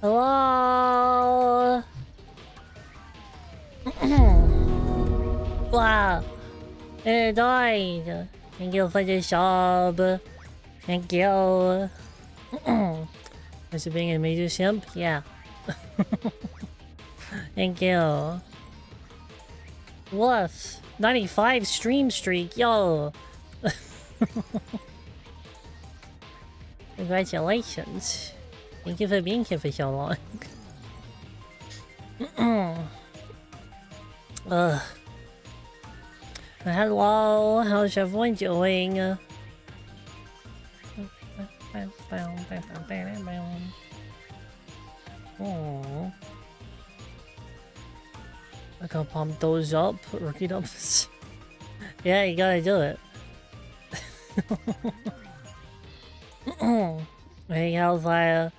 Hello. Wow. It died. Thank you for the sub. Thank you. Is it being a major simp? Yeah. Thank you. Woof. 95 stream streak. Yo. Congratulations. Thank you for being here for so long. Hello, how's everyone doing? Oh. I can pump those up, rookie dumps. Yeah, you gotta do it. Hey, Hellfire.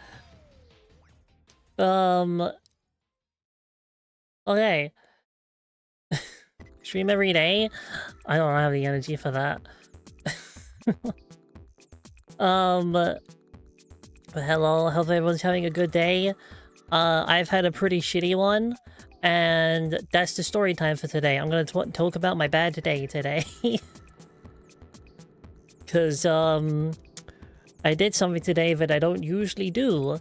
Okay. Stream every day? I don't have the energy for that. But hello, hope everyone's having a good day. I've had a pretty shitty one, and that's the story time for today. I'm gonna talk about my bad day today. Cause, I did something today that I don't usually do,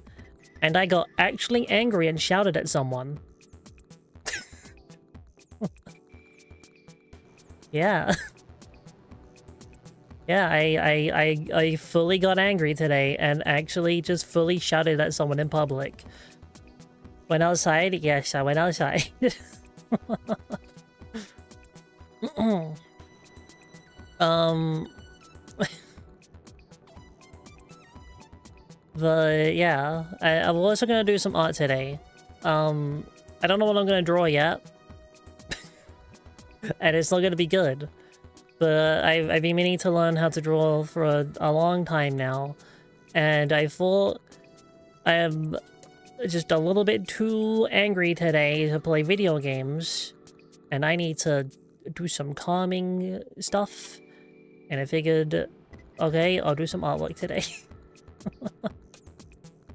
and I got actually angry and shouted at someone. Yeah. Yeah, I fully got angry today and actually just fully shouted at someone in public. Went outside? Yes, I went outside. But yeah, I'm also gonna do some art today. I don't know what I'm gonna draw yet. And it's not gonna be good. But I've been meaning to learn how to draw for a long time now. And I thought I am just a little bit too angry today to play video games. And I need to do some calming stuff. And I figured, okay, I'll do some artwork today.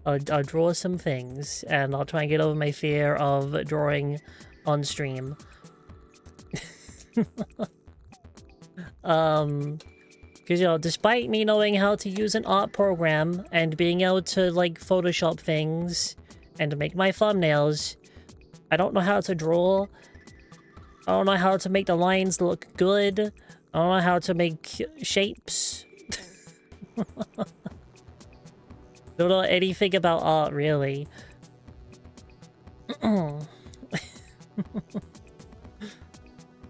I'll draw some things, and I'll try and get over my fear of drawing on stream. Because, you know, despite me knowing how to use an art program and being able to, like, Photoshop things and to make my thumbnails, I don't know how to draw. I don't know how to make the lines look good. I don't know how to make shapes. Don't know anything about art, really.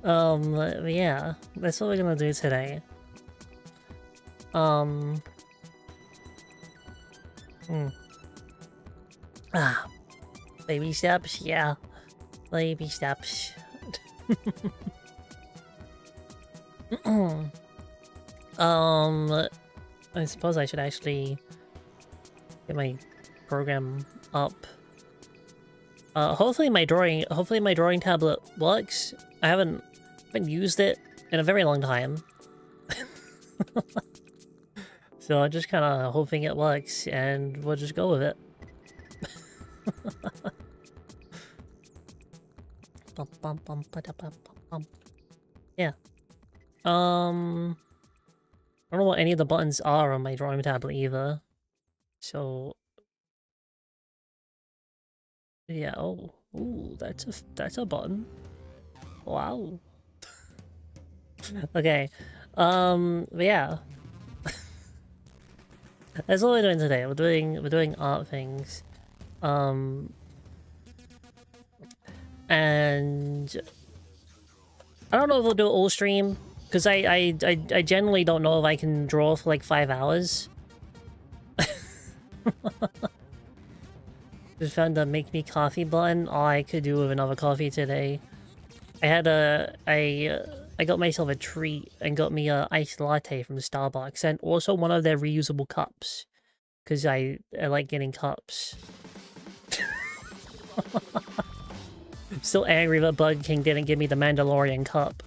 Yeah, that's what we're gonna do today. Baby steps, yeah. Baby steps. I suppose I should actually get my program up. Hopefully my drawing tablet works. I haven't used it in a very long time. So I'm just kind of hoping it works, and we'll just go with it. Yeah. I don't know what any of the buttons are on my drawing tablet either. So yeah, oh, ooh, that's a button. Wow. Okay. But yeah. That's what we're doing today. We're doing art things. And I don't know if we'll do it all stream, because I generally don't know if I can draw for like 5 hours. Just found the make me coffee button. All I could do with another coffee today. I got myself a treat and got me a iced latte from Starbucks, and also one of their reusable cups, because I like getting cups. I'm still angry that Bug King didn't give me the Mandalorian cup.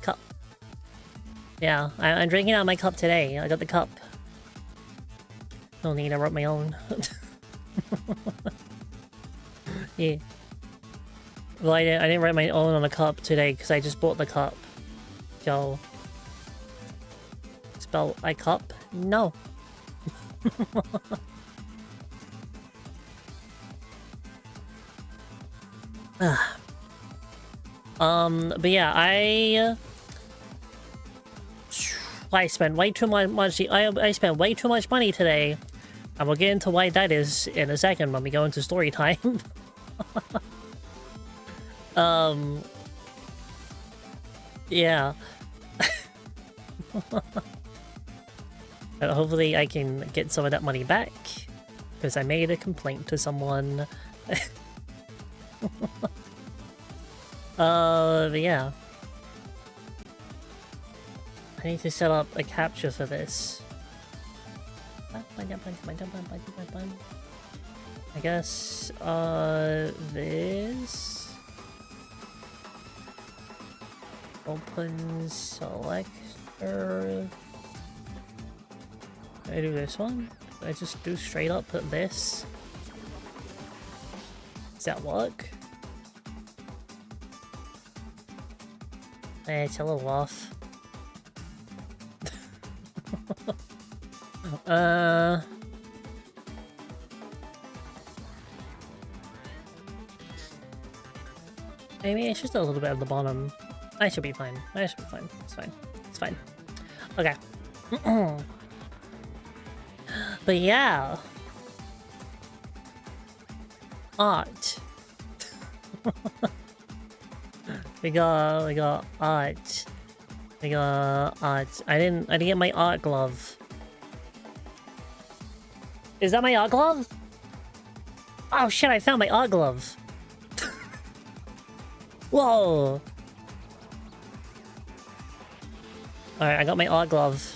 Cup. Yeah, I'm drinking out of my cup today. I got the cup. Don't need, I wrote my own. Yeah. Well, I didn't write my own on a cup today because I just bought the cup. So... Spell I cup? No. But yeah, I spent way too much. I spent way too much money today, and we'll get into why that is in a second when we go into story time. Yeah. Hopefully I can get some of that money back, because I made a complaint to someone. But yeah. I need to set up a capture for this. I guess, this... Open selector... I do this one? I just do straight up put this? Does that work? It's a little off. Maybe it's just a little bit at the bottom. I should be fine. I should be fine. It's fine. It's fine. Okay. But yeah. Art. we got art. We got art. I didn't get my art glove. Is that my art glove? Oh shit, I found my art glove. Whoa. Alright, I got my art glove.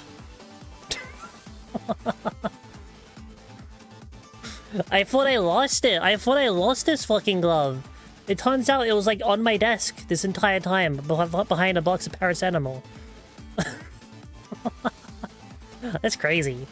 I thought I lost it. I thought I lost this fucking glove. It turns out it was like on my desk this entire time, behind a box of paracetamol. That's crazy.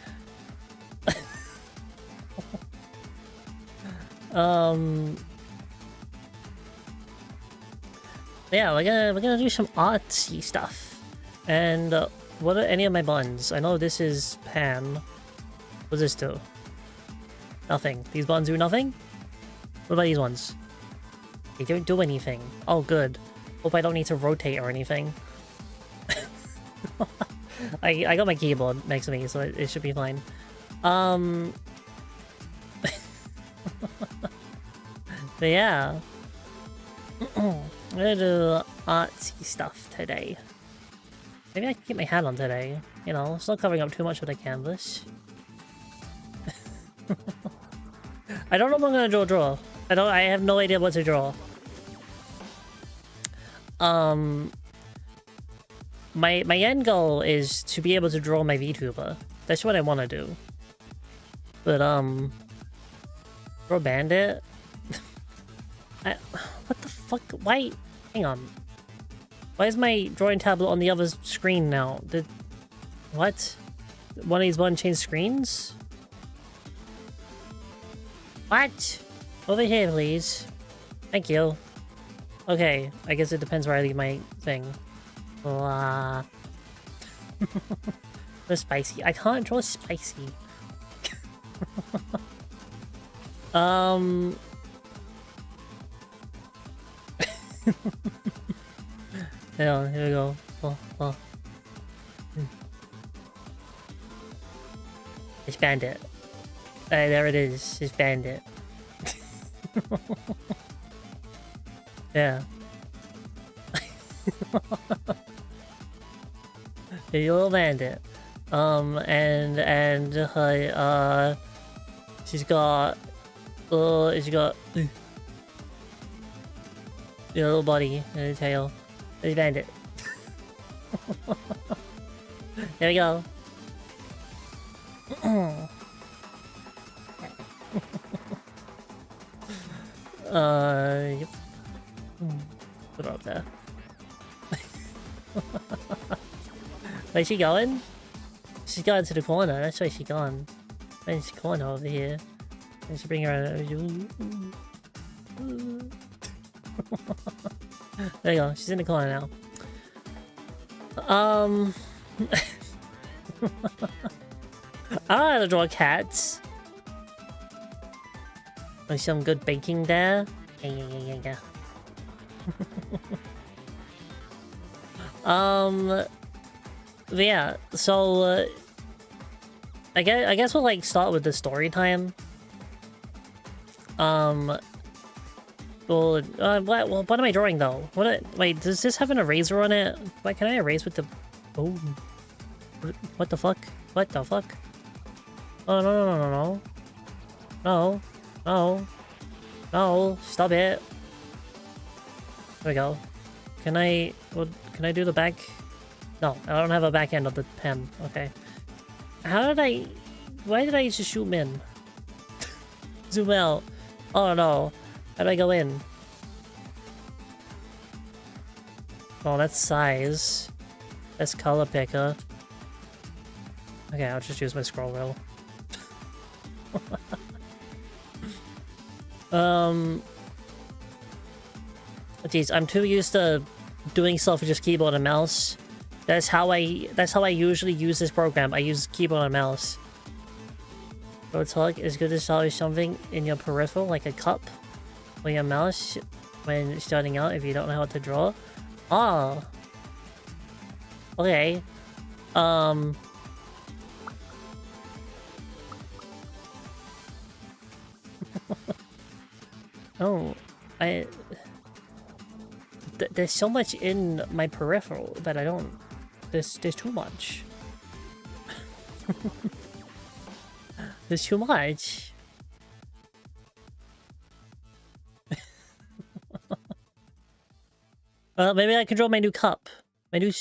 Yeah, we're gonna do some artsy stuff. And what are any of my buttons? I know this is pan. What does this do? Nothing. These buttons do nothing? What about these ones? They don't do anything. Oh, good. Hope I don't need to rotate or anything. I got my keyboard next to me, so it should be fine. But yeah. I'm gonna do artsy stuff today. Maybe I can keep my hat on today. You know, it's not covering up too much of the canvas. I don't know what I'm gonna draw. I have no idea what to draw. My end goal is to be able to draw my VTuber. That's what I want to do. But draw Bandit. What the fuck? Why? Hang on. Why is my drawing tablet on the other screen now? What? One of these buttons change screens? What? Over here, please. Thank you. Okay, I guess it depends where I leave my thing. Blah. The spicy. I can't draw spicy. Yeah, here we go. Oh. It's Bandit. There it is. It's Bandit. Yeah. Your little bandit. And she's got your little body and a tail. There's Bandit. There we go. Yep. Put it up there. Where's she going? She's going to the corner. That's where she's gone. Where's the corner over here? Let's bring her out. There you go. She's in the corner now. I don't know how to draw cats. There's some good baking there. Yeah. But yeah, so I guess we'll like start with the story time. Well, what am I drawing though? Wait, does this have an eraser on it? Why can I erase with the? Oh, what the fuck? What the fuck? Oh no! Stop it! There we go. Can I do the back? No, I don't have a back end of the pen. Okay. Why did I just zoom in? Zoom out. Oh no. How do I go in? Oh, that's size. That's color picker. Okay, I'll just use my scroll wheel. Jeez, I'm too used to doing stuff with just keyboard and mouse. That's how I usually use this program. I use keyboard and mouse. Roadhog is good to start with something in your peripheral, like a cup, or your mouse when starting out if you don't know how to draw. Oh. Okay. Oh, there's so much in my peripheral that I don't... There's too much. There's too much. Maybe I can draw my new cup. My new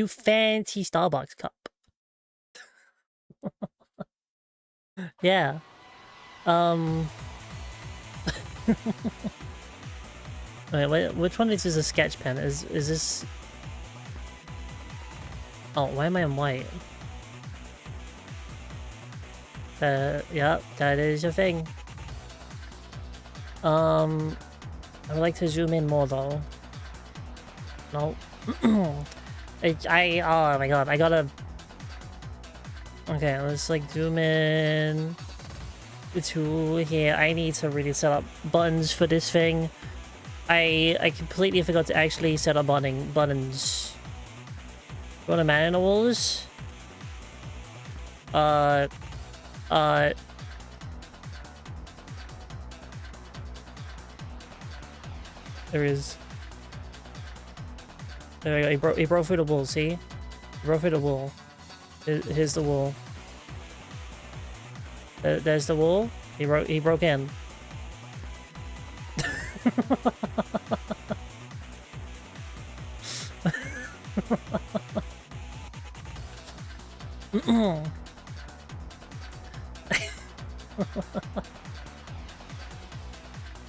fancy Starbucks cup. Yeah. Wait, which one is this a sketch pen? Is this... Oh, why am I on white? Yeah, that is a thing. I would like to zoom in more though. No. Oh my god, I gotta... Okay, let's like zoom in to here. I need to really set up buttons for this thing. I completely forgot to actually set up buttons. Go to manuals. There is. There we go. He broke through the wall. See, he broke through the wall. Here's the wall. There's the wall. He broke in.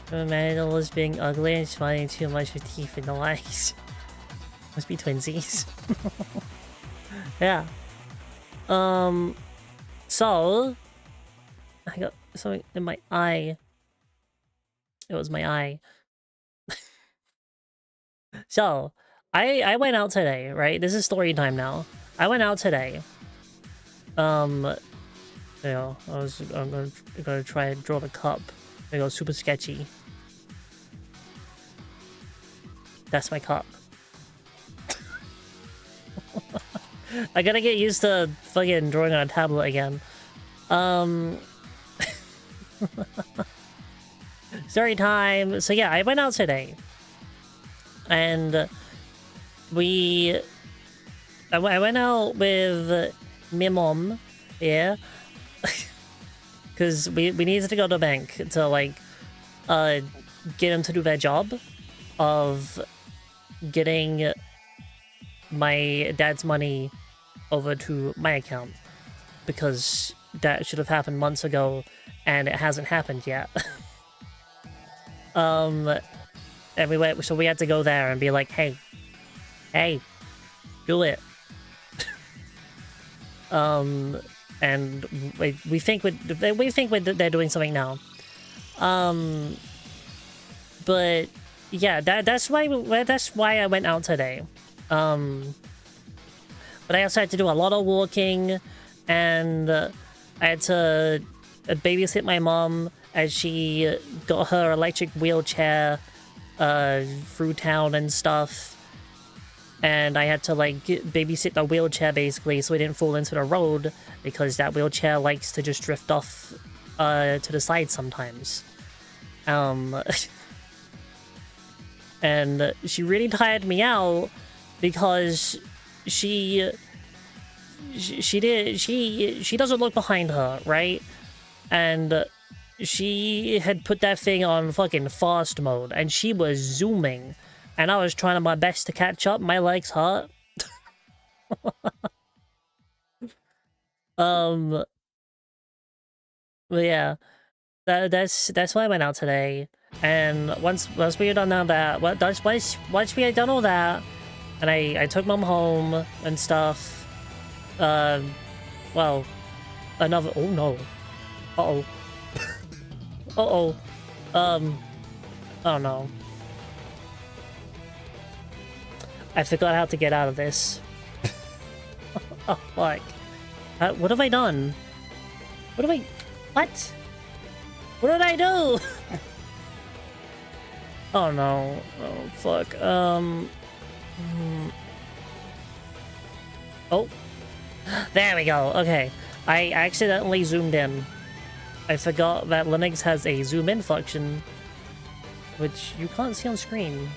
The man was being ugly and smiling too much with teeth in the eyes. Must be twinsies. Yeah. So I got something in my eye. It was my eye. So I went out today, right? This is story time now. I went out today. You know, I'm gonna try and draw the cup. There you go, super sketchy. That's my cup. I gotta get used to fucking drawing on a tablet again. Story time. So yeah, I went out today. And I went out with my mom, yeah. Because we needed to go to the bank to, like, get them to do their job of getting my dad's money over to my account. Because that should have happened months ago, and it hasn't happened yet. And so we had to go there and be like, hey, do it. And we think they're doing something now. But yeah, that's why I went out today. But I also had to do a lot of walking, and I had to babysit my mom as she got her electric wheelchair through town and stuff. And I had to, like, babysit the wheelchair, basically, so it didn't fall into the road, because that wheelchair likes to just drift off to the side sometimes. And she really tired me out, because she doesn't look behind her, right? And she had put that thing on fucking fast mode, and she was zooming, and I was trying my best to catch up. My legs hurt. But yeah, that's why I went out today. And once we had done that, once we had done all that, and I took mom home and stuff. Well, another. Oh no. Uh-oh. Uh-oh. Oh no. I forgot how to get out of this. Oh, fuck. What have I done? What? What did I do? Oh no. Oh, fuck. Oh. There we go. Okay. I accidentally zoomed in. I forgot that Linux has a zoom in function, which you can't see on screen.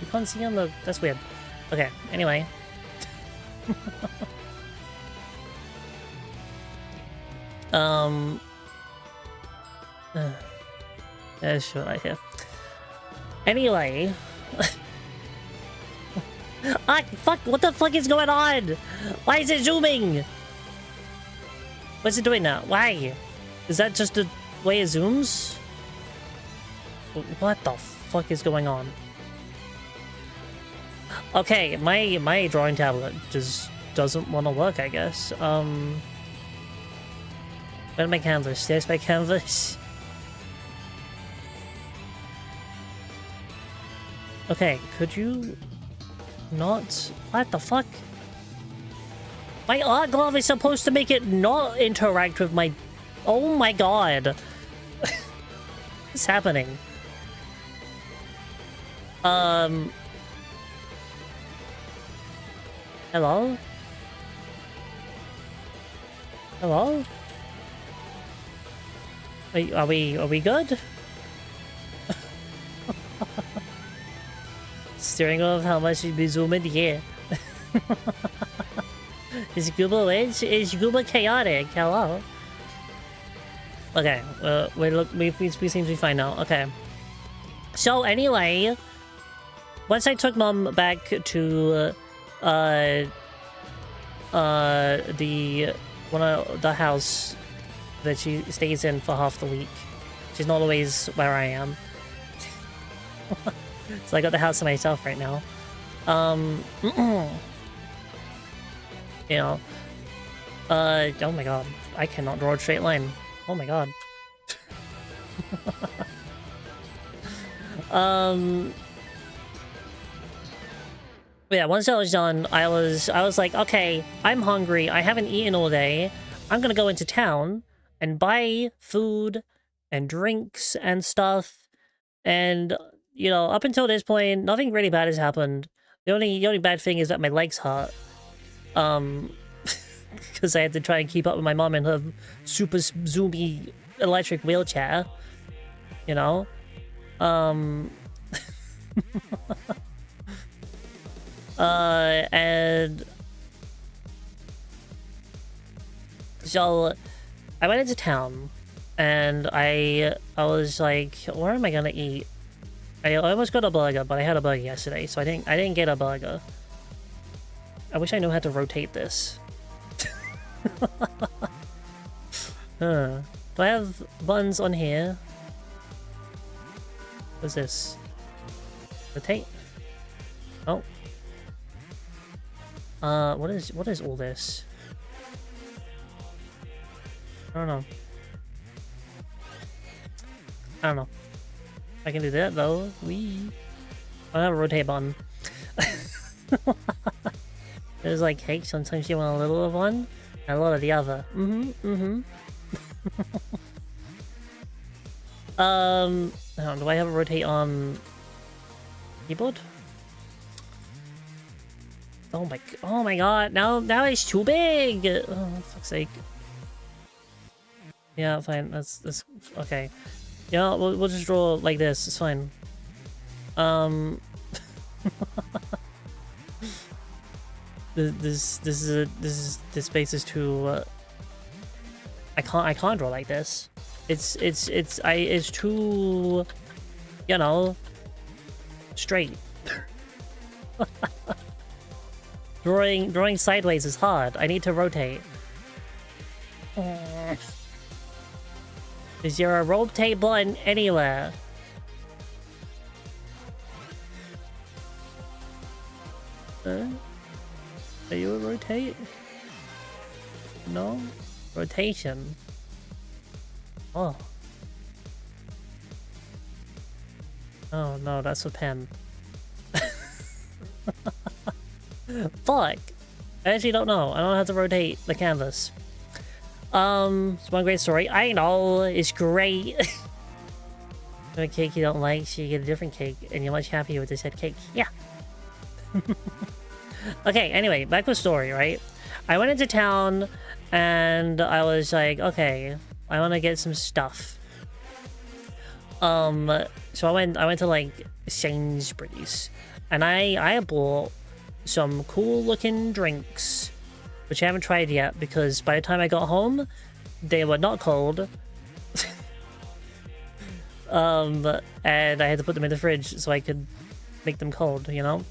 You can't see on the... That's weird. Okay, anyway. Sure, I hear. Anyway. Ah, fuck! What the fuck is going on? Why is it zooming? What's it doing now? Why? Is that just the way it zooms? What the fuck is going on? Okay, my drawing tablet just doesn't want to work, I guess. Where's my canvas? There's my canvas. Okay, could you not... What the fuck? My art glove is supposed to make it not interact with my... Oh my god. What's happening? Hello? Hello? Are we good? Steering off how much you be zooming? Yeah. Is Google chaotic? Hello? Okay, we seem to be fine now. Okay. So anyway, once I took mom back to the house that she stays in for half the week. She's not always where I am. So I got the house to myself right now. You know. Oh my god. I cannot draw a straight line. Oh my god. But yeah, once I was done, I was like, okay, I'm hungry. I haven't eaten all day. I'm gonna go into town and buy food and drinks and stuff. And, you know, up until this point, nothing really bad has happened. The only bad thing is that my legs hurt. Because I had to try and keep up with my mom in her super zoomy electric wheelchair. You know? And so I went into town and I was like, where am I gonna eat? I almost got a burger, but I had a burger yesterday, so I didn't get a burger. I wish I knew how to rotate this. Do I have buttons on here? What's this? Rotate? Oh. What is all this? I don't know. I don't know. I can do that though. Wee. I don't have a rotate button. There's like cake. Sometimes you want a little of one and a lot of the other. Do I have a rotate on keyboard? Oh my god! Now it's too big. Oh, for fuck's sake. Yeah, fine. That's okay. Yeah, we'll just draw like this. It's fine. This space is too. I can't draw like this. It's too, you know, straight. Drawing sideways is hard. I need to rotate. Is there a rotate button anywhere? Are you a rotate? No? Rotation. Oh. Oh no, that's a pen. Fuck! I actually don't know. I don't know how to rotate the canvas. It's one great story. I know, it's great. A cake you don't like, so you get a different cake, and you're much happier with the said cake. Yeah. Okay, anyway, back to the story, right? I went into town, and I was like, okay, I want to get some stuff. So I went to like Sainsbury's, and I bought some cool looking drinks, which I haven't tried yet because by the time I got home, they were not cold. And I had to put them in the fridge so I could make them cold, you know.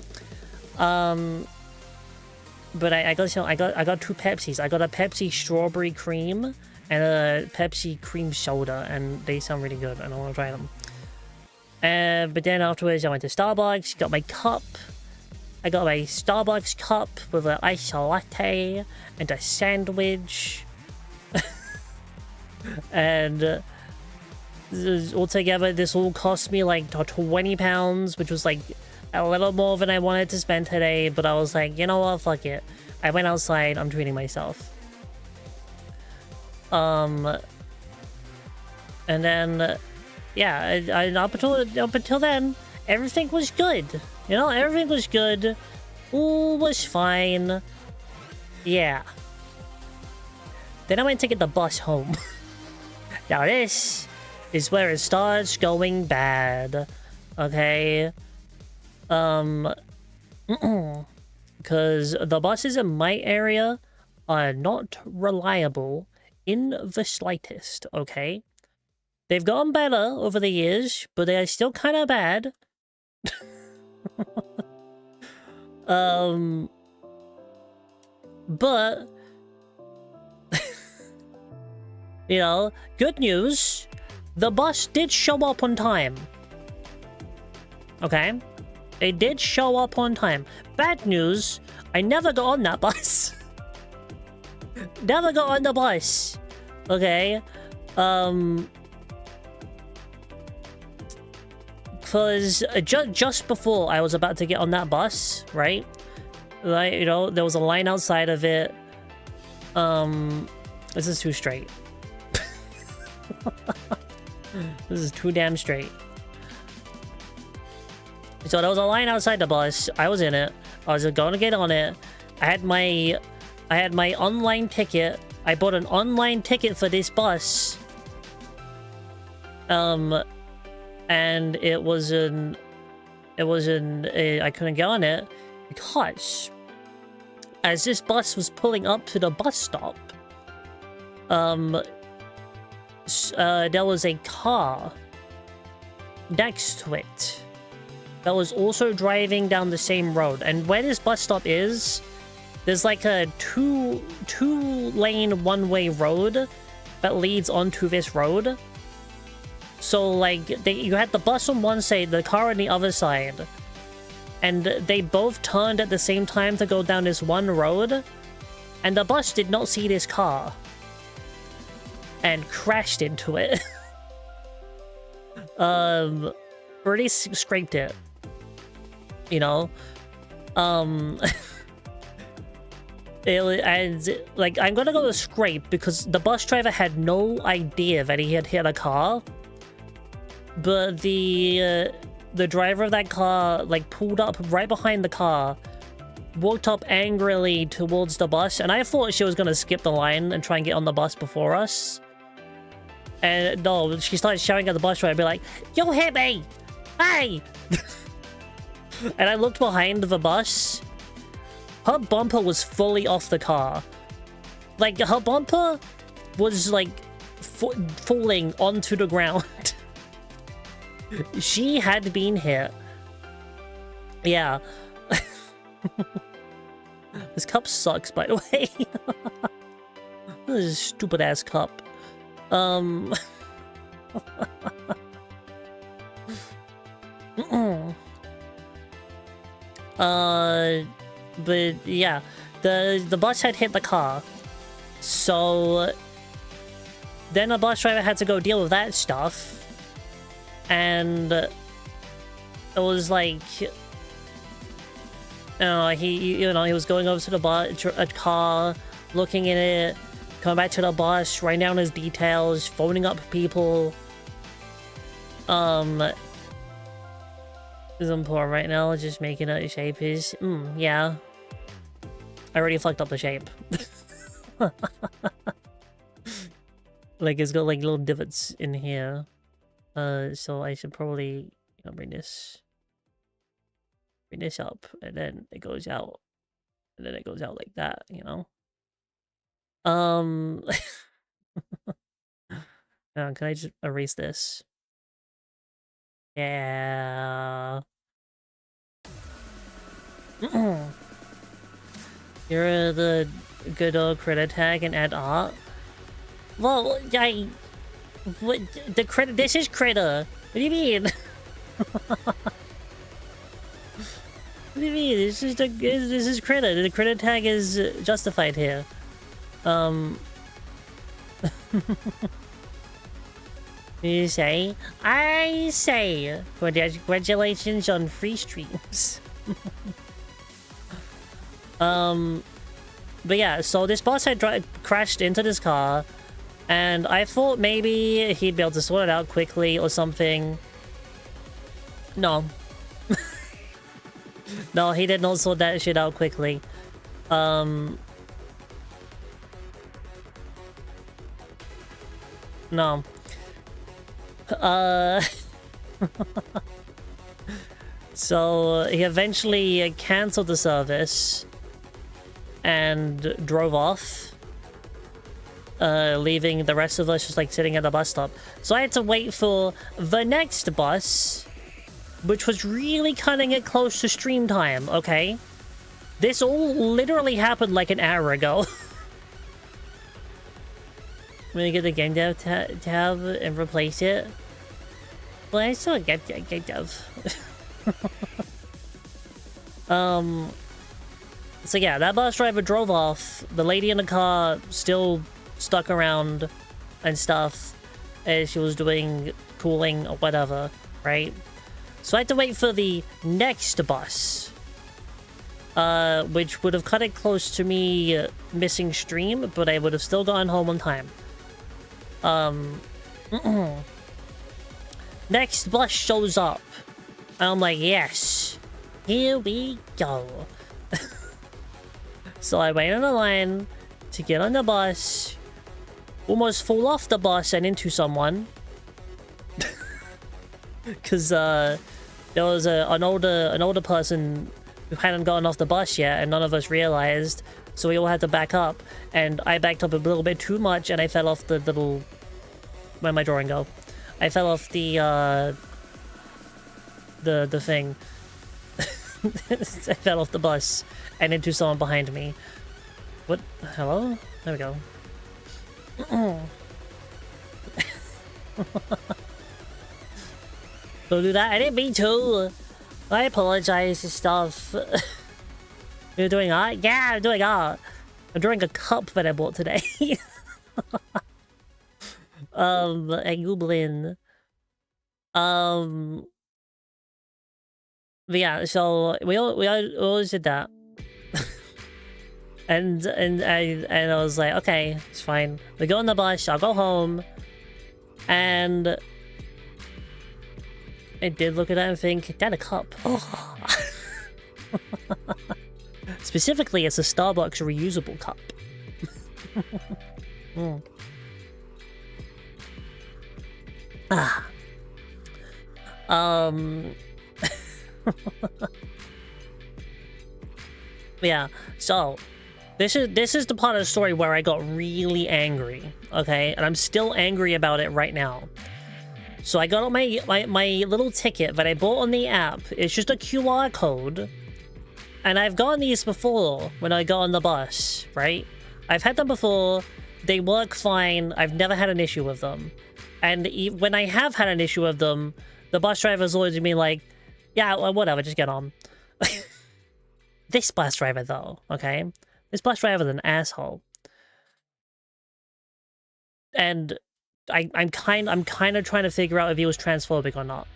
But I got two Pepsis. I got a Pepsi strawberry cream and a Pepsi cream soda, and they sound really good, and I want to try them. But then afterwards, I went to Starbucks, got my cup. I got my Starbucks cup with an iced latte and a sandwich. And altogether, this all cost me like £20, which was like a little more than I wanted to spend today. But I was like, you know what, fuck it. I went outside, I'm treating myself. And then, yeah, up until then, everything was good. You know, everything was good. All was fine. Yeah. Then I went to get the bus home. Now this is where it starts going bad. Okay? Because the buses in my area are not reliable in the slightest, okay? They've gotten better over the years, but they are still kind of bad. But you know, good news, the bus did show up on time. Okay? It did show up on time. Bad news, I never got on that bus. Never got on the bus. Okay? Because just before I was about to get on that bus, right? Like, you know, there was a line outside of it. This is too straight. This is too damn straight. So there was a line outside the bus. I was in it. I was going to get on it. I had my online ticket. I bought an online ticket for this bus. And I couldn't get on it because as this bus was pulling up to the bus stop, there was a car next to it that was also driving down the same road. And where this bus stop is, there's like a two-lane one-way road that leads onto this road. So like you had the bus on one side, the car on the other side, and they both turned at the same time to go down this one road, and the bus did not see this car. and crashed into it. Already scraped it. You know? Like, I'm gonna go to scrape because the bus driver had no idea that he had hit a car. But the driver of that car, like, pulled up right behind the car, walked up angrily towards the bus, and I thought she was gonna skip the line and try and get on the bus before us. And no, she started shouting at the bus driver, be like, "You hit me! Hey!" And I looked behind the bus. Her bumper was fully off the car. Like, her bumper was, like, falling onto the ground. She had been hit. Yeah. This cup sucks, by the way. This is a stupid-ass cup. But yeah, the bus had hit the car, so then the bus driver had to go deal with that stuff, and it was like, he was going over to the car, looking in it, coming back to the bus, writing down his details, phoning up people. Is important right now, just making it shape is yeah. I already fucked up the shape. Like, it's got like little divots in here. So I should probably, bring this up, and then it goes out. And then it goes out like that, Can I just erase this? Yeah. You're the good old critter tag and add art. Well, what the critter? This is critter. What do you mean? What do you mean? This is critter. The critter tag is justified here. You say? I say. Congratulations on free streams. But yeah, so this boss had crashed into this car, and I thought maybe he'd be able to sort it out quickly or something. No. No, he did not sort that shit out quickly. No. So he eventually canceled the service and drove off, leaving the rest of us just like sitting at the bus stop. So I had to wait for the next bus, which was really cutting it close to stream time, okay? This all literally happened like an hour ago. I'm gonna get the game dev tab and replace it. Well, I still get game dev. So yeah, that bus driver drove off. The lady in the car still stuck around and stuff as she was doing cooling or whatever, right? So I had to wait for the next bus, which would have cut it close to me missing stream, but I would have still gotten home on time. Next bus shows up. I'm like, yes, here we go. So I wait on the line to get on the bus, almost fall off the bus and into someone. Because there was an older person who hadn't gotten off the bus yet, and none of us realized, so we all had to back up, and I backed up a little bit too much, and I fell off the little... Where'd my drawing go? I fell off the thing. I fell off the bus and into someone behind me. What? Hello? There we go. Don't do that. I didn't mean to. I apologize and stuff. You're doing art? Yeah, I'm doing art. I'm drawing a cup that I bought today. A goblin. But yeah, so we always did that. and I was like, okay, it's fine. We go on the bus, I'll go home. And I did look at that and think, that a cup. Oh. Specifically, it's a Starbucks reusable cup. Mm. Ah. Yeah, so this is the part of the story where I got really angry, okay? And I'm still angry about it right now. So I got on my little ticket that I bought on the app. It's just a QR code. And I've gotten these before when I got on the bus, right? I've had them before. They work fine. I've never had an issue with them. And when I have had an issue with them, the bus driver's always been like, yeah, well, whatever, just get on. This bus driver, though, okay? This bus driver's an asshole. And I'm kind of trying to figure out if he was transphobic or not.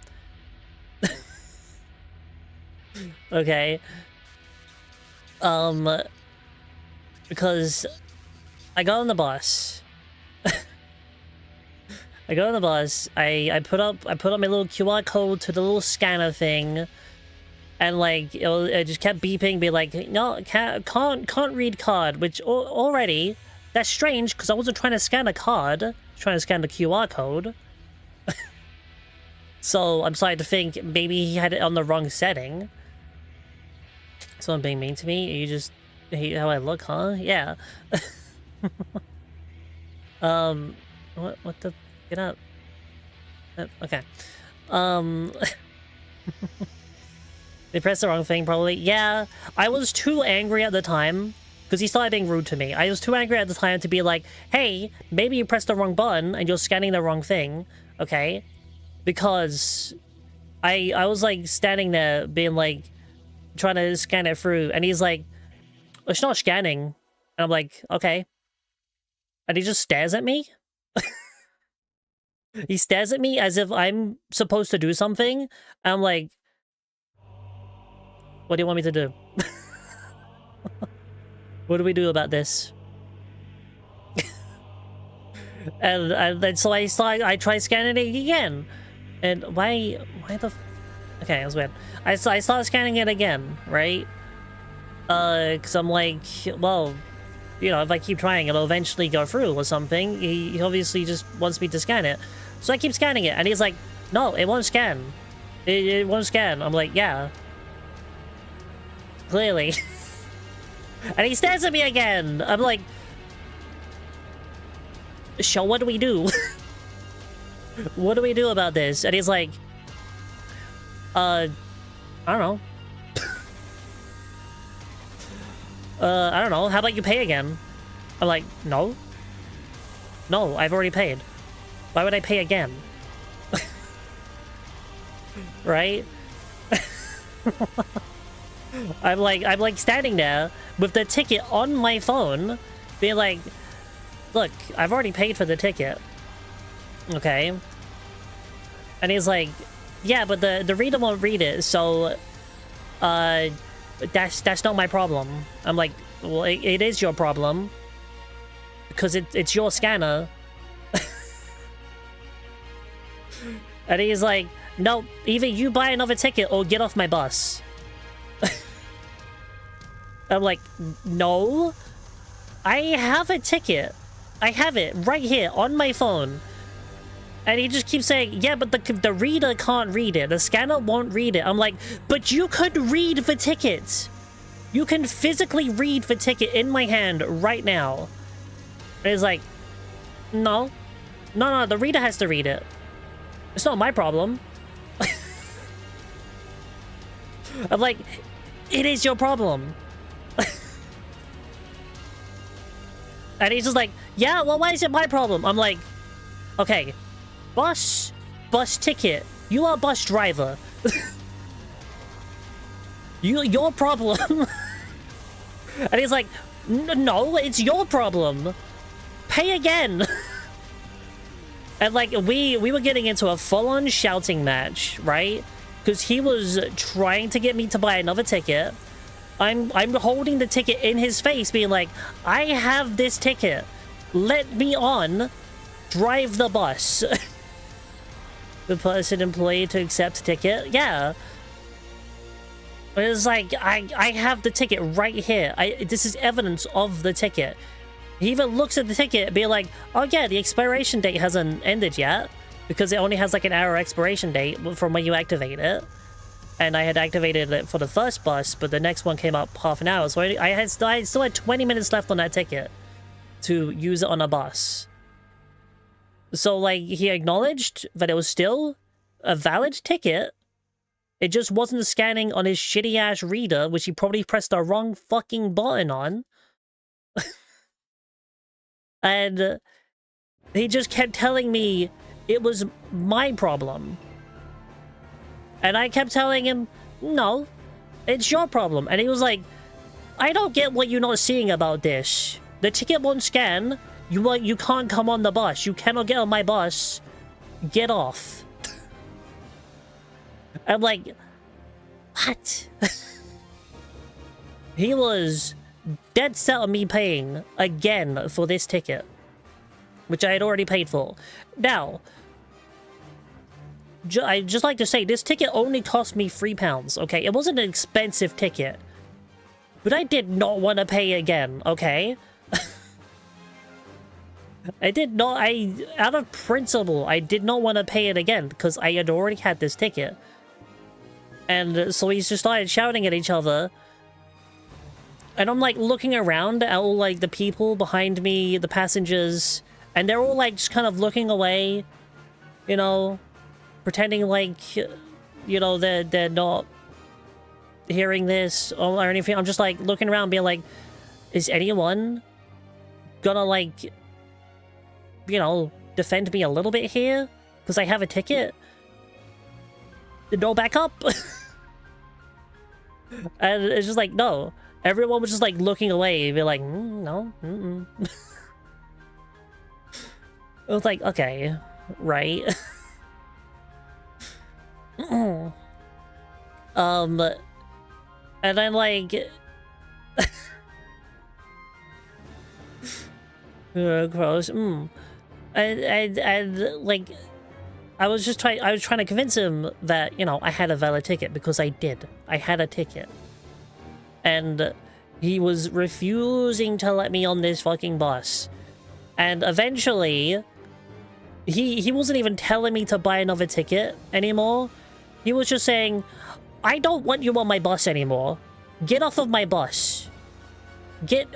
Okay. Because I got on the bus. I got on the bus. I put up my little QR code to the little scanner thing, and like it just kept beeping, be like, no, can't read card. Which already that's strange because I wasn't trying to scan a card, I was trying to scan the QR code. So I'm starting to think maybe he had it on the wrong setting. Someone being mean to me? You just hate how I look, huh? Yeah. What the? Get up. Okay. They pressed the wrong thing, probably. Yeah, I was too angry at the time because he started being rude to me. I was too angry at the time to be like, hey, maybe you pressed the wrong button and you're scanning the wrong thing, okay? Because I was like standing there being like, trying to scan it through, and he's like, it's not scanning. And I'm like, okay. And he just stares at me. He stares at me as if I'm supposed to do something. And I'm like, what do you want me to do? What do we do about this? and so I try scanning it again. And why the... Okay, that was weird. I started scanning it again, right? Because I'm like, well, you know, if I keep trying, it'll eventually go through or something. He obviously just wants me to scan it. So I keep scanning it, and he's like, no, it won't scan. It won't scan. I'm like, yeah. Clearly. And he stares at me again. I'm like, so what do we do? What do we do about this? And he's like, I don't know. I don't know. How about you pay again? I'm like, no. No, I've already paid. Why would I pay again? Right? I'm like standing there with the ticket on my phone, being like, look, I've already paid for the ticket. Okay. And he's like, yeah, but the reader won't read it, so that's not my problem. I'm like, well, it is your problem because it's your scanner. And he's like, no, either you buy another ticket or get off my bus. I'm like, no, I have a ticket. I have it right here on my phone. And he just keeps saying, yeah, but the reader can't read it. The scanner won't read it. I'm like, but you could read the ticket. You can physically read the ticket in my hand right now. And he's like, no. No, the reader has to read it. It's not my problem. I'm like, it is your problem. And he's just like, yeah, well, why is it my problem? I'm like, okay, bus ticket. You are bus driver. Your problem. And he's like, no, it's your problem. Pay again. And like we were getting into a full-on shouting match, right? Because he was trying to get me to buy another ticket. I'm holding the ticket in his face, being like, I have this ticket. Let me on. Drive the bus. The person employee to accept ticket. Yeah. But it's like, I have the ticket right here. This is evidence of the ticket. He even looks at the ticket and be like, oh yeah, the expiration date hasn't ended yet. Because it only has like an hour expiration date from when you activate it. And I had activated it for the first bus, but the next one came up half an hour. So I still had 20 minutes left on that ticket to use it on a bus. So like, he acknowledged that it was still a valid ticket. It just wasn't scanning on his shitty-ass reader, which he probably pressed the wrong fucking button on. And he just kept telling me it was my problem. And I kept telling him, no, it's your problem. And he was like, I don't get what you're not seeing about this. The ticket won't scan. You can't come on the bus. You cannot get on my bus. Get off. I'm like, what? He was dead set on me paying again for this ticket, which I had already paid for. Now, I'd just like to say, this ticket only cost me £3, okay? It wasn't an expensive ticket. But I did not want to pay again, okay? I did not, out of principle, I did not want to pay it again because I had already had this ticket. And so we just started shouting at each other. And I'm like looking around at all like the people behind me, the passengers, and they're all like just kind of looking away, you know, pretending like, you know, they're not hearing this or anything. I'm just like looking around being like, is anyone gonna like, you know, defend me a little bit here? Because I have a ticket? No backup? And it's just like, no. Everyone was just like looking away and be like, no. It was like, okay, right. And then like gross. And like I was trying to convince him that, you know, I had a valid ticket because I did. I had a ticket. And he was refusing to let me on this fucking bus. And eventually he wasn't even telling me to buy another ticket anymore. He was just saying, I don't want you on my bus anymore. Get off of my bus.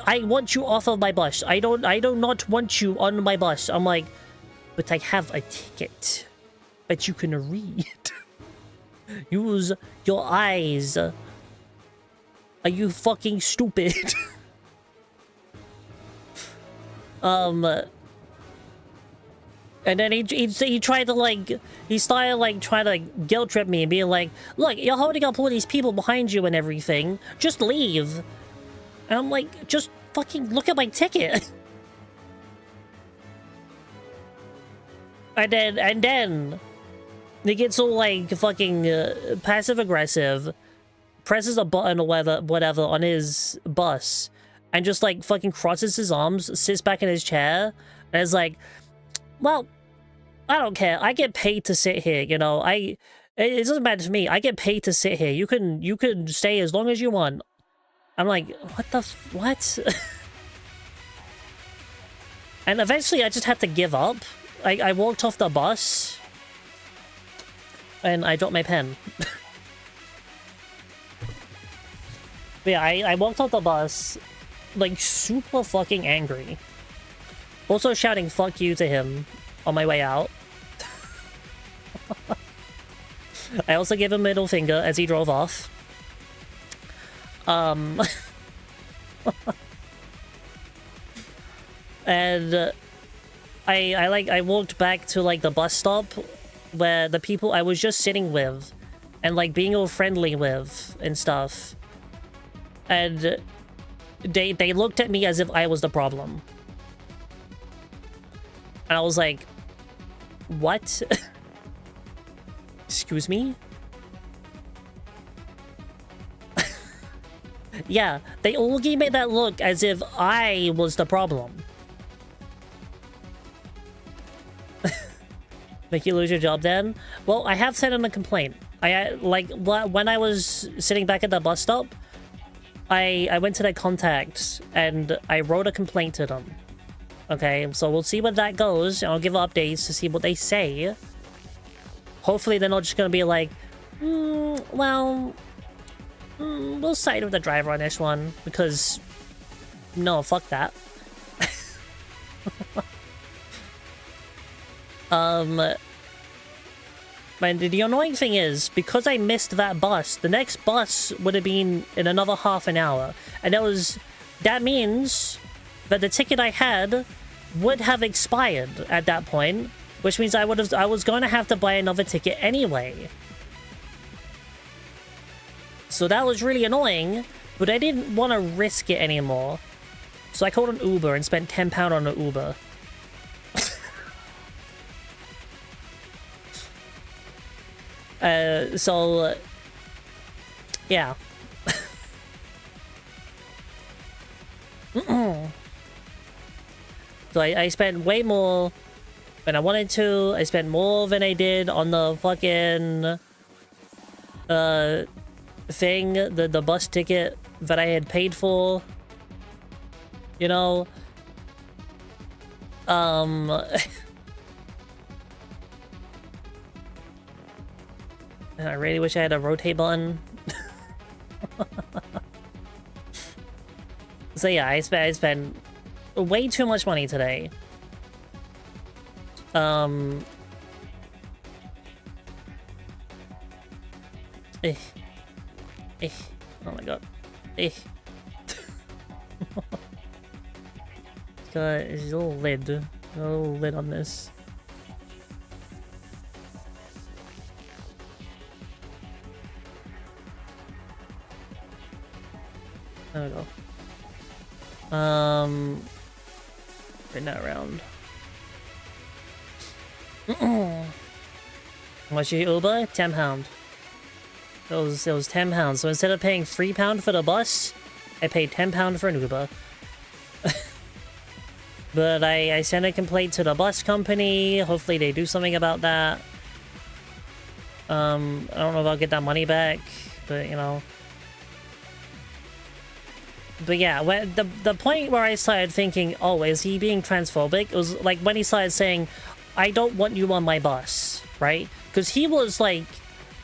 I want you off of my bus. I do not want you on my bus. I'm like, but I have a ticket that you can read. Use your eyes. Are you fucking stupid? And then he tried to like, he started like trying to like guilt trip me and being like, look, you're holding up all these people behind you and everything. Just leave. And I'm like, just fucking look at my ticket. And then he gets all like fucking passive aggressive, presses a button or whatever on his bus, and just like fucking crosses his arms, sits back in his chair, and is like, well, I don't care. I get paid to sit here, you know. It doesn't matter to me. I get paid to sit here. You can stay as long as you want. I'm like, what? And eventually I just had to give up. I walked off the bus and I dropped my pen. But yeah, I walked off the bus like super fucking angry. Also shouting fuck you to him on my way out. I also gave him a middle finger as he drove off. And I walked back to like the bus stop where the people I was just sitting with and like being all friendly with and stuff. And they looked at me as if I was the problem. And I was like, What? Excuse me? Yeah, they all gave me that look as if I was the problem. Make you lose your job then? Well, I have sent in a complaint. Like, when I was sitting back at the bus stop, I went to their contacts and I wrote a complaint to them. Okay, so we'll see where that goes, and I'll give updates to see what they say. Hopefully they're not just gonna be like, well, we'll side with the driver on this one, because, no, fuck that. And the annoying thing is, because I missed that bus, the next bus would have been in another half an hour. And that means that the ticket I had would have expired at that point, which means I was going to have to buy another ticket anyway. So that was really annoying, but I didn't want to risk it anymore. So I called an Uber and spent £10 on an Uber. So, yeah. So I spent way more than I wanted to. I spent more than I did on the fucking thing, the bus ticket that I had paid for. You know? I really wish I had a rotate button. So yeah, I spent way too much money today. Oh my god. Got a little lid on this. There we go. Bring that around. What's your Uber? £10. It was £10. So instead of paying £3 for the bus, I paid £10 for an Uber. But I sent a complaint to the bus company. Hopefully they do something about that. I don't know if I'll get that money back, but you know. But yeah, when the point where I started thinking, oh, is he being transphobic? It was like when he started saying, I don't want you on my bus, right? Because he was like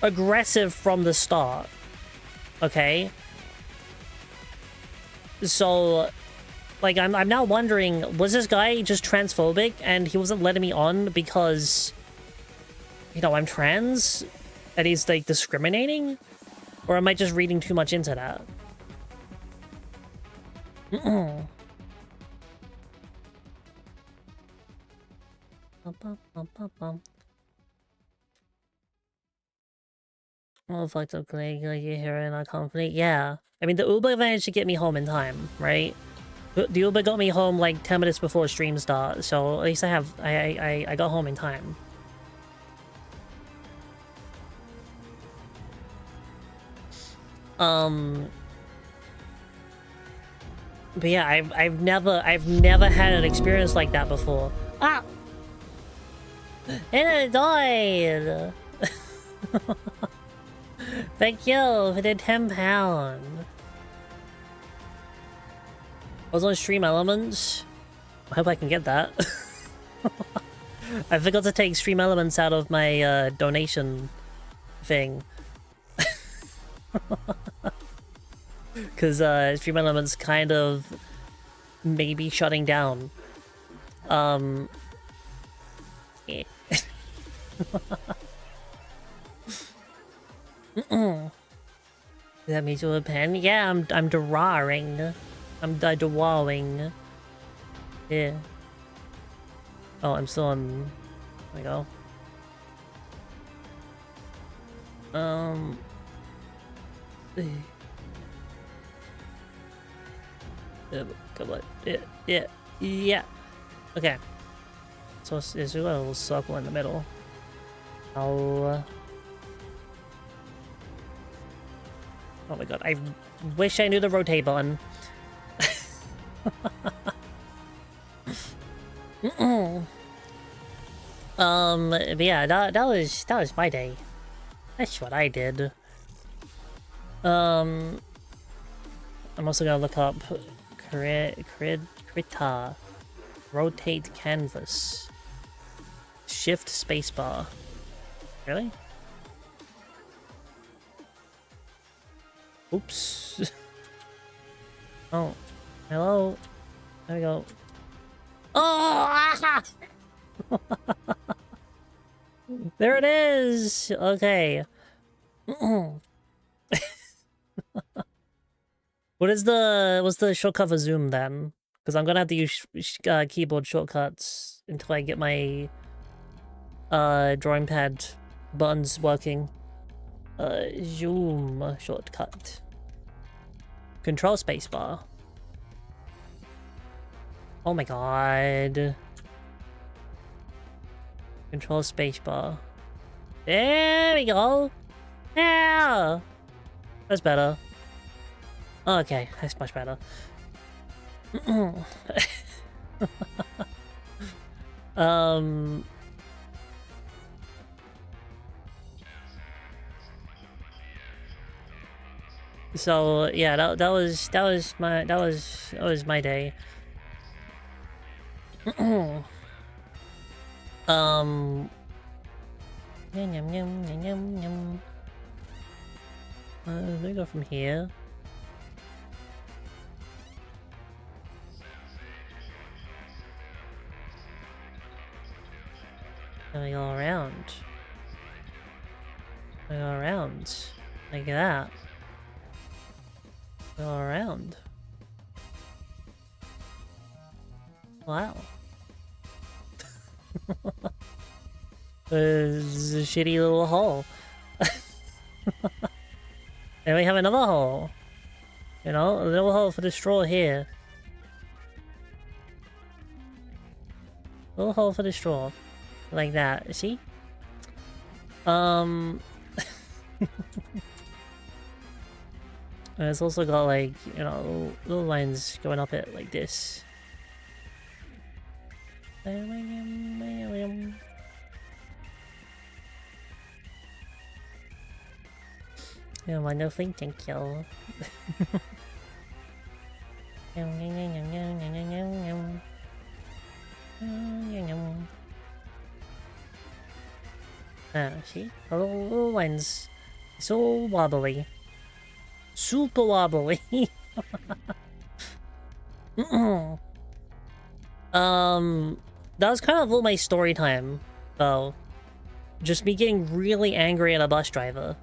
aggressive from the start. Okay? So, like, I'm now wondering, was this guy just transphobic and he wasn't letting me on because, you know, I'm trans? And he's like discriminating? Or am I just reading too much into that? Oh, fucked up, Greg. Like you're here in our company. Yeah. I mean, the Uber managed to get me home in time, right? The Uber got me home like 10 minutes before stream start, so at least I got home in time. But yeah, I've never had an experience like that before. Ah! And I died! Thank you for the £10. I was on Stream Elements. I hope I can get that. I forgot to take Stream Elements out of my donation thing. Because Stream Elements kind of maybe shutting down. Yeah. Does that mean you a pen? Yeah, I'm drawing. I'm drawing. Yeah. Oh, I'm still on. There we go. Come on. Yeah. Okay. So it's got a little circle in the middle. Oh. Oh my god, I wish I knew the rotate button. But yeah, that was my day. That's what I did. I'm also gonna look up Krita. Rotate canvas. Shift spacebar. Really? Oops. Oh. Hello. There we go. Oh! There it is! Okay. What's the shortcut for zoom then? Because I'm gonna have to use keyboard shortcuts until I get my drawing pad buttons working. Zoom shortcut. Control spacebar. Oh my god. Control spacebar. There we go. Yeah. That's better. Okay, that's much better. So yeah, that was my day. Yum, yum, yum, yum, yum, yum. Let me go from here. And we go around. We go around. Like that. Go around. Wow. There's a shitty little hole. And we have another hole. You know, a little hole for the straw here. Little hole for the straw. Like that, see? And it's also got like, you know, little lines going up it like this. Yeah, wonderful, thank you. See? Little lines. So wobbly. Super wobbly. That was kind of all my story time, though. Just me getting really angry at a bus driver.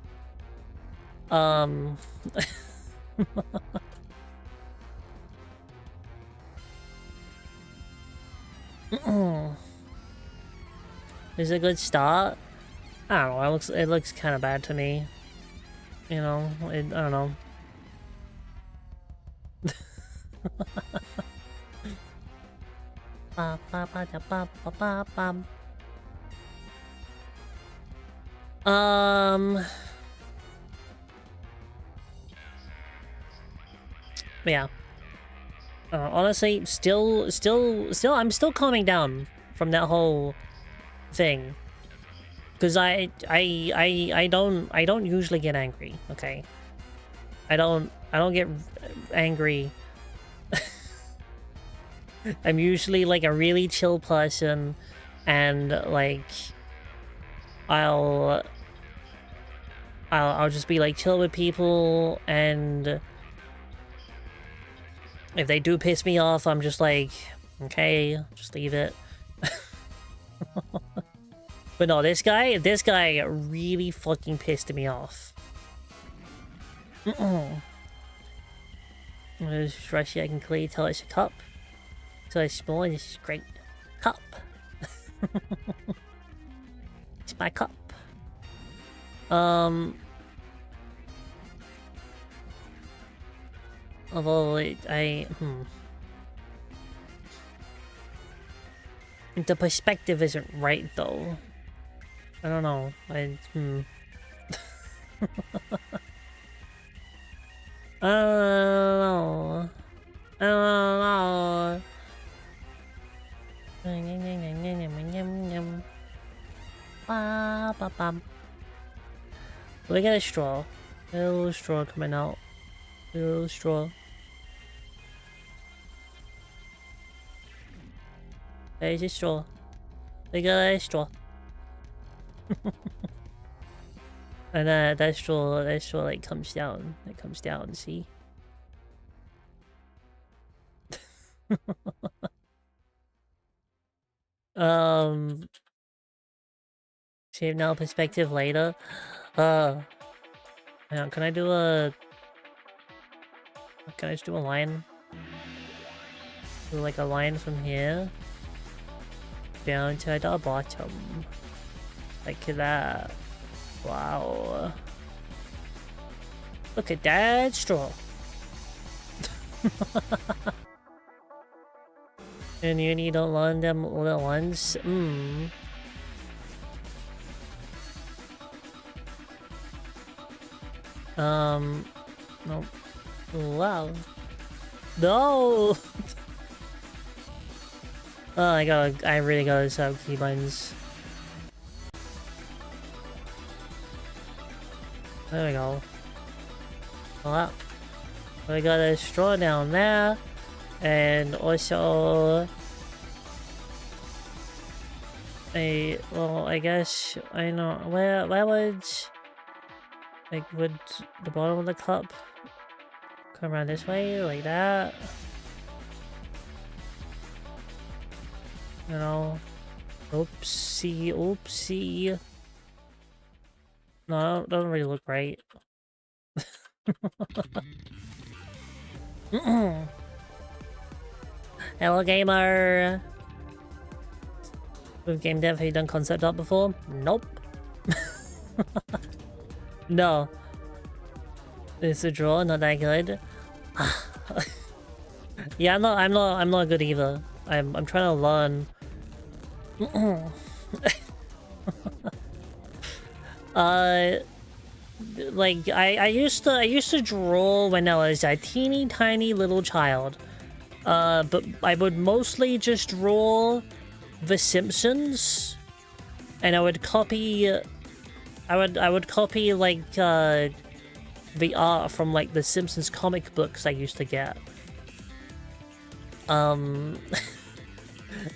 Is it a good start? I don't know, it looks kind of bad to me. You know, I don't know. Yeah. Honestly, still, I'm still calming down from that whole thing. Because I don't usually get angry, okay? I don't get angry. I'm usually like a really chill person, and like I'll just be like chill with people, and if they do piss me off, I'm just like, okay, just leave it. But no, this guy really fucking pissed me off. This Russia, I can clearly tell it's a cup. So it's small and it's great. Cup. It's my cup. Although The perspective isn't right though. I don't know. I don't know. I don't know. We got a straw. A little straw coming out. A little straw. There's a straw. We got a straw. And that straw like comes down. It comes down, see? Save now, perspective later. Hang on, can I do a... Can I just do a line? Do like a line from here down to the bottom. Like that. Wow. Look at that straw. And you don't learn them little ones. Nope. Wow. No! Oh, I really gotta sub key buttons. There we go. Well, we got a straw down there. And also... well, I guess... I know... Where would... Like, would the bottom of the cup come around this way? Like that? You know? Oopsie, oopsie. No, it doesn't really look right. Hello, gamer! With game dev, have you done concept art before? Nope. No. It's a draw, not that good. Yeah, I'm not good either. I'm trying to learn. Like I used to draw when I was a teeny tiny little child. But I would mostly just draw The Simpsons, and I would copy. I would copy like the art from like the Simpsons comic books I used to get.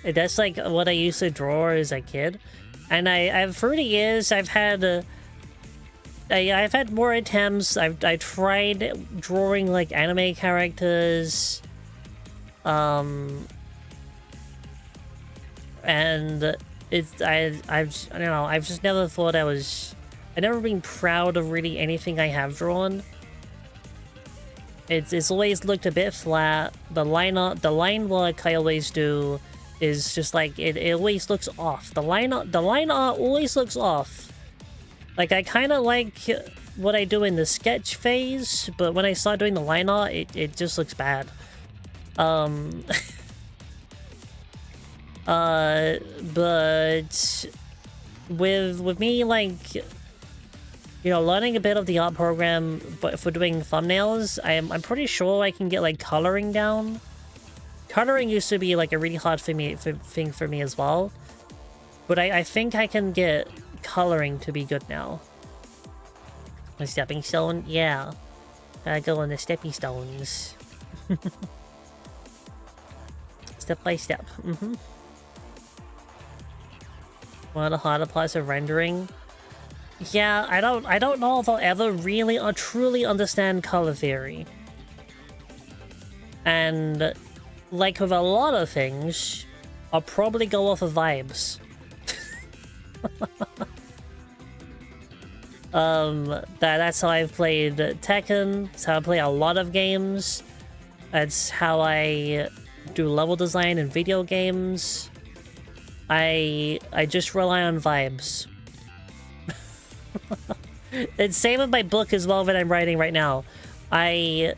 That's like what I used to draw as a kid, and I've through the years I've had more attempts. I tried drawing like anime characters, and it's I don't know, I've just never thought I've never been proud of really anything I have drawn. It's always looked a bit flat. The line work I always do is just like it always looks off. The line art always looks off. Like I kind of like what I do in the sketch phase, but when I start doing the line art, it just looks bad. But with me, like, you know, learning a bit of the art program, but for doing thumbnails, I'm pretty sure I can get like coloring down. Coloring used to be like a really hard thing for me as well, but I think I can get coloring to be good now. A stepping stone, yeah. Gotta go on the stepping stones. Step by step. One of the harder parts of rendering. Yeah, I don't know if I'll ever really or truly understand color theory. And like with a lot of things, I'll probably go off of vibes. That's how I've played Tekken. That's how I play a lot of games. That's how I do level design in video games. I just rely on vibes. It's same with my book as well that I'm writing right now. I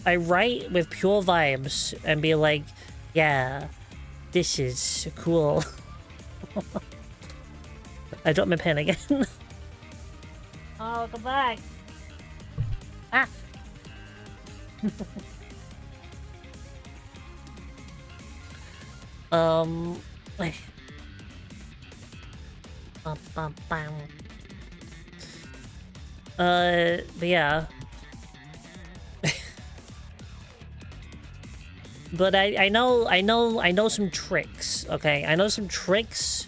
write with pure vibes and be like, yeah, This is cool. I dropped my pen again. Oh, come back. Ah. Wait. But yeah. But I know some tricks, okay? I know some tricks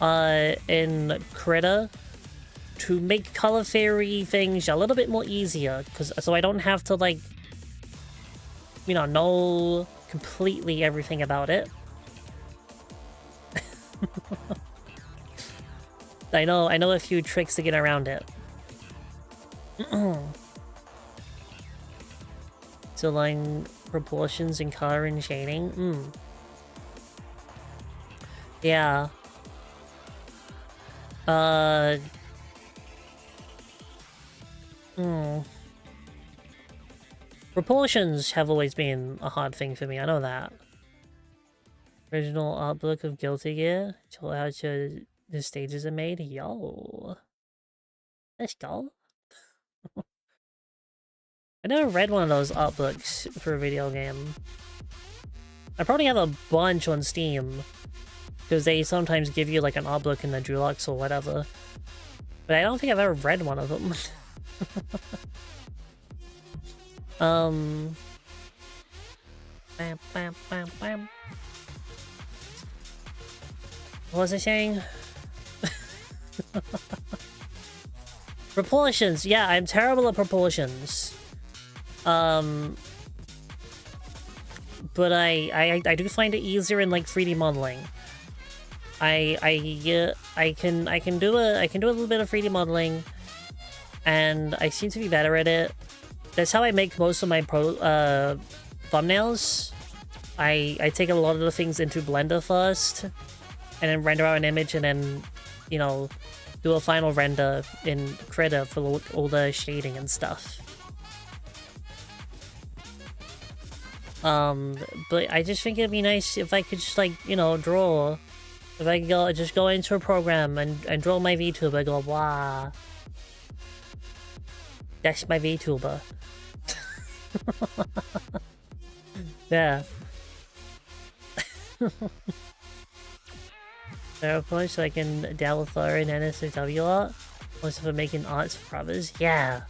in Krita to make color fairy things a little bit more easier, so I don't have to, like, you know completely everything about it. I know a few tricks to get around it. So line proportions and color and shading. Yeah. Proportions have always been a hard thing for me, I know that. Original art book of Guilty Gear. Show how the stages are made. Yo. Let's go. I never read one of those art books for a video game. I probably have a bunch on Steam, because they sometimes give you like an art book in the Dulux or whatever. But I don't think I've ever read one of them. Bam, bam, bam, bam. What was I saying? Proportions. Yeah, I'm terrible at proportions. But I do find it easier in like 3D modeling. I can do a little bit of 3D modeling, and I seem to be better at it. That's how I make most of my thumbnails. I take a lot of the things into Blender first, and then render out an image, and then, you know, do a final render in Krita for all the shading and stuff. But I just think it'd be nice if I could just, like, you know, draw. If I could just go into a program and draw my VTuber, go, wow. That's my VTuber. Yeah. Of course, so I can dabble further in NSFW art. Also for making arts for others. Yeah.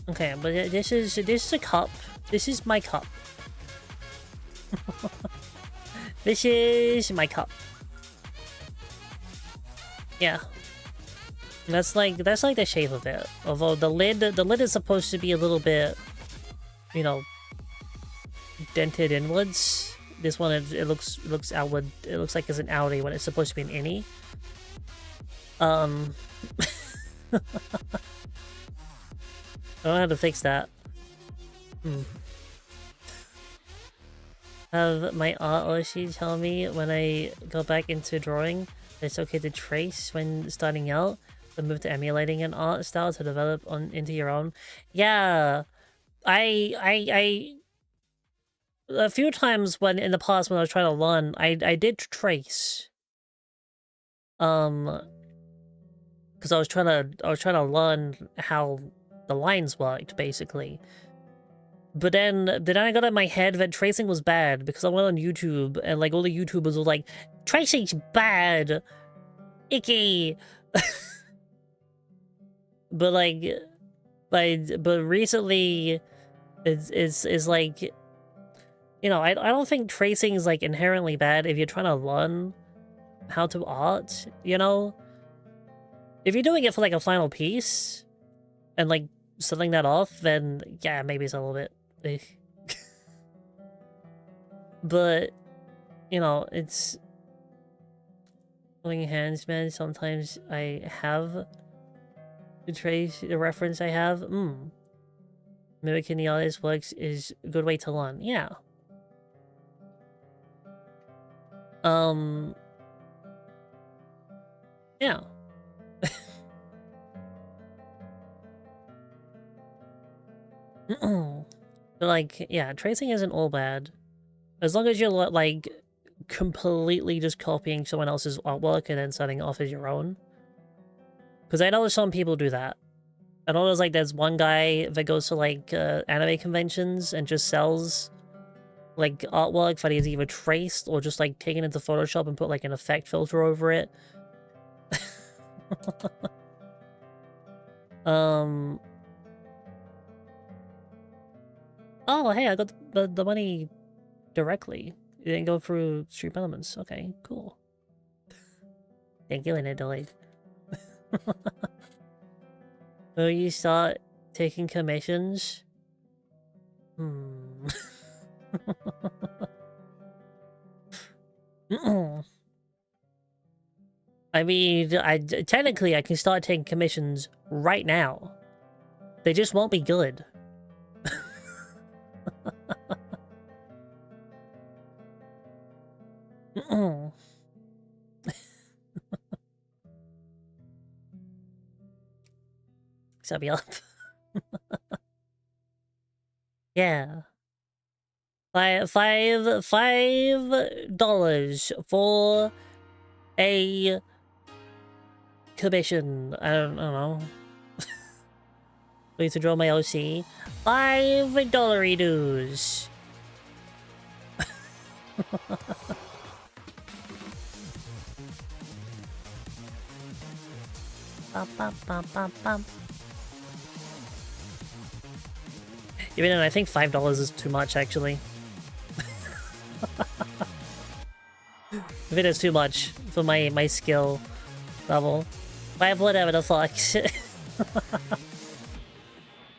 Okay, but this is a cup. This is my cup. This is my cup. Yeah. That's like the shape of it. Although the lid is supposed to be a little bit, you know, dented inwards. This one it looks outward. It looks like it's an outie when it's supposed to be an innie. I don't know how to fix that. Have my art Oshi tell me when I go back into drawing that it's okay to trace when starting out, but move to emulating an art style to develop into your own. Yeah, I a few times in the past when I was trying to learn, I did trace. Because I was trying to learn how the lines worked, basically. But then I got in my head that tracing was bad, because I went on YouTube and like all the YouTubers were like, tracing's bad, icky. But like, but recently, it's like, you know, I don't think tracing is like inherently bad if you're trying to learn how to art, you know? If you're doing it for like a final piece and like selling that off, then yeah, maybe it's a little bit. But, you know, it's holding hands, man. Sometimes I have to trace the reference I have. Mimicking the artist's works is a good way to learn. Yeah. Yeah. But like, yeah, tracing isn't all bad. As long as you're like completely just copying someone else's artwork and then setting it off as your own. Because I know some people do that. I know there's one guy that goes to like anime conventions and just sells like artwork that he's either traced or just like taken into Photoshop and put like an effect filter over it. Oh, hey, I got the money directly. It didn't go through Stream Elements. Okay, cool. Thank you, and it delayed. Will you start taking commissions? I mean, technically I can start taking commissions right now. They just won't be good. Sub me up. Yeah. $5 for a commission. I don't know. Please to draw my OC. $5 dues. Even then, I think $5 is too much, actually. I think it's too much for my skill level. Whatever the fuck.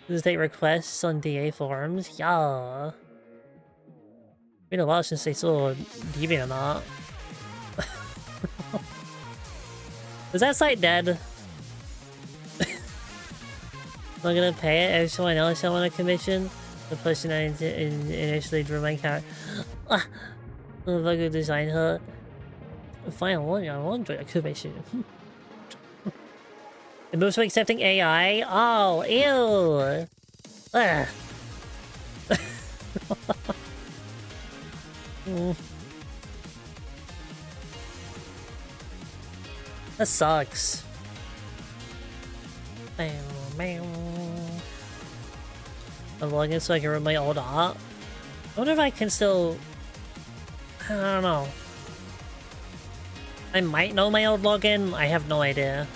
Just take requests on DA forums. Yeah. Been a while since they saw DeviantArt. Is that site dead? I'm gonna pay it if someone else I want a commission. The person I initially drew my character. Ah, if I could design her. Fine, I want a commission. The most of accepting AI. Oh, ew. Ah. That sucks. I'm logging so I can read my old art. I wonder if I can still... I don't know. I might know my old login. I have no idea.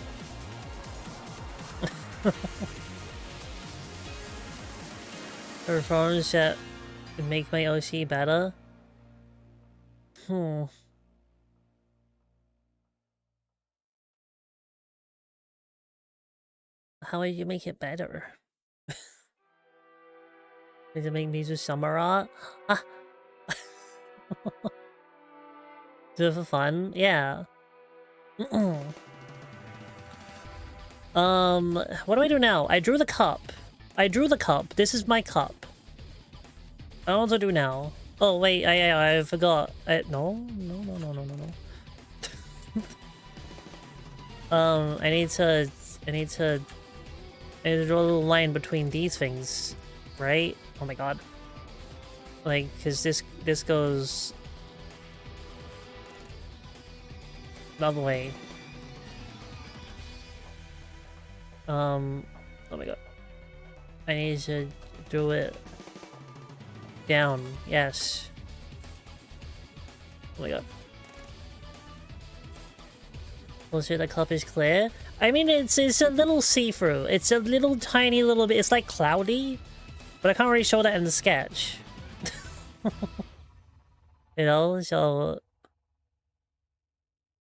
Reforms that make my OC better? How would you make it better? Does it make Mizu summer art? Ah! Do it for fun? Yeah. What do I do now? I drew the cup. I drew the cup. This is my cup. I don't know what to do now. Oh, wait, I forgot. No. I need to draw a little line between these things, right? Oh my god. Like, cause this goes the other way. Oh my god. I need to do it down. Yes. Oh my god. We'll see the cup is clear. I mean, it's a little see-through. It's a little tiny little bit. It's like cloudy, but I can't really show that in the sketch. You know, so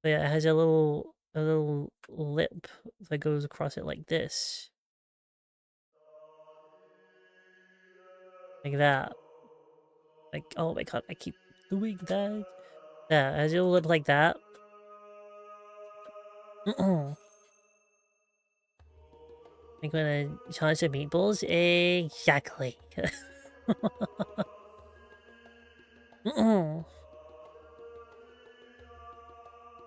yeah, it has a little lip that goes across it like this, like that. Like, oh my god, I keep doing that. Yeah, it has a little lip like that. I'm gonna charge the meatballs? Exactly.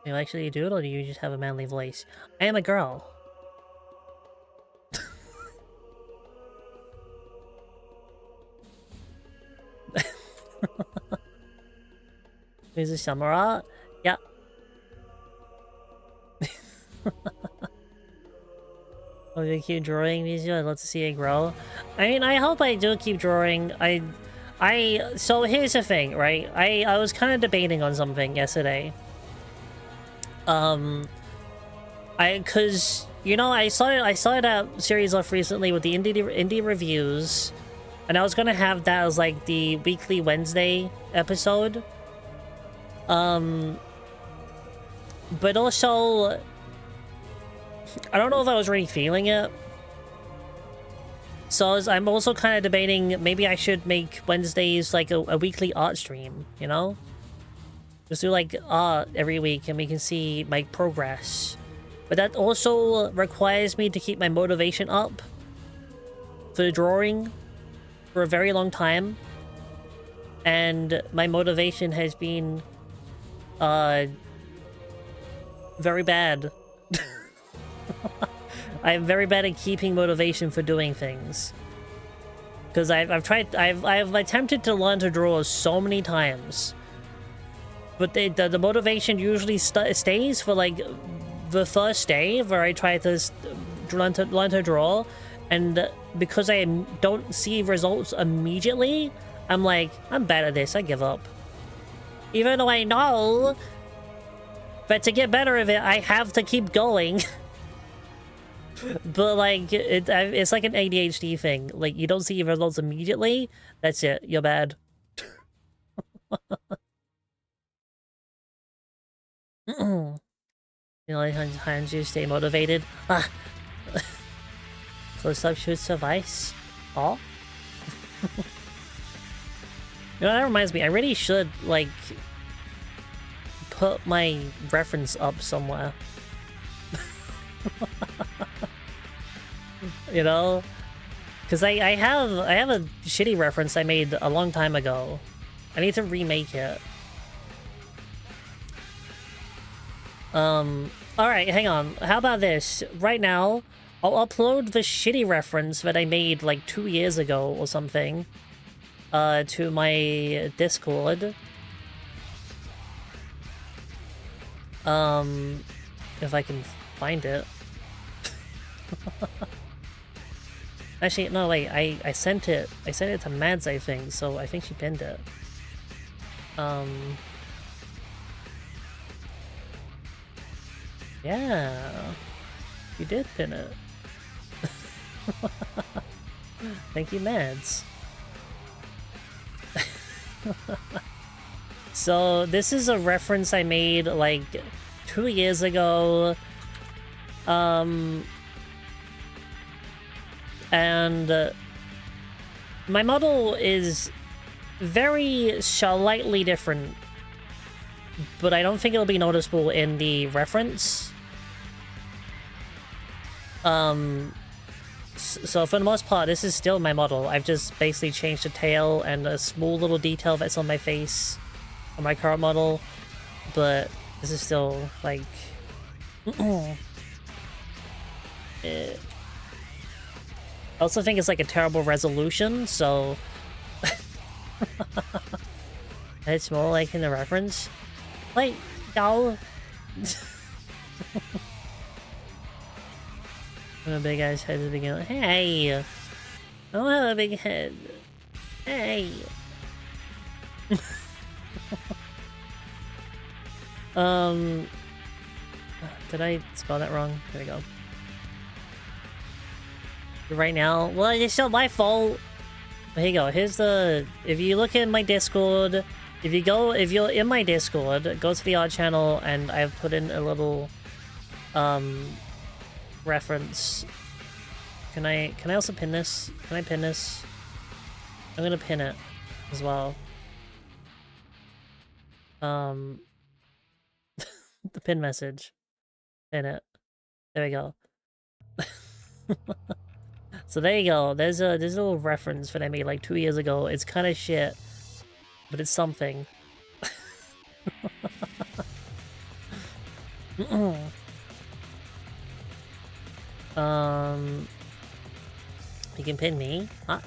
You actually do it, or do you just have a manly voice? I am a girl. Is this Samara? Yeah. Oh, you keep drawing, Mizu? I'd love to see it grow. I mean, I hope I do keep drawing. So here's the thing, right? I was kind of debating on something yesterday. Cause, you know, I started a series off recently with the indie reviews, and I was gonna have that as, like, the weekly Wednesday episode. But also, I don't know if I was really feeling it. So I'm also kind of debating maybe I should make Wednesdays like a weekly art stream, you know? Just do like art every week and we can see my progress. But that also requires me to keep my motivation up for drawing for a very long time. And my motivation has been very bad. I'm very bad at keeping motivation for doing things. Because I've attempted to learn to draw so many times. But the motivation usually stays for like the first day where I try to learn to draw. And because I don't see results immediately, I'm like, I'm bad at this, I give up. Even though I know, but to get better at it, I have to keep going. But, like, it's like an ADHD thing. Like, you don't see results immediately, that's it, you're bad. You know, hands you stay motivated. Ah! Close-up shoots of ice. Oh? You know, that reminds me, I really should, like, put my reference up somewhere. You know? Because I have a shitty reference I made a long time ago. I need to remake it. Alright, hang on. How about this? Right now, I'll upload the shitty reference that I made like 2 years ago or something to my Discord. If I can find it. Actually, no, wait, I sent it to Mads, I think, so I think she pinned it. Yeah, you did pin it. Thank you, Mads. So, this is a reference I made, like, 2 years ago. And my model is very slightly different, but I don't think it'll be noticeable in the reference. So for the most part, this is still my model. I've just basically changed the tail and a small little detail that's on my face on my current model, but this is still, like... I also think it's like a terrible resolution, so... It's more like in the reference. Like, no! A big ass head at the beginning. Hey! I don't have a big head. Hey! Did I spell that wrong? There we go. Right now, well, it's not my fault. Here you go. Here's the... If you look in my Discord, if you're in my Discord, go to the art channel, and I've put in a little, reference. Can I also pin this? Can I pin this? I'm gonna pin it as well. The pin message. Pin it. There we go. So there you go. There's a little reference that I made like 2 years ago. It's kind of shit, but it's something. You can pin me, huh?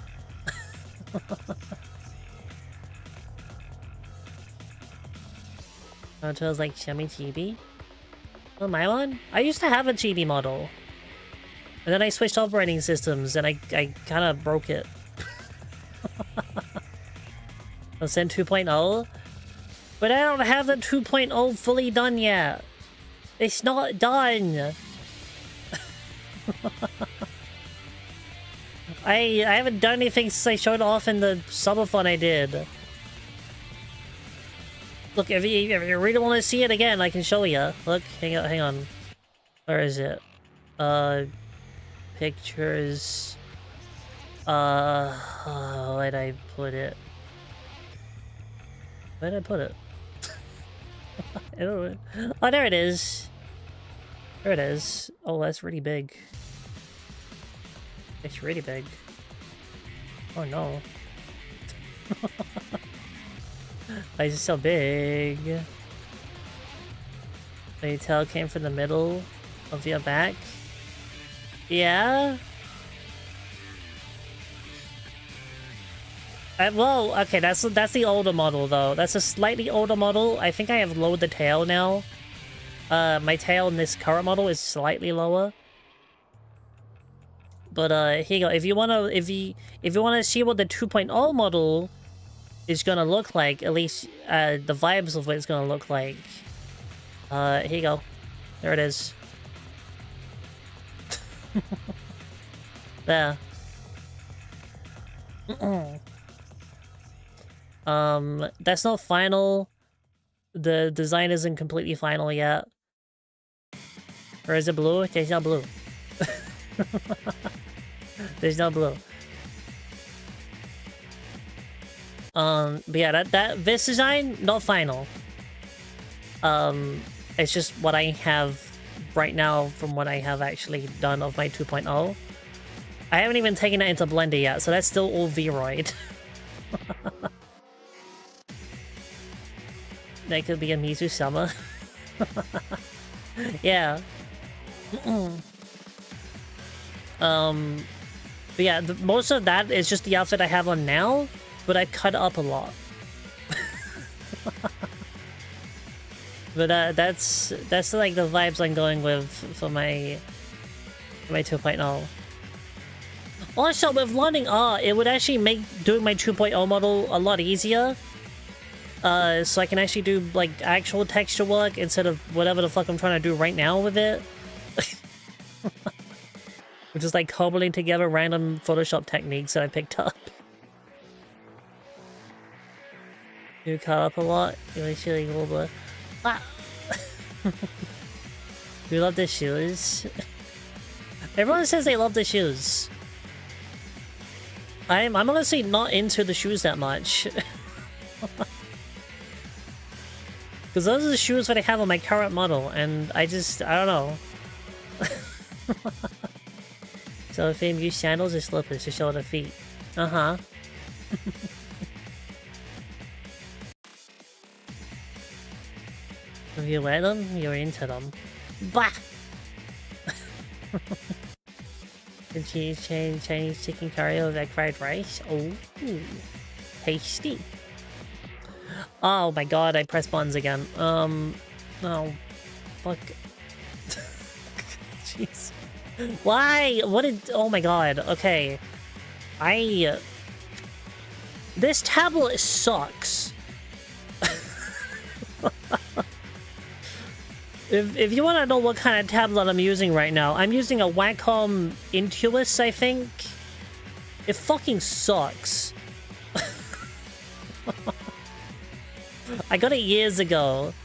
Until like Shemi Chibi. Oh, my one? I used to have a Chibi model. And then I switched operating systems and I kind of broke it. I'll send 2.0. But I don't have the 2.0 fully done yet. It's not done. I haven't done anything since I showed off in the subathon I did. Look, if you really want to see it again, I can show you. Look, hang on. Where is it? Pictures. Where'd I put it? Where'd I put it? I don't know. Oh, there it is. There it is. Oh, that's really big. It's really big. Oh no. Why is it so big? The tail came from the middle of your back? Yeah? Well, okay, that's the older model though. That's a slightly older model. I think I have lowered the tail now. My tail in this current model is slightly lower. But here you go. If you wanna see what the 2.0 model is gonna look like, at least the vibes of what it's gonna look like. Here you go. There it is. There. That's not final. The design isn't completely final yet. Or is it blue? There's no blue. There's no blue. But yeah, this design, not final. It's just what I have right now from what I have actually done of my 2.0. I haven't even taken it into Blender yet, so that's still all Vroid. That could be a Mizu Summer. Yeah. But yeah, most of that is just the outfit I have on now, but I cut up a lot. But that's like the vibes I'm going with for my 2.0. Also, with learning art, it would actually make doing my 2.0 model a lot easier. So I can actually do like actual texture work instead of whatever the fuck I'm trying to do right now with it. Which is like cobbling together random Photoshop techniques that I picked up. You cut up a lot? You actually a little bit. Ah! You love the shoes? Everyone says they love the shoes. I'm honestly not into the shoes that much. Because those are the shoes that I have on my current model, and I don't know. So if they use sandals or slippers to show the feet. Uh-huh. If you wear them, you're into them. Bah! The Chinese chicken curry with egg fried rice. Oh, tasty. Oh my god, I pressed buttons again. Oh, fuck. Jeez. Why? What did... Oh my god, okay. This tablet sucks. If you want to know what kind of tablet I'm using right now, I'm using a Wacom Intuos, I think. It fucking sucks. I got it years ago.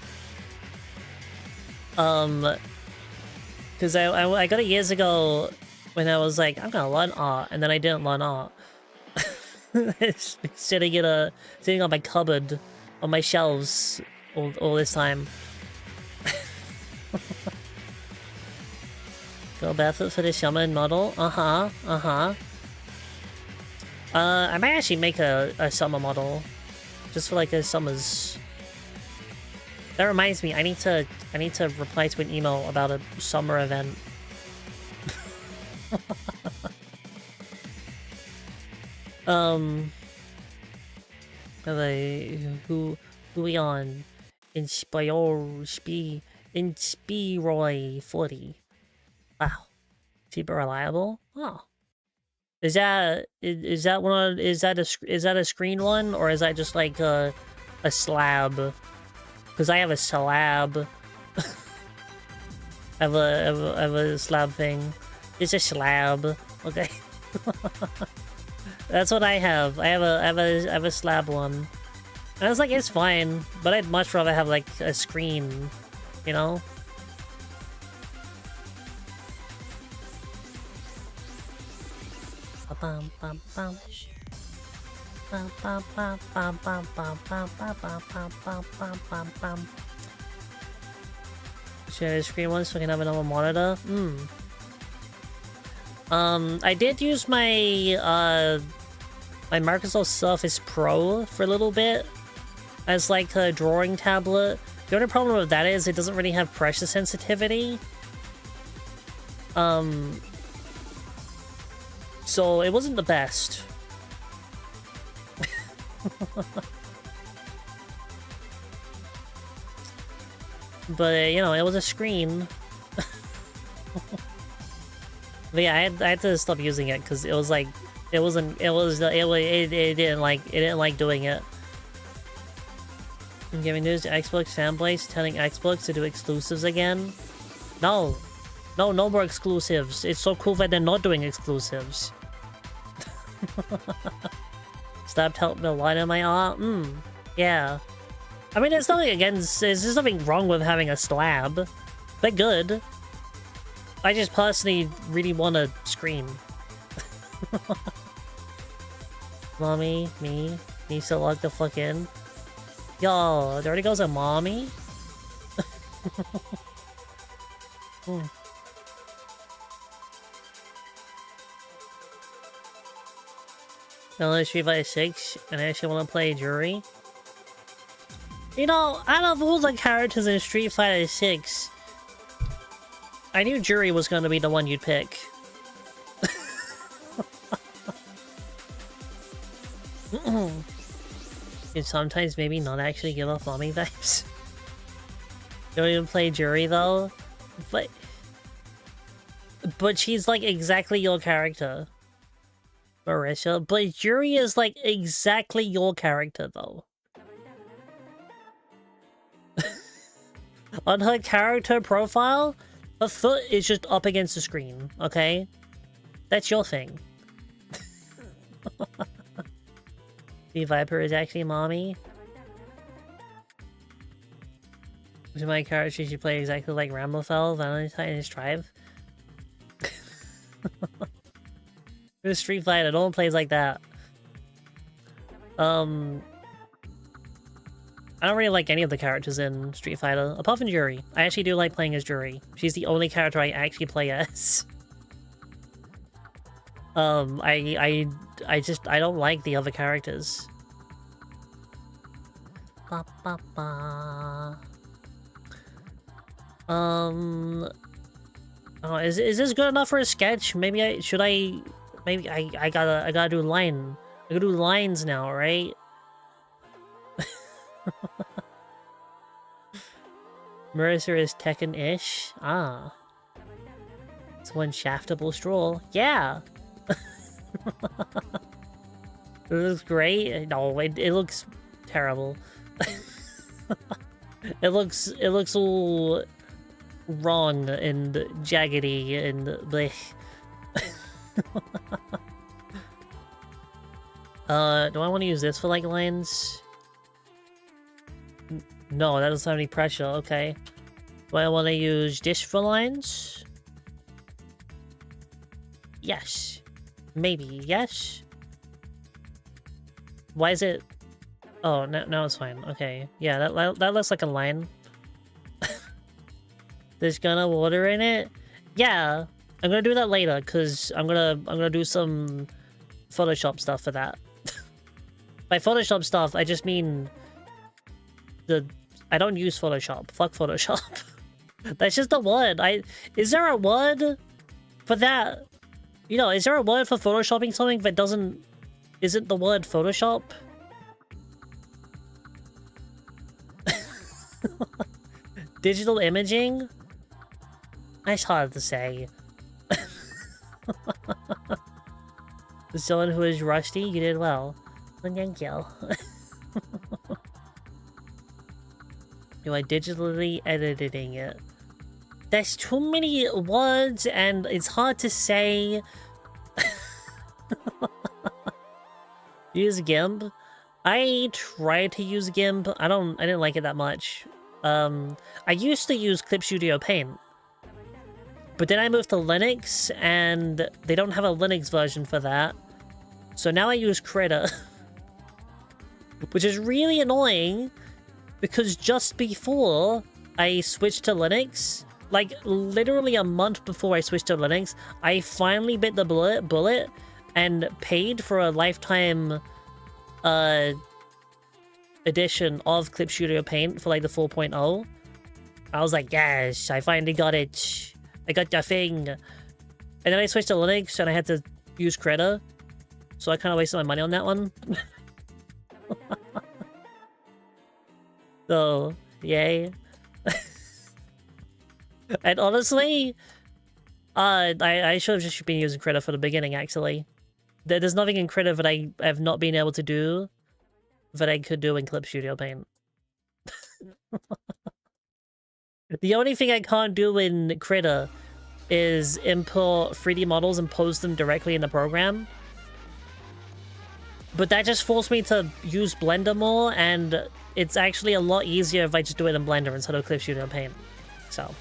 Because I got it years ago when I was like, I'm gonna learn art, and then I didn't learn art. It's been sitting on my cupboard, on my shelves, all this time. Go barefoot for the summer model. I might actually make a summer model. Just for like a summer's... That reminds me, I need to reply to an email about a summer event. Who we on? Inspiroy 40. Wow. Super reliable? Oh. Is that one is that a screen one, or is that just like a slab? Because I have a slab. I have a slab thing. It's a slab. Okay. That's what I have. I have a slab one. And I was like, it's fine, but I'd much rather have like a screen, you know? Share the screen once so I can have another monitor. I did use my my Microsoft Surface Pro for a little bit as like a drawing tablet. The only problem with that is it doesn't really have pressure sensitivity. So it wasn't the best. But you know, it was a screen. But yeah, I had to stop using it because it was like it didn't like doing it. I'm giving news to Xbox fanboys telling Xbox to do exclusives again. No more exclusives. It's so cool that they're not doing exclusives. Stopped helping a lot in my art. Yeah. I mean, there's just nothing wrong with having a slab. They're good. I just personally really want a screen. Mommy, me, needs to log the fuck in. Yo, there already goes a mommy? Download Street Fighter 6 and I actually want to play Jury. You know, out of all the characters in Street Fighter 6, I knew Jury was going to be the one you'd pick. And sometimes maybe not actually give off mommy vibes. You don't even play Jury though? But she's like exactly your character. Marisha. But Jury is like exactly your character though. On her character profile, her foot is just up against the screen, okay? That's your thing. The Viper is actually mommy. Which my character should play exactly like Ramblefell, Valentine, and his tribe. This Street Fighter, no one plays like that. I don't really like any of the characters in Street Fighter, apart from Jury. I actually do like playing as Jury. She's the only character I actually play as. I don't like the other characters. Ba, ba, ba. Oh, is this good enough for a sketch? Maybe I gotta do line. I gotta do lines now, right? Mercer is Tekken-ish. Ah. It's one shaftable stroll. Yeah! It looks great. No, it looks terrible. It looks all wrong and jaggedy and blech. Do I want to use this for like lines? No, that doesn't have any pressure. Okay. Do I want to use this for lines? Yes. Maybe. Yes. Why is it... Oh, no, it's fine. Okay. Yeah, that looks like a line. There's gonna water in it? Yeah. I'm gonna do that later, because I'm gonna do some Photoshop stuff for that. By Photoshop stuff, I just mean I don't use Photoshop. Fuck Photoshop. That's just a word. Is there a word for that? You know, is there a word for photoshopping something that isn't the word Photoshop? Digital imaging? That's hard to say. As someone who is rusty, you did well. Thank you. You are digitally editing it. There's too many words and it's hard to say. Use GIMP. I tried to use GIMP. I didn't like it that much. I used to use Clip Studio Paint. But then I moved to Linux and they don't have a Linux version for that. So now I use Krita. Which is really annoying because just before I switched to Linux, like literally a month before I switched to Linux, I finally bit the bullet and paid for a lifetime edition of Clip Studio Paint for like the 4.0. I was like, yes, I finally got it. I got the thing. And then I switched to Linux and I had to use Krita. So I kind of wasted my money on that one. So, yay. And honestly, I should have just been using Krita for the beginning, actually. There's nothing in Krita that I have not been able to do that I could do in Clip Studio Paint. The only thing I can't do in Krita is import 3D models and post them directly in the program. But that just forced me to use Blender more, and it's actually a lot easier if I just do it in Blender instead of Clip Studio Paint. So.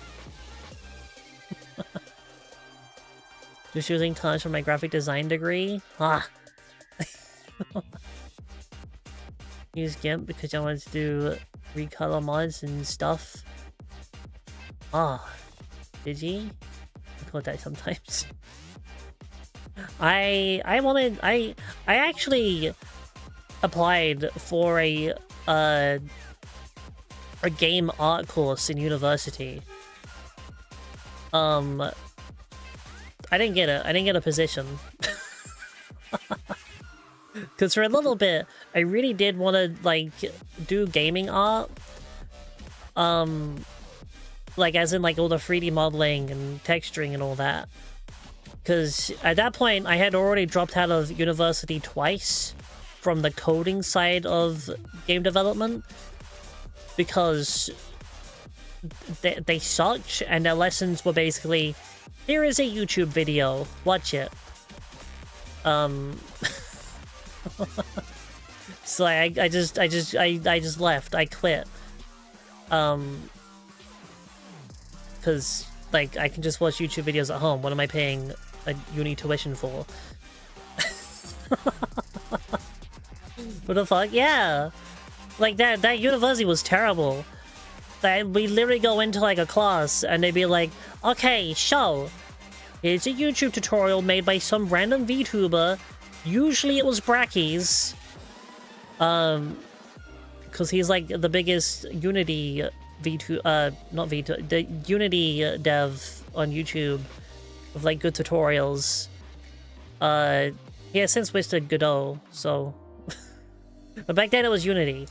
Just using Touch for my graphic design degree. Ah. Use GIMP because I wanted to do recolor mods and stuff. Ah. Did you? I call that sometimes. I actually applied for a game art course in university. I didn't get it. I didn't get a position. Because for a little bit, I really did want to, like, do gaming art. Like, as in, like, all the 3D modeling and texturing and all that. Because at that point, I had already dropped out of university twice from the coding side of game development. Because they sucked, and their lessons were basically, here is a YouTube video, watch it. So I just left. I quit. Because, like, I can just watch YouTube videos at home. What am I paying a uni tuition for? What the fuck? Yeah! Like, that university was terrible. We literally go into, like, a class, and they'd be like, okay, so, here's a YouTube tutorial made by some random VTuber. Usually it was Brackies. Because he's, like, the biggest Unity the Unity dev on YouTube with, like, good tutorials. He has since switched to Godot, so... But back then it was Unity.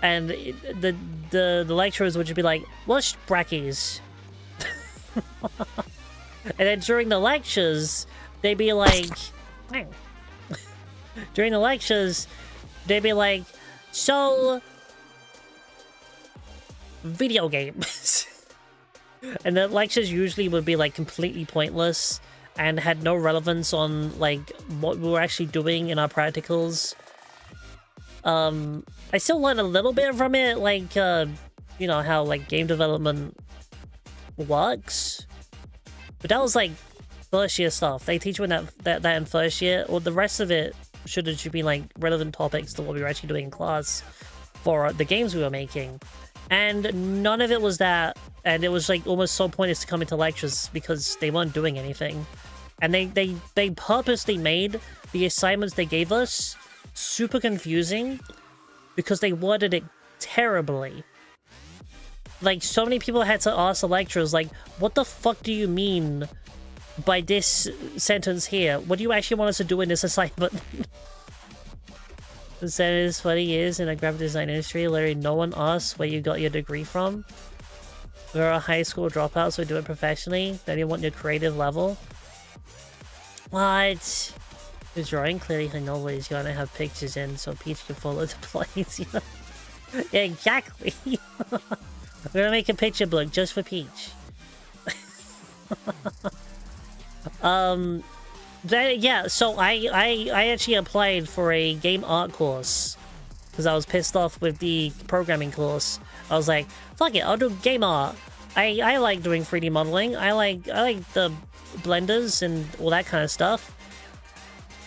And the lecturers would just be like, watch Brackies. And then during the lectures, they'd be like... During the lectures, they'd be like, so... video games. And the lectures usually would be, like, completely pointless and had no relevance on, like, what we were actually doing in our practicals. I still learned a little bit from it, like, you know, how, like, game development works. But that was, like, first year stuff. They teach you that in first year, or the rest of it should be, like, relevant topics to what we were actually doing in class for the games we were making. And none of it was that And it was like almost so pointless to come into lectures because they weren't doing anything. And they purposely made the assignments they gave us super confusing because they worded it terribly. Like, so many people had to ask the lecturers, like, what the fuck do you mean by this sentence here? What do you actually want us to do in this assignment? Instead of his 20 years in the graphic design industry, literally no one asks where you got your degree from. We're a high school dropout, so we do it professionally. They didn't want your creative level. What? The drawing clearly had no ways you want to have pictures in so Peach can follow the planes. You know? Yeah, exactly. We're gonna make a picture book just for Peach. Yeah, so I actually applied for a game art course because I was pissed off with the programming course. I was like, fuck it, I'll do game art. I like doing 3D modeling. I like the blenders and all that kind of stuff.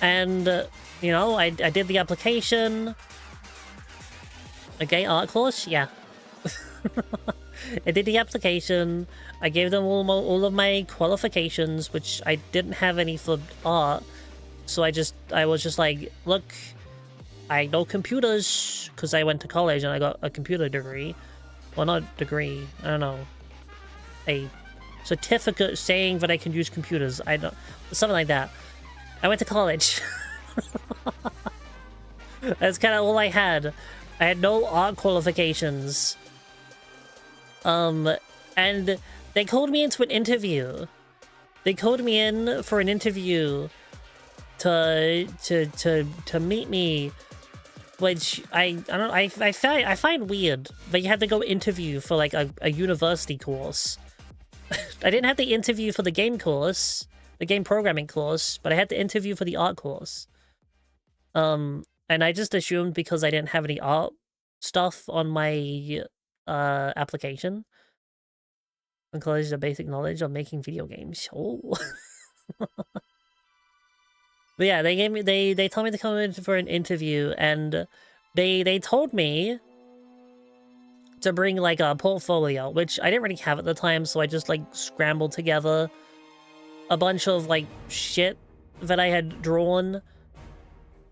And you know, I did the application. A game art course, yeah. I did the application. I gave them all of my qualifications, which I didn't have any for art. So I was just like, look, I know computers because I went to college and I got a computer degree. Well, not degree, I don't know. A certificate saying that I can use computers. I don't, something like that. I went to college. That's kind of all I had. I had no art qualifications. And they called me into an interview. They called me in for an interview to meet me, which I find weird. But you had to go interview for like a university course. I didn't have the interview for the game course, the game programming course, but I had to interview for the art course. And I just assumed because I didn't have any art stuff on my application. And college the basic knowledge of making video games. Oh. But yeah, they told me to come in for an interview, and they told me to bring like a portfolio, which I didn't really have at the time, so I just like scrambled together a bunch of like shit that I had drawn.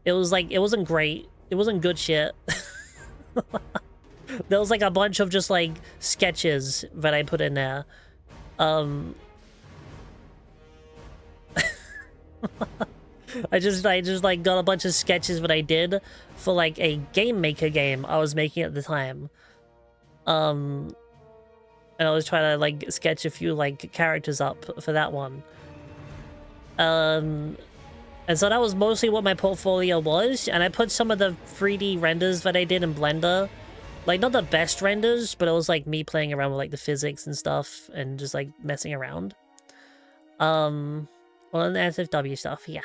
It was like, it wasn't great. It wasn't good shit. There was like a bunch of just like sketches that I put in there. I just like got a bunch of sketches that I did for like a game maker game I was making at the time. And I was trying to like sketch a few like characters up for that one. And so that was mostly what my portfolio was, and I put some of the 3D renders that I did in Blender. Like, not the best renders, but it was like me playing around with like the physics and stuff and just like messing around. Well, and the SFW stuff, yeah.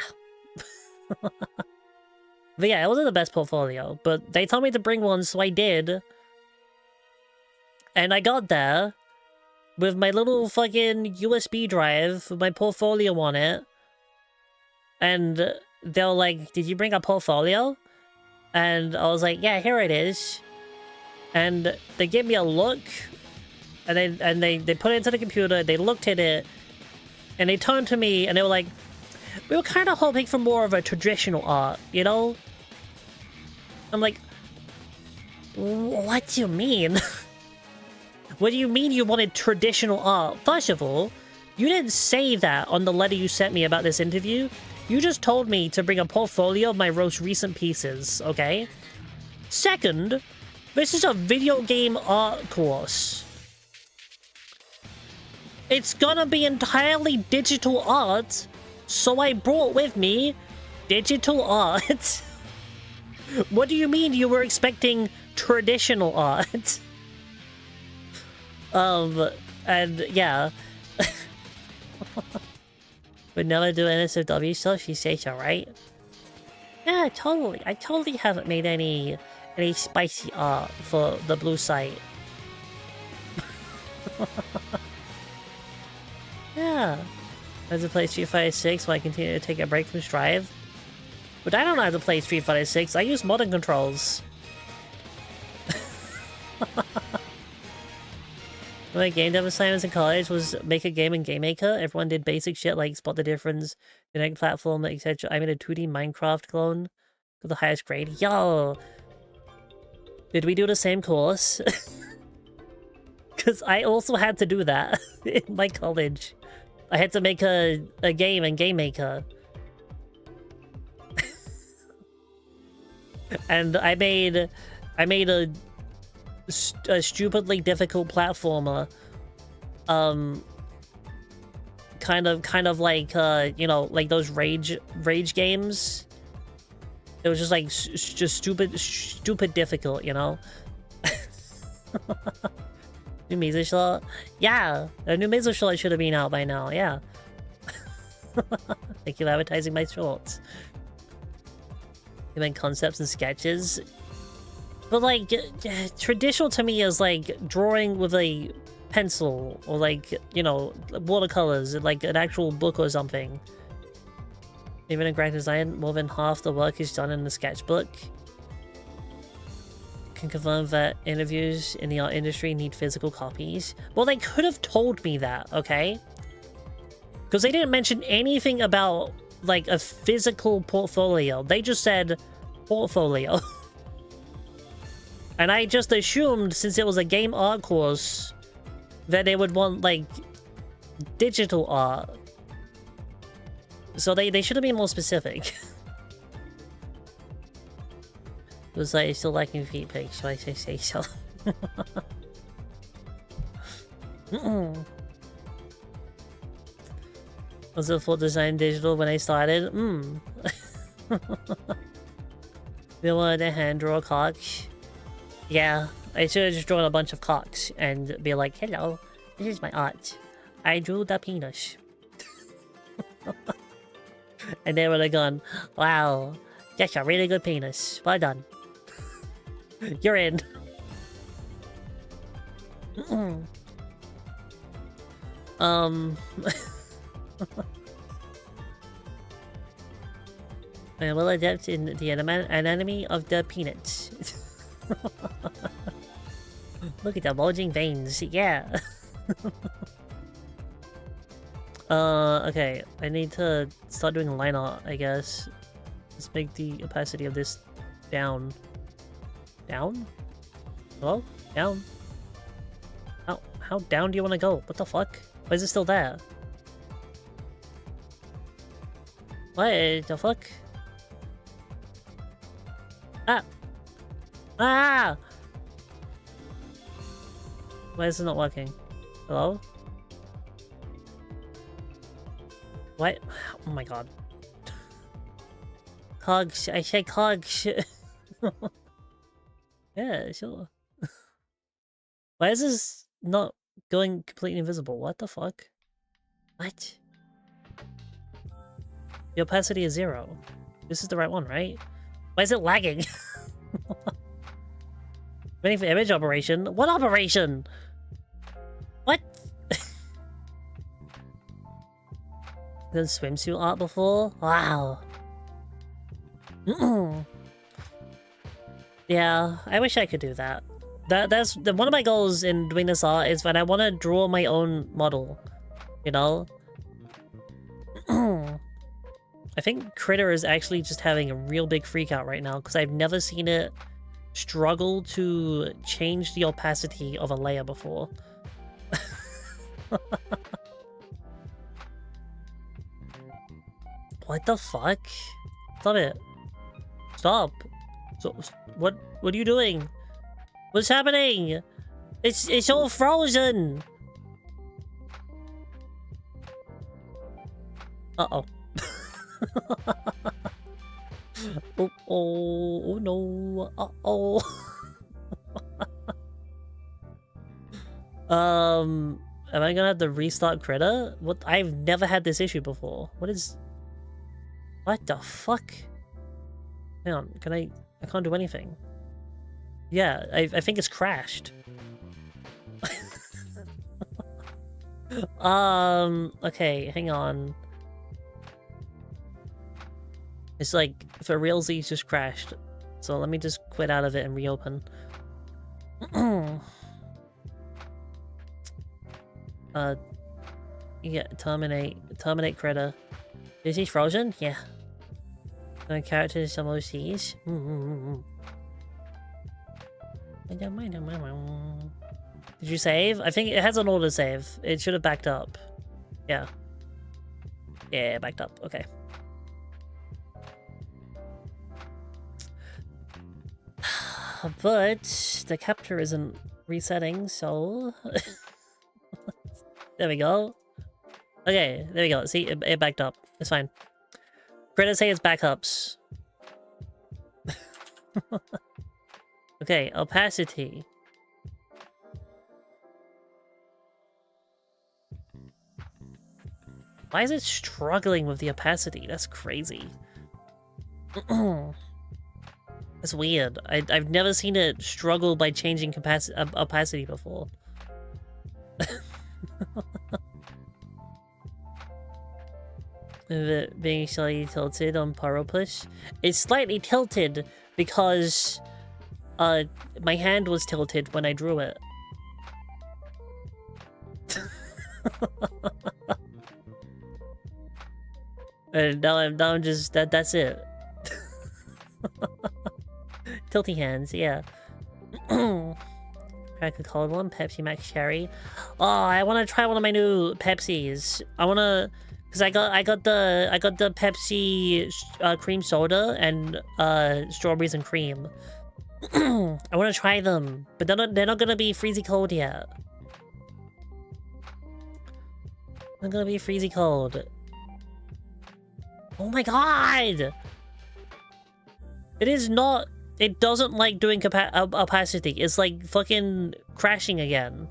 But yeah, it wasn't the best portfolio, but they told me to bring one, so I did. And I got there with my little fucking USB drive with my portfolio on it. And they were like, did you bring a portfolio? And I was like, yeah, here it is. And they gave me a look, and they put it into the computer, they looked at it, and they turned to me, and they were like, we were kind of hoping for more of a traditional art, you know? I'm like, what do you mean? What do you mean you wanted traditional art? First of all, you didn't say that on the letter you sent me about this interview. You just told me to bring a portfolio of my most recent pieces, okay? Second, this is a video game art course. It's gonna be entirely digital art, so I brought with me digital art. What do you mean you were expecting traditional art? And yeah. Would never do NSFW stuff, you say so, right? Yeah, totally. I totally haven't made any spicy art for the blue site. Yeah. I have to play Street Fighter 6 while I continue to take a break from Strive. But I don't know how to play Street Fighter 6. I use modern controls. My game dev assignments in college was make a game in Game Maker. Everyone did basic shit like spot the difference, connect platform, etc. I made a 2D Minecraft clone with the highest grade. Yo! Did we do the same course? Because I also had to do that in my college. I had to make a game in Game Maker. And I made a stupidly difficult platformer. Kind of like you know, like those rage games. It was just like just stupid difficult, you know. New Mizu shot, yeah, a new Mizu shot should have been out by now, yeah. Thank you for advertising my shorts. You meant concepts and sketches. But like, traditional to me is like drawing with a pencil or like, you know, watercolors, like an actual book or something. Even in graphic design, more than half the work is done in the sketchbook. Can confirm that interviews in the art industry need physical copies. Well, they could have told me that, okay? Because they didn't mention anything about like a physical portfolio. They just said portfolio. And I just assumed, since it was a game art course, that they would want, like, digital art. So they should have been more specific. It was like, still liking feet pics, so I say so. Was it full design digital when I started? They wanted to hand draw a cock. Yeah, I should have just drawn a bunch of cocks and be like, hello, this is my art. I drew the penis. And they would have gone, wow, that's a really good penis. Well done. You're in. I am well adept in the anatomy of the peanuts. Look at the bulging veins, yeah. Okay, I need to start doing line art, I guess. Let's make the opacity of this down. Down? Hello? Down? How down do you want to go? What the fuck? Why is it still there? What the fuck? Ah! Ah! Why is it not working? Hello? What? Oh my god. Cogs, I said cogs. Yeah, sure. Why is this not going completely invisible? What the fuck? What? The opacity is 0. This is the right one, right? Why is it lagging? Waiting for image operation? What operation? What? Done swimsuit art before? Wow. Yeah, I wish I could do that. That's one of my goals in doing this art is that I want to draw my own model. You know? I think Critter is actually just having a real big freak out right now because I've never seen it struggle to change the opacity of a layer before. What the fuck? Stop it. Stop. So, what are you doing? What's happening? It's all frozen. Uh-oh. Oh no. Uh-oh. Am I gonna have to restart Critter? What? I've never had this issue before. What the fuck? Hang on, I can't do anything. Yeah, I think it's crashed. Okay, hang on. It's like, for realsies just crashed. So let me just quit out of it and reopen. Yeah, terminate critter. Is he frozen? Yeah. The characters some OCs. Did you save? I think it has an auto save. It should have backed up. Yeah. Yeah, backed up. Okay. But the capture isn't resetting, so there we go. Okay, there we go. See, it backed up. It's fine. Credits say it's backups. Okay, opacity. Why is it struggling with the opacity? That's crazy. That's weird. I've never seen it struggle by changing opacity before. It being slightly tilted on Paro Push. It's slightly tilted because my hand was tilted when I drew it. And now I'm just that's it. Tilty hands, yeah. Crack a cold one, Pepsi Max Cherry. Oh, I want to try one of my new Pepsis. I want to, cause I got the Pepsi cream soda and strawberries and cream. I want to try them, but they're not gonna be freezy cold yet. They're gonna be freezy cold. Oh my god! It is not. It doesn't like doing opacity. It's like fucking crashing again.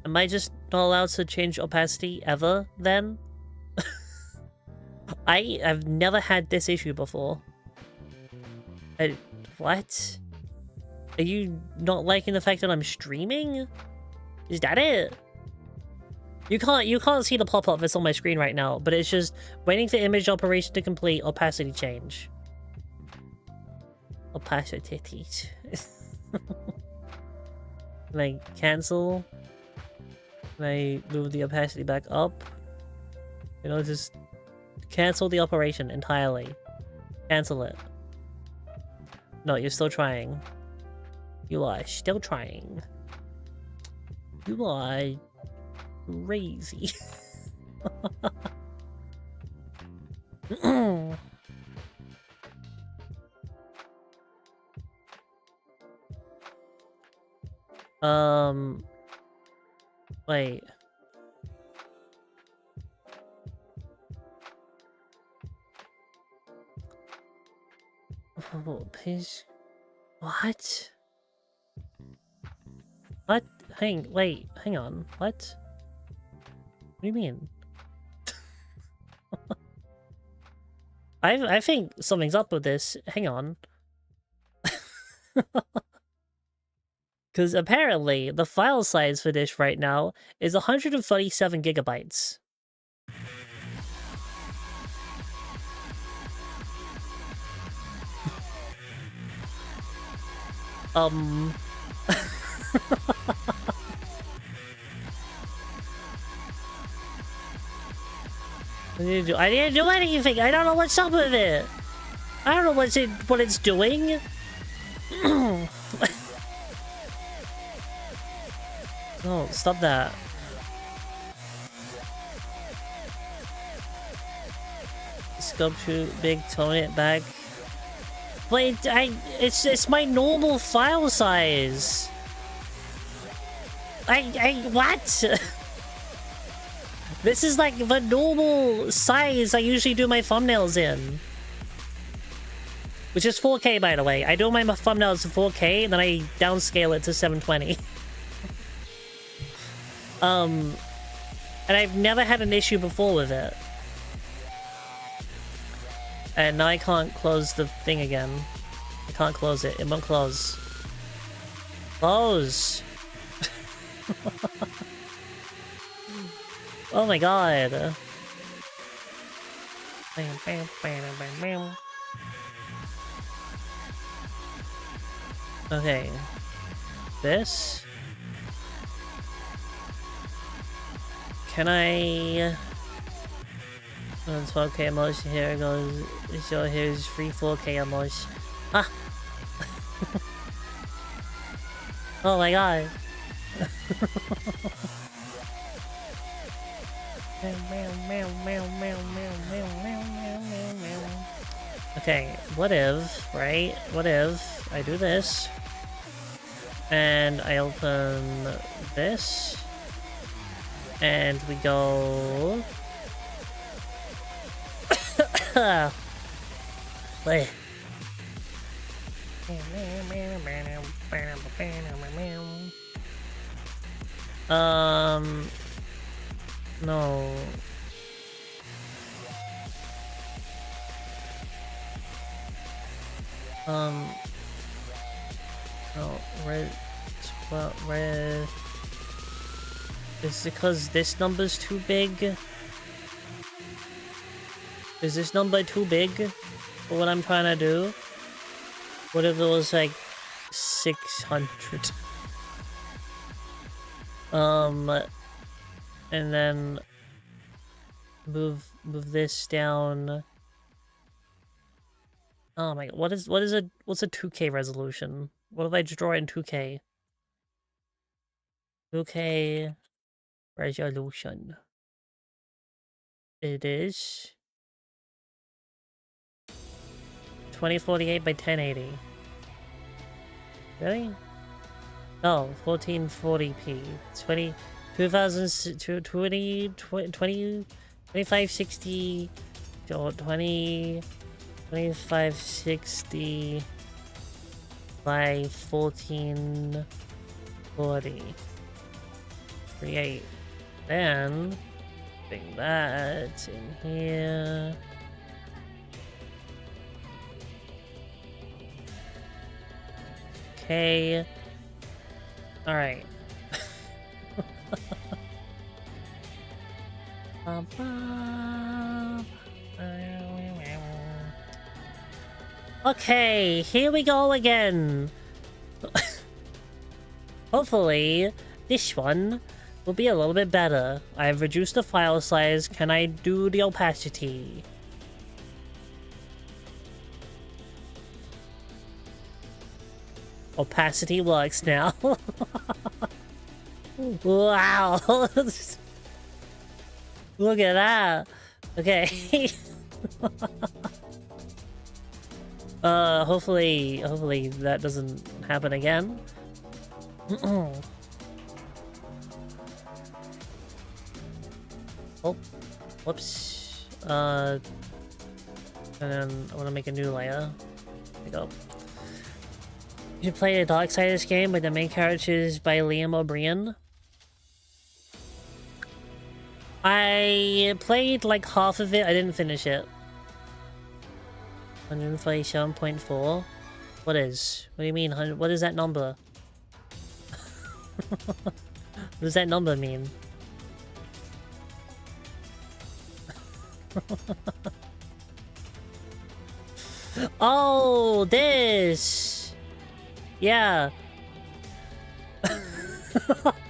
Am I just not allowed to change opacity ever then? I've never had this issue before. What? Are you not liking the fact that I'm streaming? Is that it? You can't see the pop-up that's on my screen right now, but it's just waiting for image operation to complete, opacity change. Opacity. Can I cancel? Can I move the opacity back up? You know, just cancel the operation entirely. Cancel it. No, you're still trying. You are still trying. You are crazy. Wait. Oh, please. What? What? Wait, hang on. What? What do you mean? I think something's up with this. Hang on. Because apparently the file size for this right now is 137 gigabytes. I didn't do anything. I don't know what's up with it. I don't know what it's doing. No, stop that. Scope to big, tone it back. But it's my normal file size. What? This is like the normal size I usually do my thumbnails in. Which is 4K, by the way. I do my thumbnails in 4K, and then I downscale it to 720. And I've never had an issue before with it. And now I can't close the thing again. I can't close it. It won't close. Close! Oh my god. Okay. this. Can I... 12k emotion, here goes. So here's free 4k emotion. Ah! Oh my god. Okay, what if, right? What if I do this and I open this and we go wait. No. No, red, well, red. Is it because this number's too big? Is this number too big for what I'm trying to do? What if it was like 600? And then move this down. Oh my god, what's a 2K resolution? What if I just draw in 2K? 2K resolution. It is 2048 by 1080. Really? Oh, 1440p. 2560 or 2560 by 1440. Create. Then bring that in here. Okay. Alright. Okay, here we go again. Hopefully, this one will be a little bit better. I've reduced the file size. Can I do the opacity? Opacity works now. Wow. Look at that. Okay. Hopefully that doesn't happen again. Oh, whoops. And then I want to make a new layer. There we go. You play a Darksiders game where the main character is by Liam O'Brien. I played like half of it. I didn't finish it. 147.4. What is? What do you mean? What is that number? What does that number mean? Oh, this. Yeah.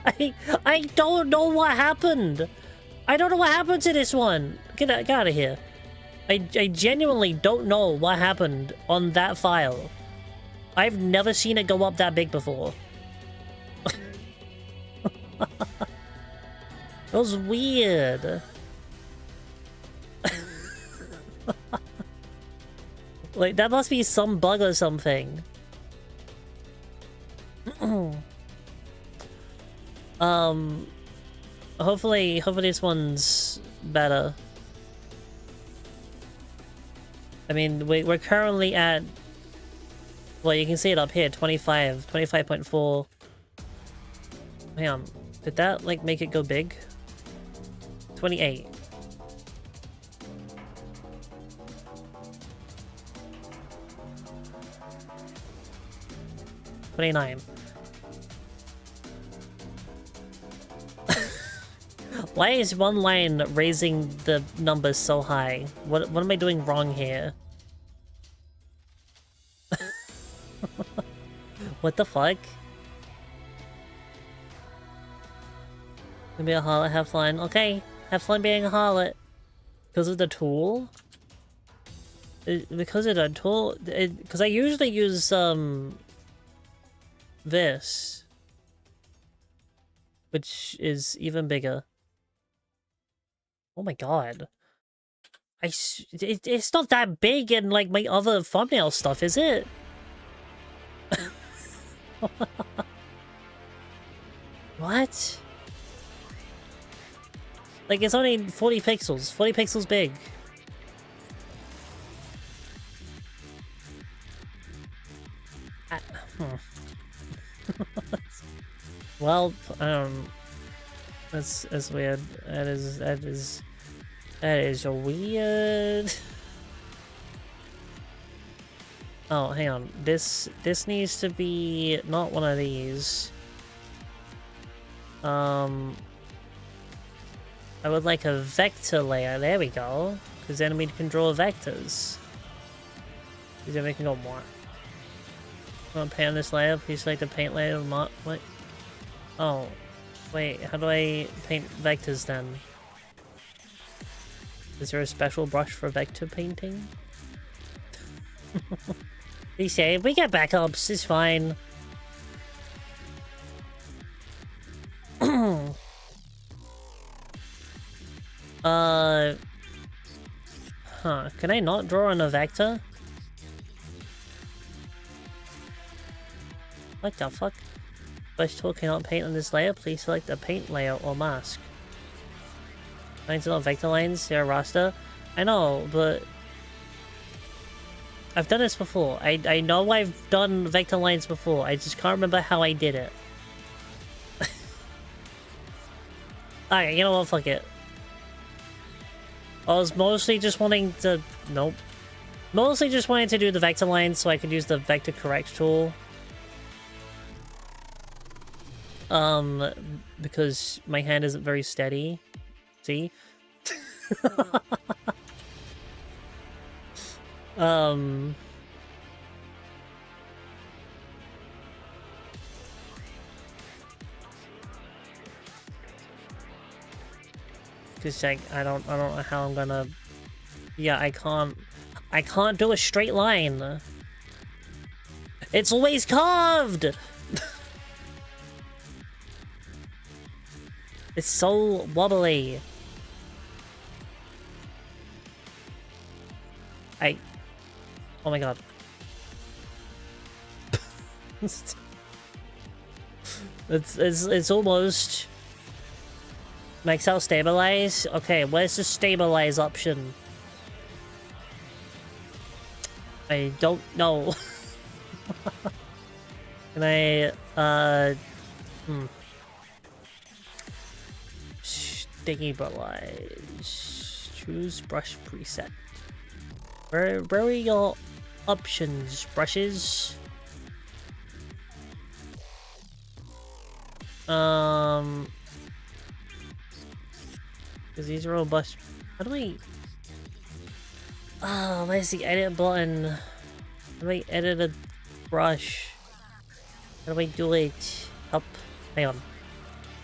I don't know what happened. I don't know what happened to this one. Get out of here. I genuinely don't know what happened on that file. I've never seen it go up that big before. That was weird. Like, that must be some bug or something. Hopefully this one's better. I mean, we're currently at... Well, you can see it up here, 25.4. Hang on. Did that, like, make it go big? 28. Why is one line raising the numbers so high? What am I doing wrong here? What the fuck? Be a harlot, have fun. Okay, have fun being a harlot. Because of the tool? Because of the tool? Because I usually use, this. Which is even bigger. Oh my god. It's not that big in, like, my other thumbnail stuff, is it? What? Like, it's only 40 pixels. 40 pixels big. Well, that's weird. That is weird. Oh, hang on. This needs to be not one of these. I would like a vector layer. There we go. Because then we can draw vectors. Because then we can go more. Want to paint on this layer? Please select the paint layer. What? Oh, wait. How do I paint vectors then? Is there a special brush for vector painting? He said, we get backups. It's fine. Huh. Can I not draw on a vector? What the fuck? Brush tool cannot paint on this layer. Please select the paint layer or mask. Lines are not vector lines. They're a raster. I know, but I've done this before. I know I've done vector lines before. I just can't remember how I did it. Alright, you know what? Fuck it. I was mostly just wanting to... Nope. Mostly just wanting to do the vector lines so I could use the vector correct tool. Because my hand isn't very steady. See? Cause like I don't know how I'm gonna. Yeah, I can't do a straight line. It's always carved. It's so wobbly. Oh my god. It's almost max out stabilize. Okay, where's the stabilize option? I don't know. Can I sticky brush. Choose brush preset. Where are your options? Brushes? Because these are all brush. How do I... Oh, where's the edit button? How do I edit a brush? How do I do it? Up. Hang on.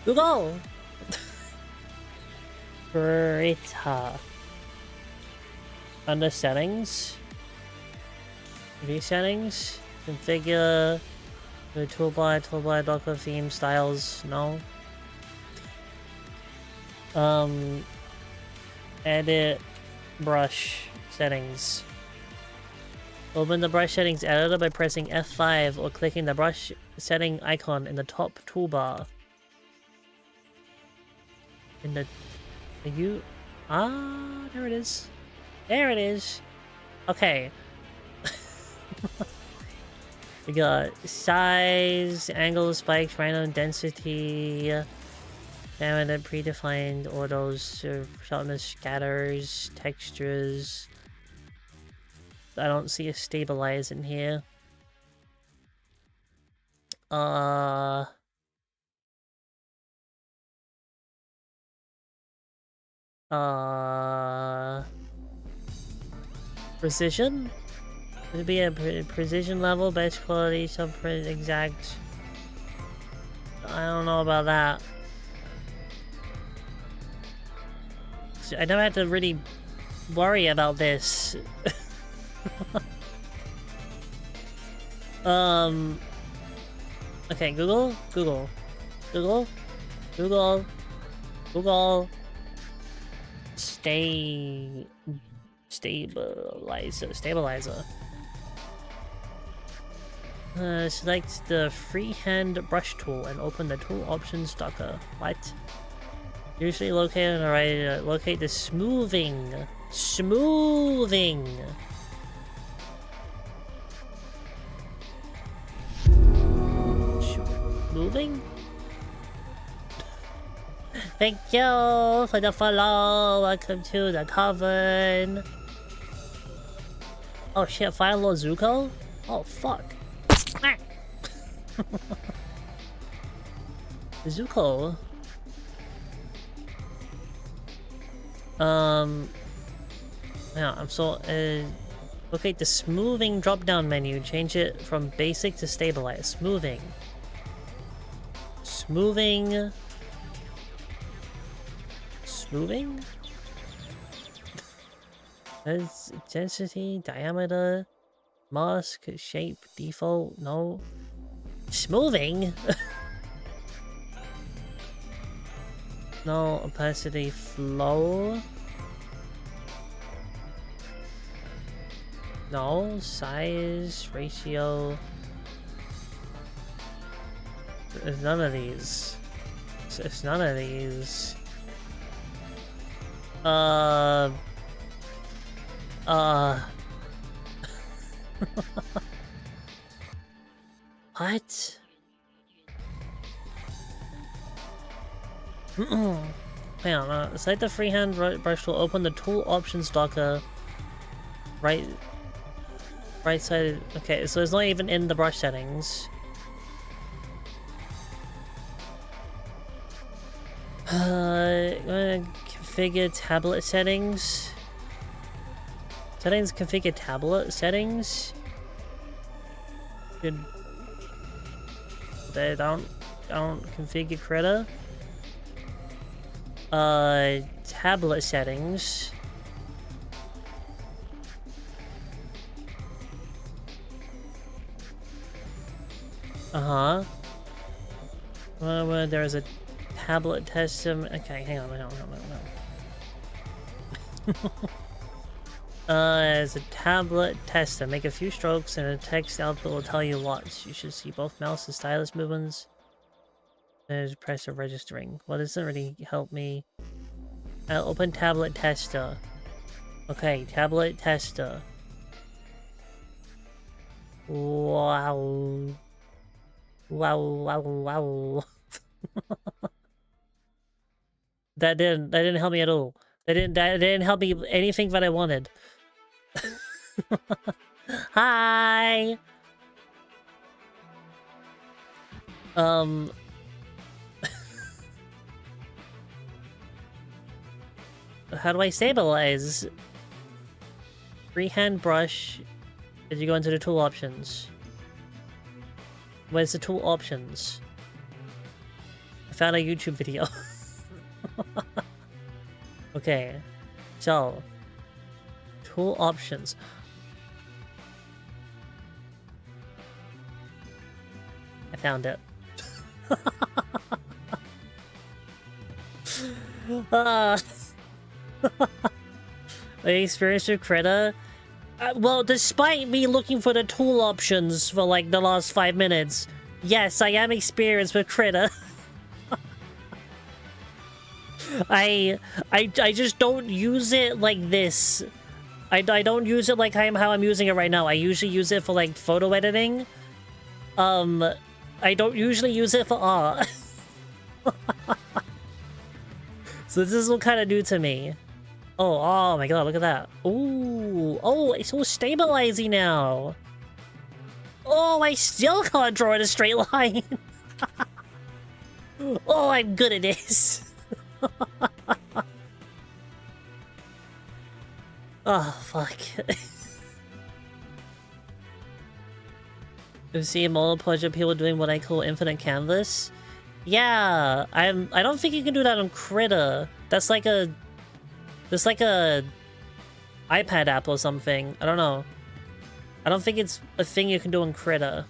Google! Brita. Under settings. View settings. Configure. The toolbar, docker theme, styles. No. Edit brush settings. Open the brush settings editor by pressing F5 or clicking the brush setting icon in the top toolbar. In the... Are you... Ah, there it is. There it is. Okay. We got size, angle, spikes, random density, parameter, predefined autos, sharpness, scatters, textures. I don't see a stabilize in here. Precision? It'd be a precision level, best quality, subprint exact. I don't know about that. I never had to really worry about this. Okay, Google. Stabilizer. Select the freehand brush tool and open the tool options docker. What? Usually located on the right. Locate the smoothing. Smoothing. Moving? Thank you for the follow. Welcome to the coven. Oh shit, Fire Lord Zuko? Oh fuck. Zuko. Yeah, I'm so locate the smoothing drop down menu. Change it from basic to stabilize. Smoothing. Smoothing. As density, diameter, mask, shape, default, no. Smoothing? No, opacity, flow. No, size, ratio. It's none of these. It's none of these. What? Hang on, select the freehand brush tool, open the tool options docker. Right side. Okay, so it's not even in the brush settings. Configure tablet settings. Configure tablet settings. Good. They don't configure critter. Tablet settings. Well, there's a tablet test. Okay, hang on. As a tablet tester, make a few strokes and a text output will tell you lots. You should see both mouse and stylus movements. There's press of registering. Well, this doesn't really help me. Open tablet tester. Okay, tablet tester. Wow. That didn't help me at all. That didn't help me anything that I wanted. Hi. How do I stabilize? Freehand brush. Did you go into the tool options? Where's the tool options? I found a YouTube video. Okay, so tool options. I found it. My experience with Krita. Well, despite me looking for the tool options for like the last 5 minutes, yes, I am experienced with Krita. I just don't use it like this. I don't use it like how I'm using it right now. I usually use it for like photo editing. I don't usually use it for art. So this is what kind of new to me. Oh my god, look at that. Ooh, oh, it's all stabilizing now. Oh, I still can't draw in a straight line. Oh, I'm good at this. Oh, fuck. I've seen multiple people doing what I call infinite canvas. Yeah, I don't think you can do that on Krita. That's like a There's like a iPad app or something. I don't know. I don't think it's a thing you can do in Critter.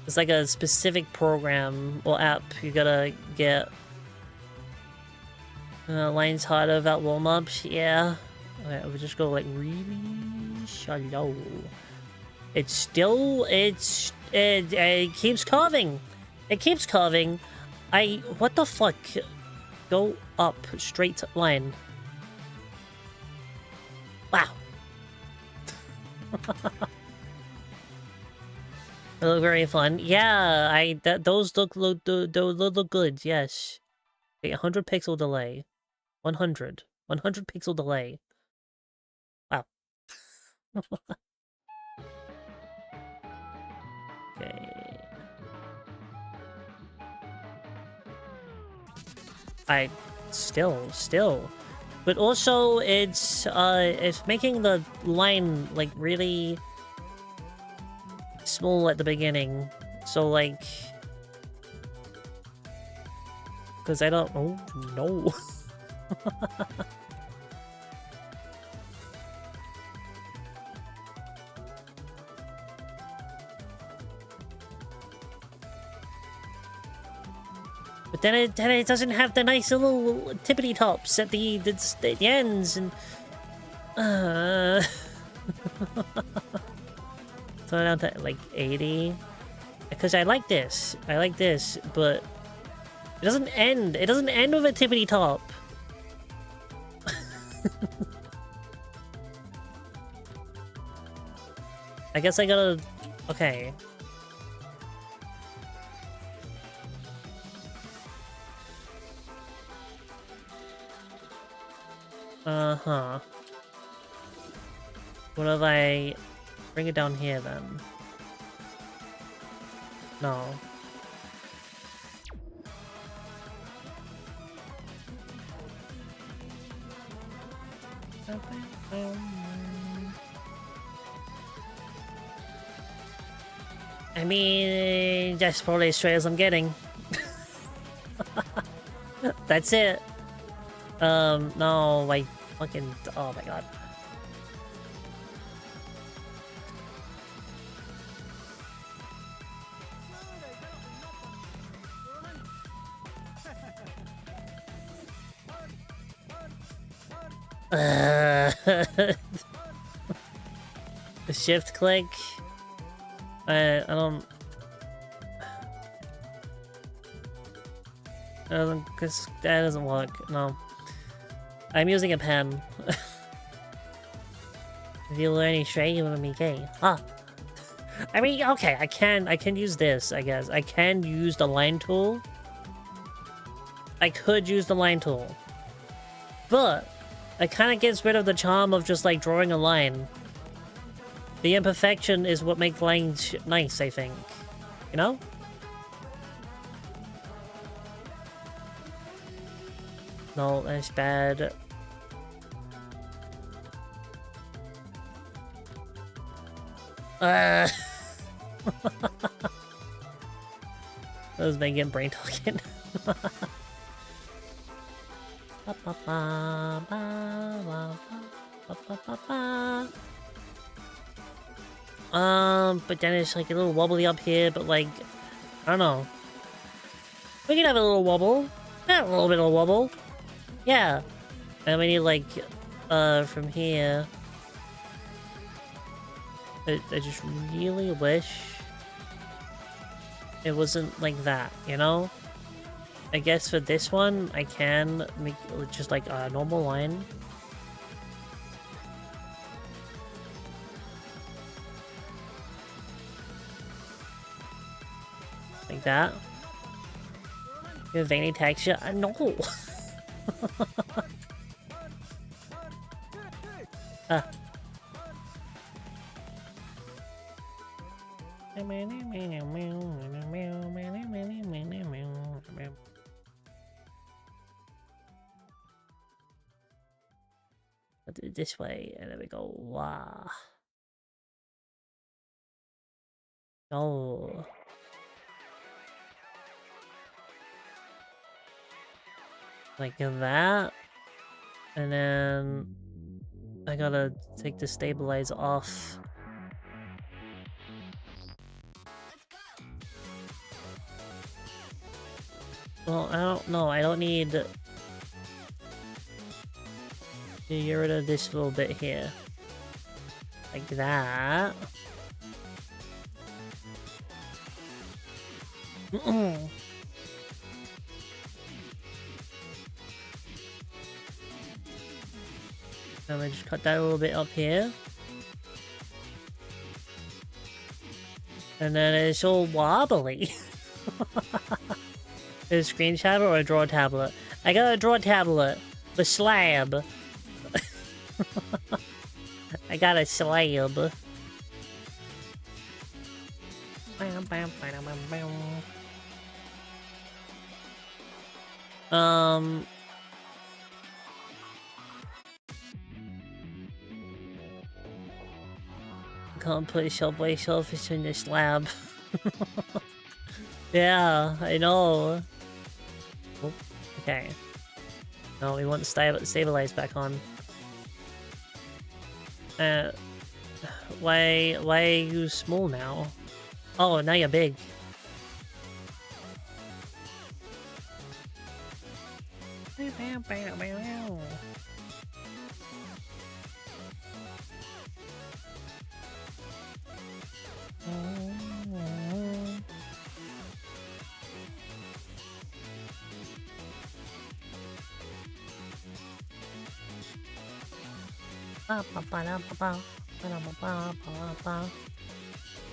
It's like a specific program or app you gotta get. Lines harder without warm-ups. Yeah. Alright, we'll just go like really shallow. It keeps carving. It keeps carving. What the fuck? Go up, straight line. Wow. They look very fun. Yeah, those look good. Yes. Okay, 100 pixel delay. 100 pixel delay. Wow. Okay. Still. But also, it's making the line, like, really small at the beginning. So, like... Because I don't... Oh, no. But then it doesn't have the nice little tippity tops at the ends, and so down to like 80, because I like this, but it doesn't end. It doesn't end with a tippity top. I guess I gotta. Okay. Uh-huh. What if I bring it down here, then? No. I mean, that's probably as straight as I'm getting. That's it. No, like, fucking... Oh my god. The shift click. I don't. Cause that doesn't work. No. I'm using a pen. If you learn any straight, you will be gay. Huh. I mean, okay, I can use this, I guess. I can use the line tool. I could use the line tool. But it kind of gets rid of the charm of just, like, drawing a line. The imperfection is what makes lines nice, I think. You know? No, that's bad. That was making brain talking. But then it's like a little wobbly up here, but like, I don't know. We can have a little wobble. Yeah, a little bit of a wobble. Yeah. And we need like, from here. I just really wish it wasn't like that, you know? I guess for this one, I can make just like a normal line. Like that. You have veiny texture? No! Ah. I'll do it this way, and there we go. Wow. Oh. Like that. And then I gotta take the stabilizer off. Well, I don't know. I don't need to get rid of this little bit here. Like that. I'm gonna just cut that a little bit up here. And then it's all wobbly. Is a screen tablet or a draw tablet? I got a draw tablet. The slab. I got a slab. Can't put shelf by shelf, it's in the slab. Yeah, I know. Oh, okay. No, we want to stabilize back on. Why are you small now? Oh, now you're big.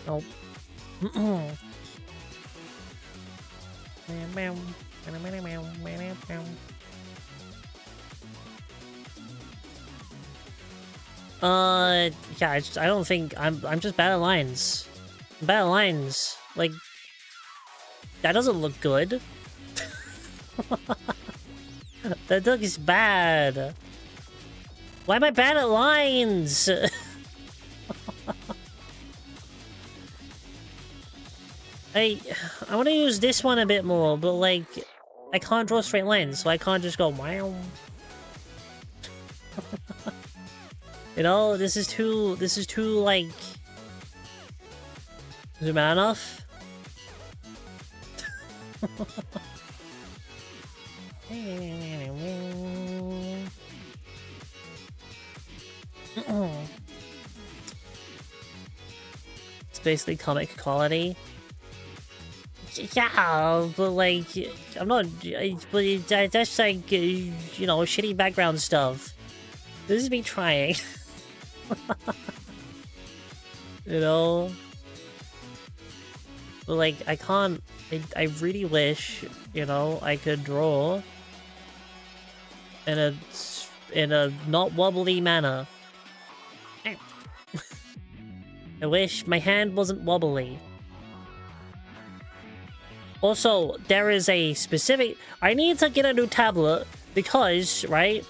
Nope. Yeah, I don't think I'm just bad at lines. Bad at lines. Like, that doesn't look good. That looks bad. Why am I bad at lines? I want to use this one a bit more, but like, I can't draw straight lines, so I can't just go wow. You know, this is too like, zoom out enough? It's basically comic quality. Yeah, but like, I'm not, but that's like, you know, shitty background stuff. This is me trying. You know? But like, I can't, I really wish, you know, I could draw in a not wobbly manner. I wish my hand wasn't wobbly. Also, there is a specific... I need to get a new tablet because, right?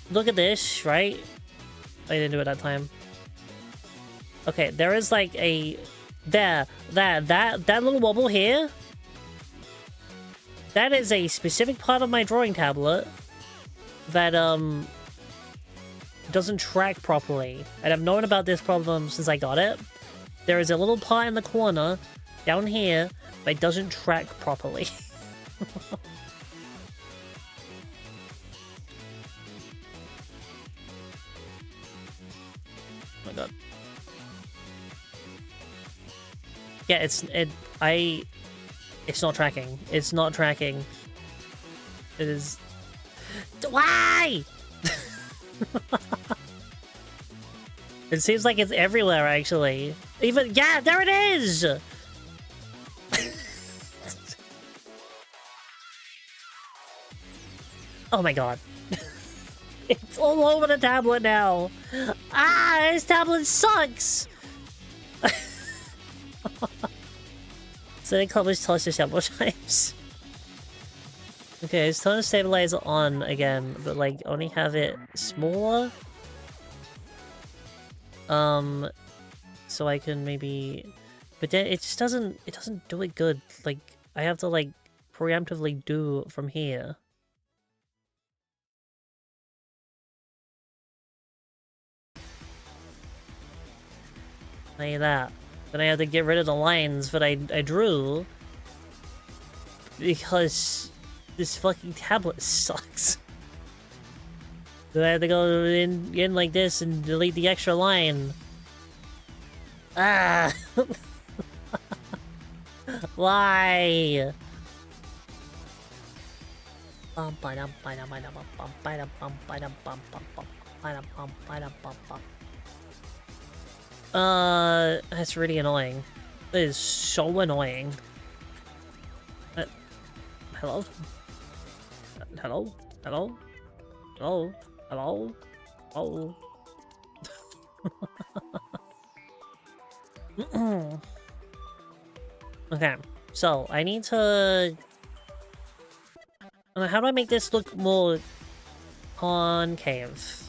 Look at this, right? I didn't do it that time. Okay, there is like a... that little wobble here. That is a specific part of my drawing tablet that, doesn't track properly. And I've known about this problem since I got it. There is a little part in the corner, down here, but it doesn't track properly. Oh my god. Yeah, it's not tracking. It's not tracking. It is... Why? It seems like it's everywhere, actually. Even... Yeah, there it is! Oh my god. It's all over the tablet now. Ah, this tablet sucks! So they call this touch several times. Okay, it's time to stabilize it on again, but like only have it smaller. So I can maybe, but then it just doesn't do it good. Like I have to like preemptively do from here. Like that. Then I have to get rid of the lines that I drew. Because this fucking tablet sucks. Then I have to go in like this and delete the extra line. Ah! Why? That's really annoying. It is so annoying. Hello? Hello? Hello? Hello? Hello? Oh. Okay, so I need to... How do I make this look more concave?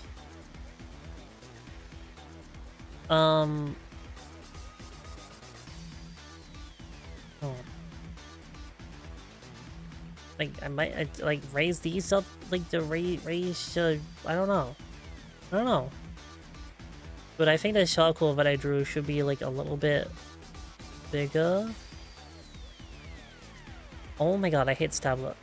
Oh. Like, I might, like, raise these up, like, to raise, I don't know. I don't know. But I think the circle that I drew should be, like, a little bit bigger. Oh my god, I hate this tablet.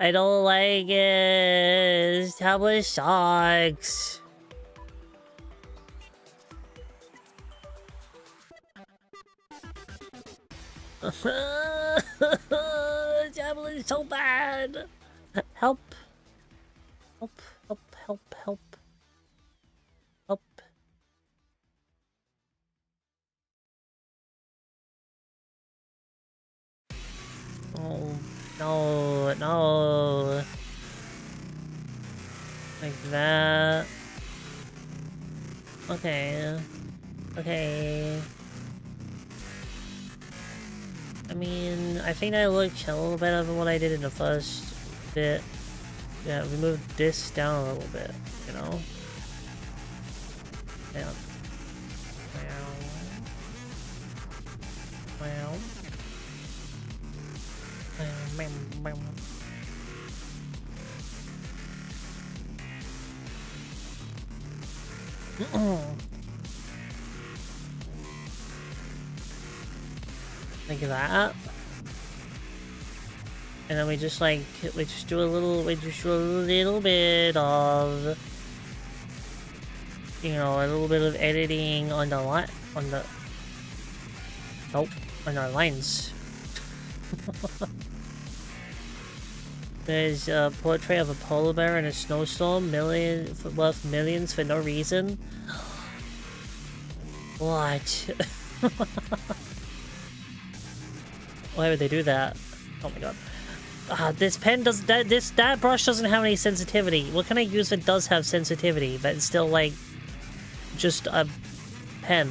I don't like it. This tablet sucks. The tablet is so bad. Help. Help, help, help, help. Help. Oh, no, no. Like that. Okay. Okay. I mean, I think that looked a little better than what I did in the first bit. Yeah, we moved this down a little bit, you know? Yeah. Well. Like that. And then we just like, we just do a little bit of, you know, a little bit of editing on the line, on the, nope, on our lines. There's a portrait of a polar bear in a snowstorm, worth millions for no reason. What? Why would they do that? Oh my god. This pen does that brush doesn't have any sensitivity. What can I use that does have sensitivity, but it's still like just a pen?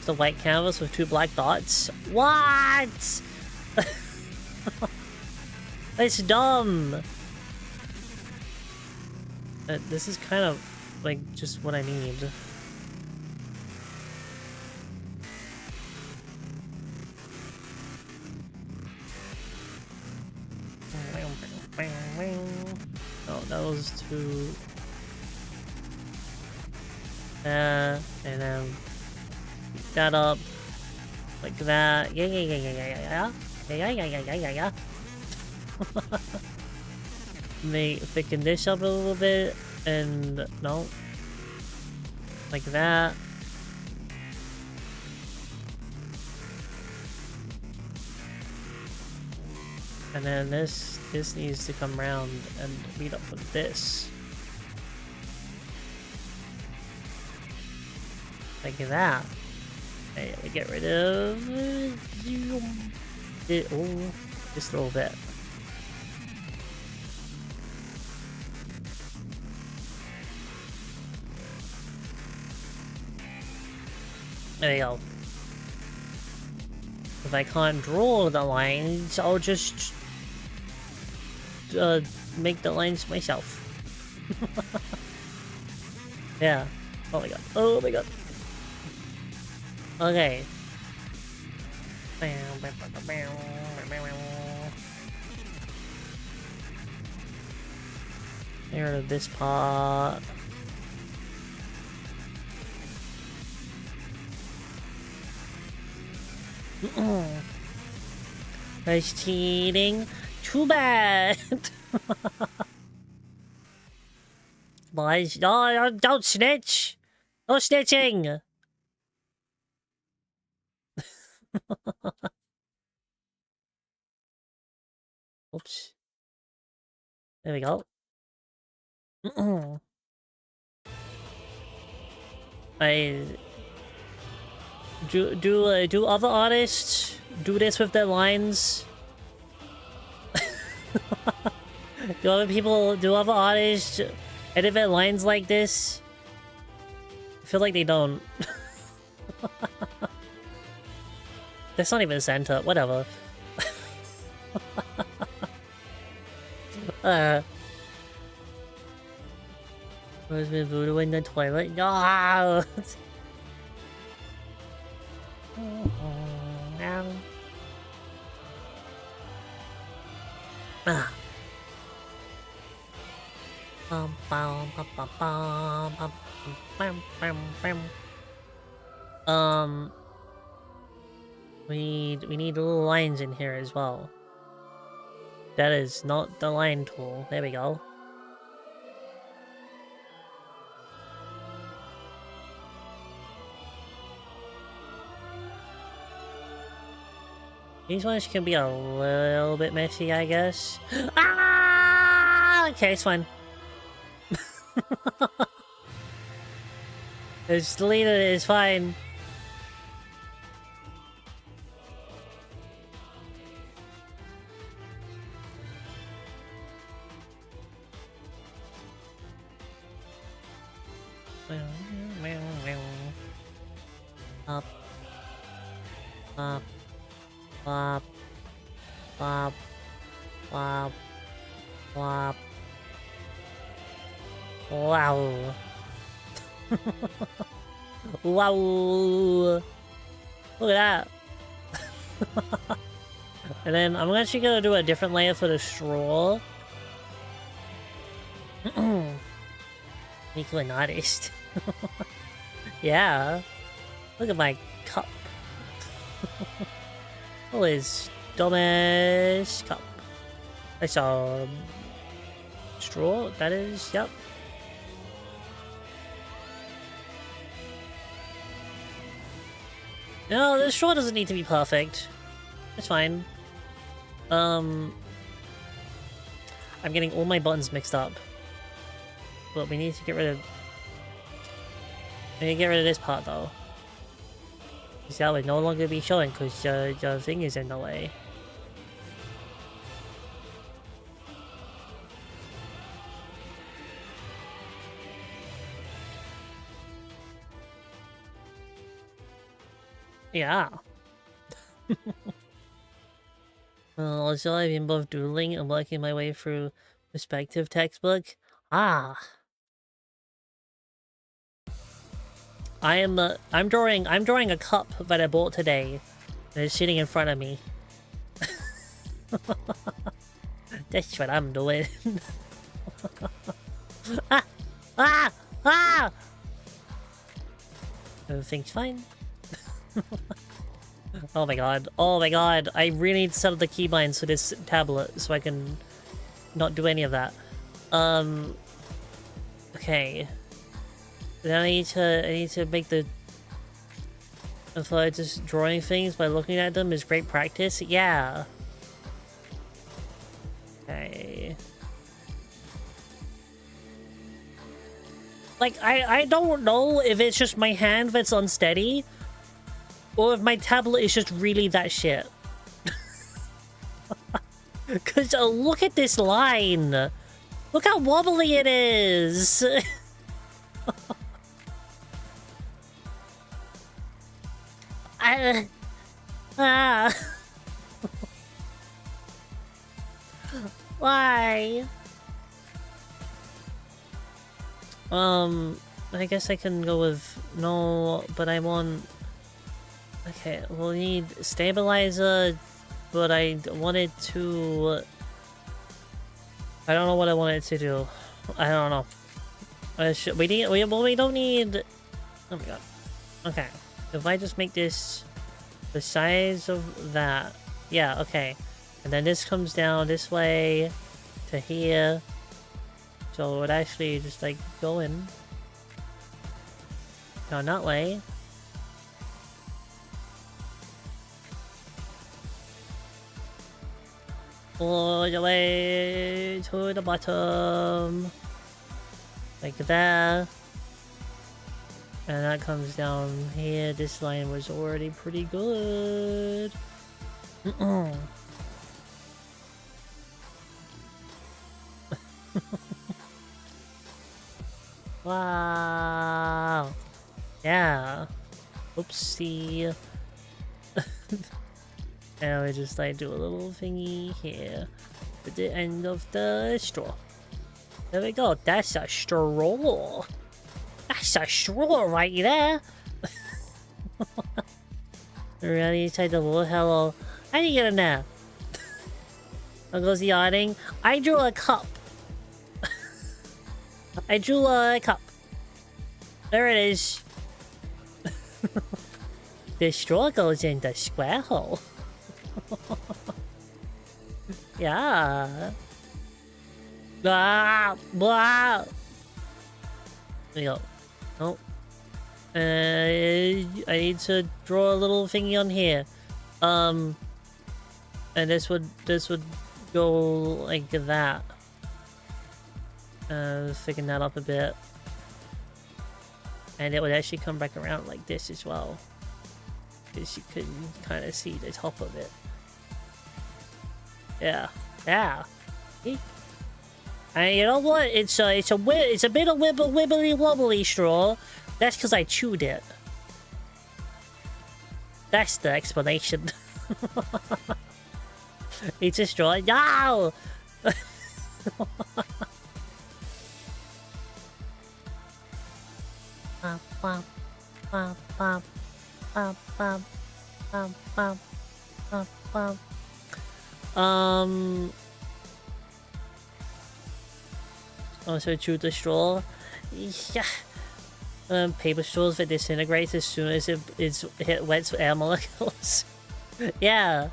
The white canvas with 2 black dots. What? That's dumb. This is kind of like just what I need. Oh, that was too. And then that up like that. Yeah. May thicken this up a little bit, and no, like that. And then this needs to come around and meet up with this. Like that. Okay, we get rid of it. Oh, just a little bit. There you go. If I can't draw the lines, I'll just make the lines myself. Yeah. Oh my god. Oh my god. Okay. Get rid of this part. That's cheating. Too bad. Boys, no, don't snitch. No snitching. Oops. There we go. I do other artists do this with their lines? Do other artists edit their lines like this? I feel like they don't. That's not even center. Whatever. Where's my voodoo in the toilet? No! Ah. We need little lines in here as well. That is not the line tool. There we go. These ones can be a little bit messy, I guess. Ah! Okay, it's fine. It's deleted, it's fine. Up. Up. Flop. Flop. Flop. Flop. Wow. Wow. Look at that. And then I'm actually gonna do a different layer for the straw. Make an artist. Yeah. Look at my cup. Oh, his dumbass cup. That's a straw, that is, yep. No, the straw doesn't need to be perfect. It's fine. I'm getting all my buttons mixed up. But we need to get rid of... We need to get rid of this part, though. Because that would no longer be showing, because the thing is in the way. Yeah. Also, I've been both doodling and working my way through perspective textbook. Ah. I'm drawing a cup that I bought today. And it's sitting in front of me. That's what I'm doing. Ah! Ah! Ah! Everything's fine. Oh my god. Oh my god. I really need to set up the keybinds for this tablet so I can not do any of that. Okay. Then I need to make the... I thought just drawing things by looking at them is great practice. Yeah. Okay. Like, I don't know if it's just my hand that's unsteady, or if my tablet is just really that shit. Because look at this line! Look how wobbly it is! Why? I guess I can go with no, but I want... Okay, we'll need stabilizer, but I wanted to... I don't know what I wanted to do. I don't know. We don't need... Oh my god. Okay. If I just make this the size of that... Yeah, okay. And then this comes down this way to here. So it would actually just like go in. Down that way. All the way to the bottom. Like that. And that comes down here. This line was already pretty good. Wow. Yeah. Oopsie. And we just like do a little thingy here at the end of the straw. There we go. That's a straw. That's a straw right there. Really type the little hello. How do you get in there? There goes the yawning. I drew a cup. I drew a cup. There it is. The straw goes in the square hole. Yeah. Blah, blah. There we go. Nope. I need to draw a little thingy on here. And this would go like that. Thicken that up a bit. And it would actually come back around like this as well. Because you can kind of see the top of it. Yeah. Yeah. See? And you know what? It's a bit of wibbly wobbly straw. That's because I chewed it. That's the explanation. It's a straw. No! Also chew the straw. Yeah. Paper straws that disintegrate as soon as it wets air molecules. Yeah.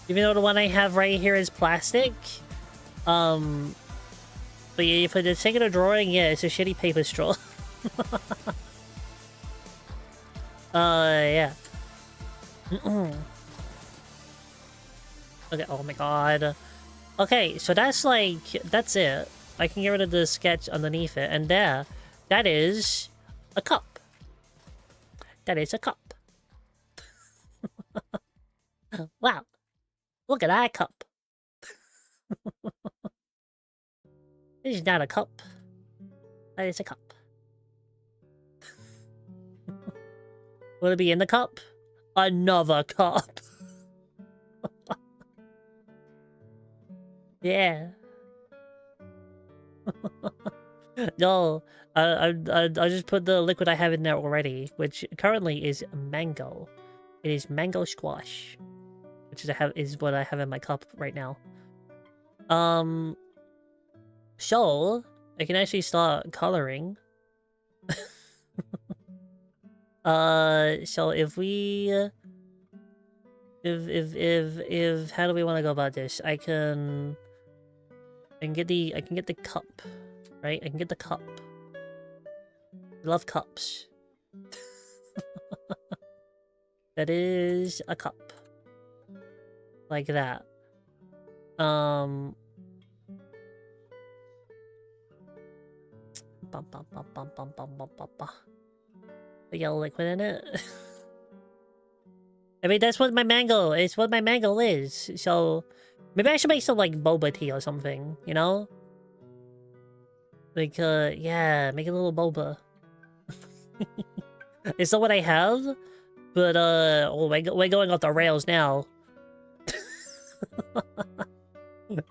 Even though the one I have right here is plastic. But yeah, for the sake of the drawing, yeah, it's a shitty paper straw. Yeah. Okay, oh my god. Okay, so that's like, that's it. I can get rid of the sketch underneath it, and there, that is a cup. That is a cup. Wow. Look at that cup. This is not a cup. That is a cup. Will it be in the cup? Another cup. Yeah. No, I just put the liquid I have in there already, which currently is mango. It is mango squash, which is what I have in my cup right now. So I can actually start coloring. So if we, if how do we want to go about this? I can get the cup, right? I can get the cup. I love cups. That is a cup. Like that. The yellow liquid in it. I mean, that's what my mango is. What my mango is. So maybe I should make some like boba tea or something. You know, like yeah, make a little boba. It's not what I have, but oh, we're going off the rails now.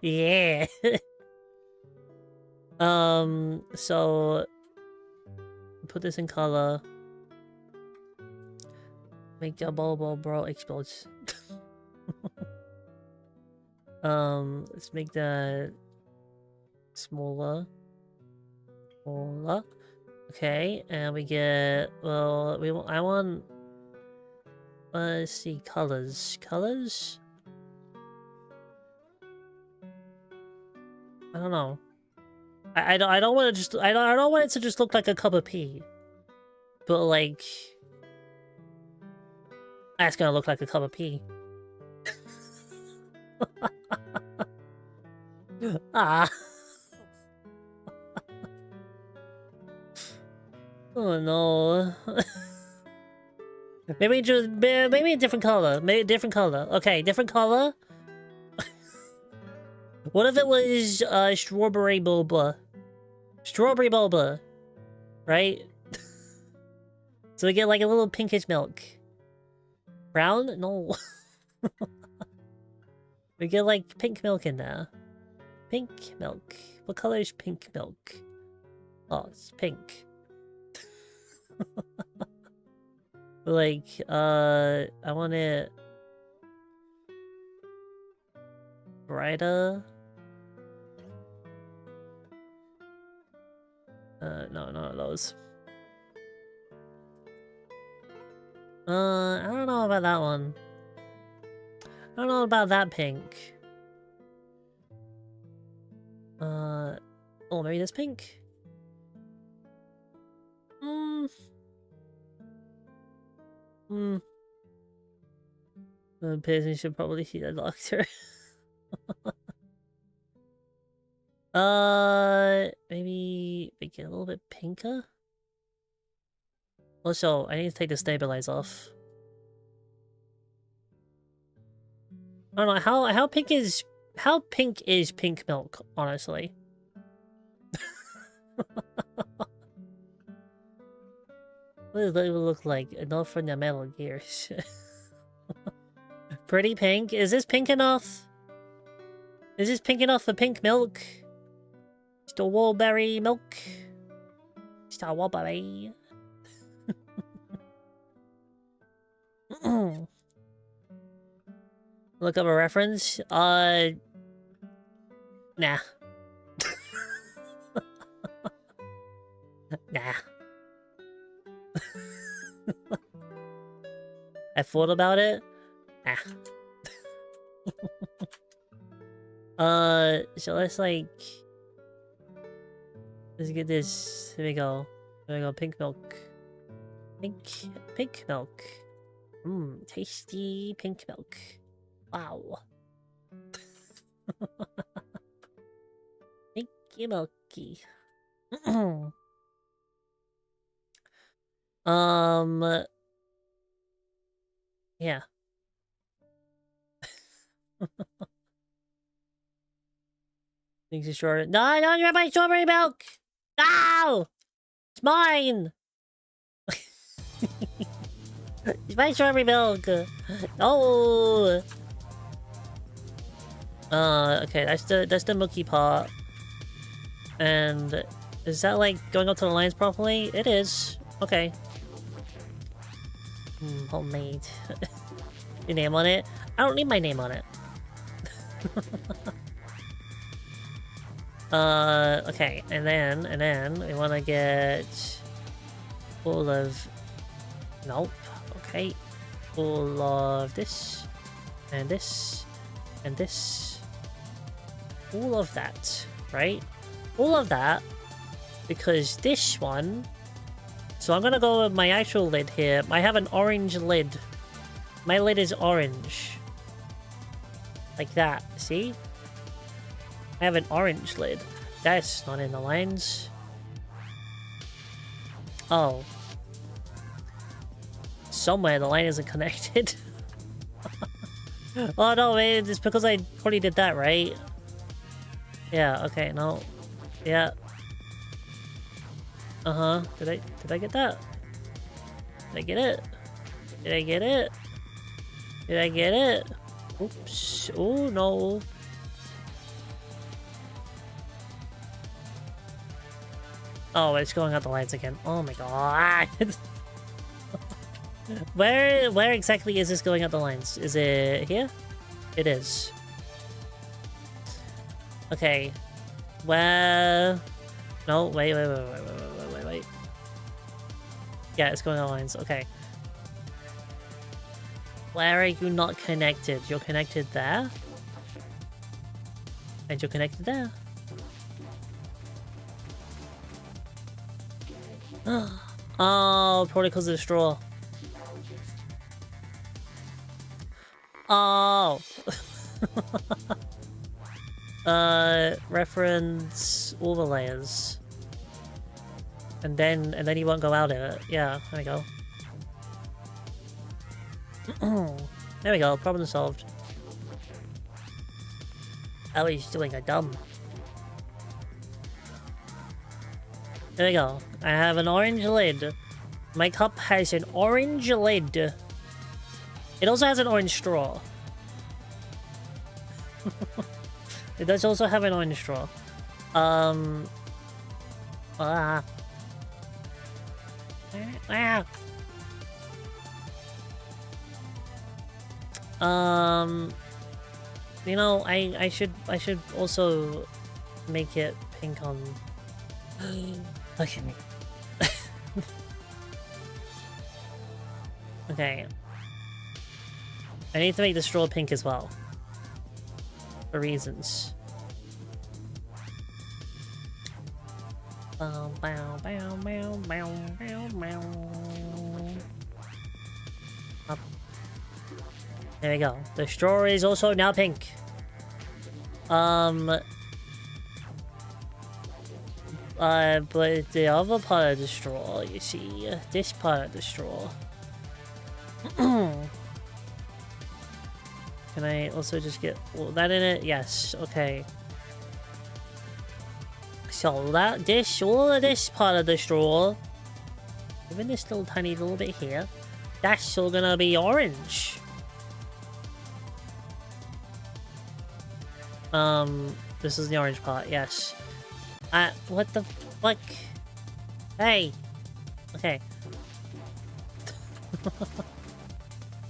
Yeah. So put this in color. Make the bro explodes. Let's make that smaller. Smaller. Okay, and we get, well, I want, let's see, colors. Colors? I don't know. I don't want to just, I don't want it to just look like a cup of pee. But like, that's gonna look like a cup of pee. Ah. Oh no. maybe a different color. Maybe a different color. Okay, different color. What if it was strawberry boba? Strawberry boba, right? So we get like a little pinkish milk. Brown? No. We get like pink milk in there. Pink milk. What color is pink milk? Oh, it's pink. Like, I want it brighter. No, none of those. I don't know about that one. I don't know about that pink. Oh, maybe this pink? The person should probably see the doctor. Maybe make it a little bit pinker? Also, I need to take the stabilize off. I don't know, how pink is pink milk, honestly? What does that look like? Enough from the Metal Gears. Pretty pink? Is this pink enough? Is this pink enough for pink milk? Strawberry milk? Strawberry. Look up a reference? Nah. Nah. I thought about it. So let's like... Let's get this. Here we go. There we go, pink milk. Pink milk. Tasty pink milk. Wow. Pinky milky. Yeah. Things are short. No, no, you're my strawberry milk! No! It's mine! It's my strawberry milk! Oh! Okay, that's the milky part. And is that like going up to the lines properly? It is. Okay. Homemade. Your name on it? I don't need my name on it. Okay, and then we want to get all of... Nope. Okay. All of this, and this, and this. All of that, right? All of that, because this one... So I'm gonna go with my actual lid here. I have an orange lid. My lid is orange. Like that, see? I have an orange lid. That's not in the lines. Oh. Somewhere the line isn't connected. Oh no, man, it's because I already did that, right? Yeah, okay, no. Yeah. Uh-huh. Did I get that? Did I get it? Did I get it? Did I get it? Oops. Oh no. Oh, it's going out the lights again. Oh my god. Where exactly is this going out the lines? Is it here? It is. Okay. Where... No, wait. Yeah, it's going out the lines. Okay. Where are you not connected? You're connected there? And you're connected there. Oh, probably because of the straw. Oh. Reference overlayers. And then you won't go out of it. Yeah, there we go. There we go, problem solved. Oh, he's doing a dumb. There we go. I have an orange lid. My cup has an orange lid. It also has an orange straw. It does also have an orange straw. You know, I should also make it pink on... Okay. Okay. I need to make the straw pink as well. For reasons. Bow, bow, bow, bow, bow, bow, bow. Up. There we go. The straw is also now pink. But the other part of the straw, you see, this part of the straw. Can I also just get all that in it? Yes, okay. So all of this part of the straw, even this little tiny little bit here, that's all gonna be orange. This is the orange part, yes. What the fuck? Hey! Okay.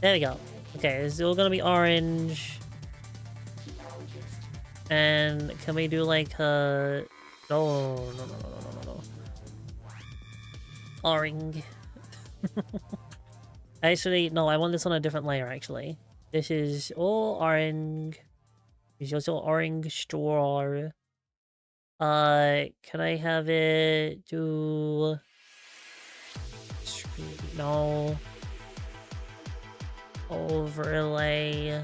There we go. Okay, it's all gonna be orange. And can we do like no. Orange. Actually, no, I want this on a different layer actually. This is all orange. There's also orange straw. Can I have it do... No. Overlay.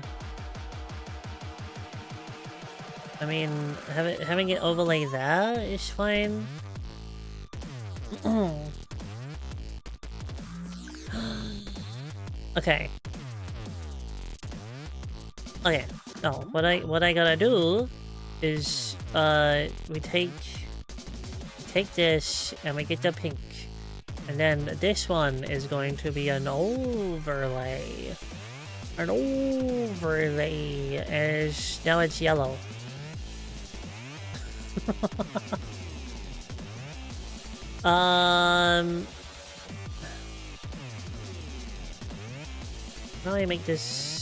I mean, having it overlay that is fine. Okay. Okay. No, what I gotta do is we take this and we get the pink, and then this one is going to be an overlay. An overlay as now it's yellow. How do I make this?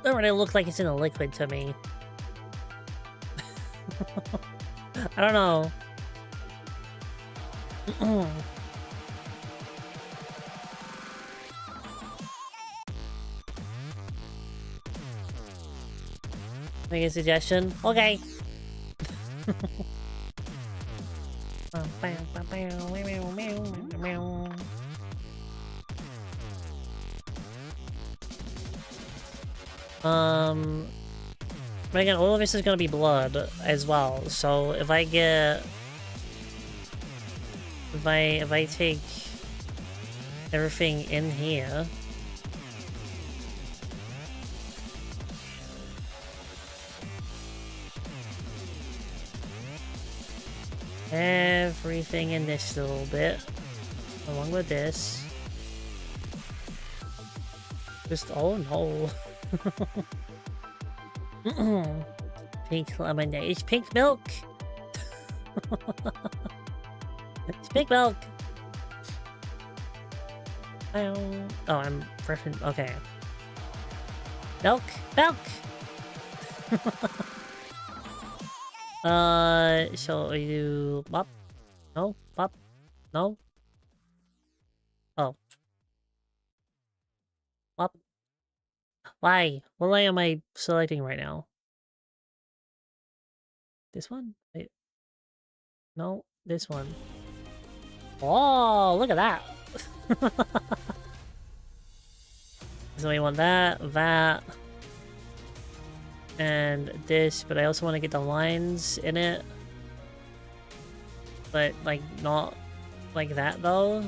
Doesn't really look like it's in a liquid to me. I don't know. Make a suggestion? Okay. But again, all of this is gonna be blood as well. So if I get, if I take everything in here, everything in this little bit. along with this. Just, oh no. Pink lemonade. It's pink milk. It's pink milk. Oh, I'm freaking okay. Milk, milk. So you bop? No, bop? No. Oh, bop. Why? What line am I selecting right now? This one? Wait. No, this one. Oh, look at that. So we want that, and this, but I also want to get the lines in it. But, like, not like that, though.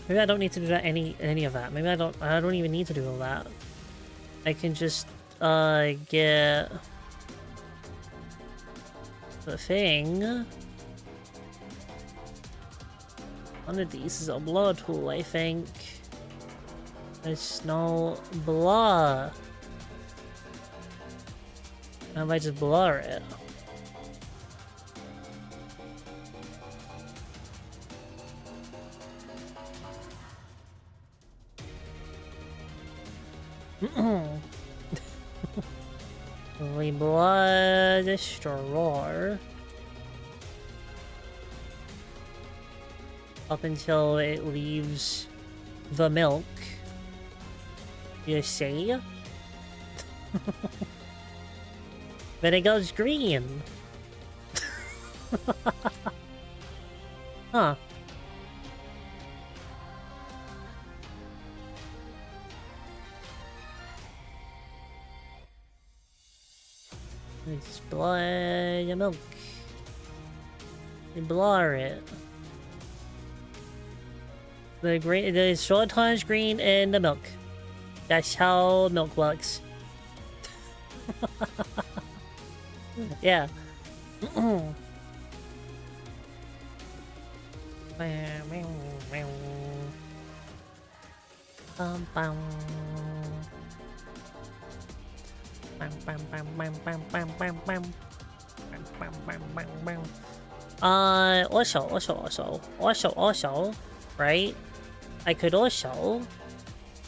Maybe I don't need to do that any of that. Maybe I don't even need to do all that. I can just get the thing. One of these is a blur tool, I think. There's no blur. How about I just blur it? We blur the straw up until it leaves the milk. You see? Then it goes green. Huh. Just blur the milk. You blur it. The straw turns green in the milk. That's how milk works. Yeah. Also, right? I could also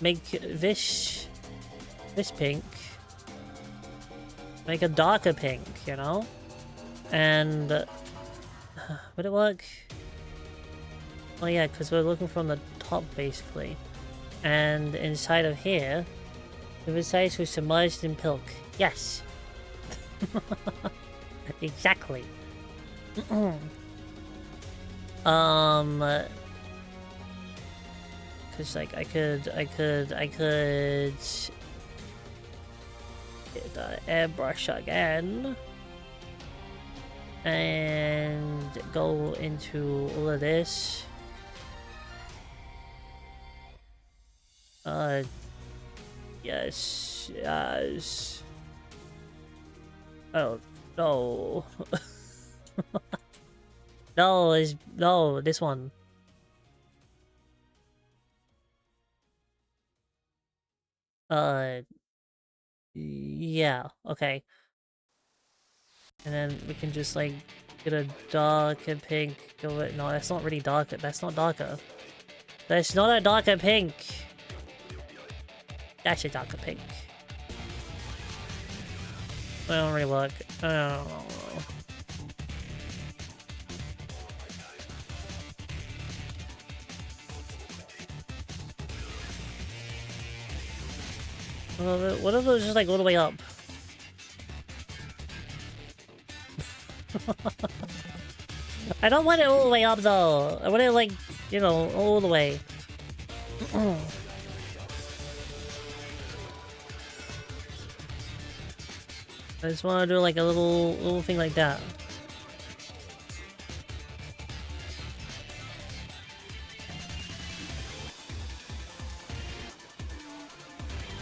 make this pink, make a darker pink, you know? And would it work? Oh yeah, because we're looking from the top basically. And inside of here, the resides were submerged in milk. Yes. Exactly. Cause like I could get the airbrush again and go into all of this. Yes. Oh no. No, this one. Yeah, okay. And then we can just like get a darker pink. Go it. No, that's not really darker. That's not darker. That's not a darker pink. That's a darker pink. I don't really look. I don't know. What if it was just like all the way up? I don't want it all the way up though. I want it like, you know, all the way. I just want to do like a little thing like that.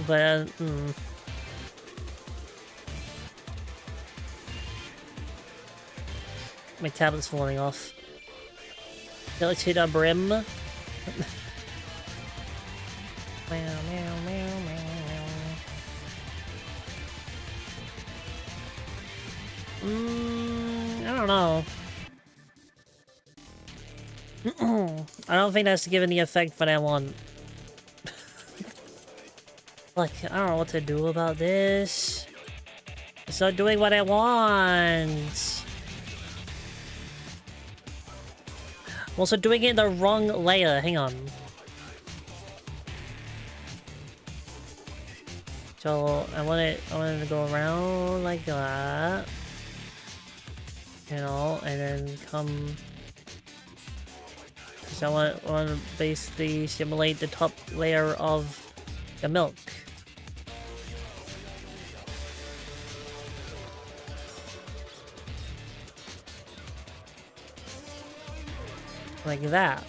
But my tablet's falling off. Let's hit a brim. Meow, meow, meow, meow, meow. I don't know. I don't think that's giving the effect that I want. Like, I don't know what to do about this. It's not doing what I want. I'm also doing it in the wrong layer. Hang on. So I want it to go around like that. You know, and then come. So I want to basically simulate the top layer of the milk. Like that.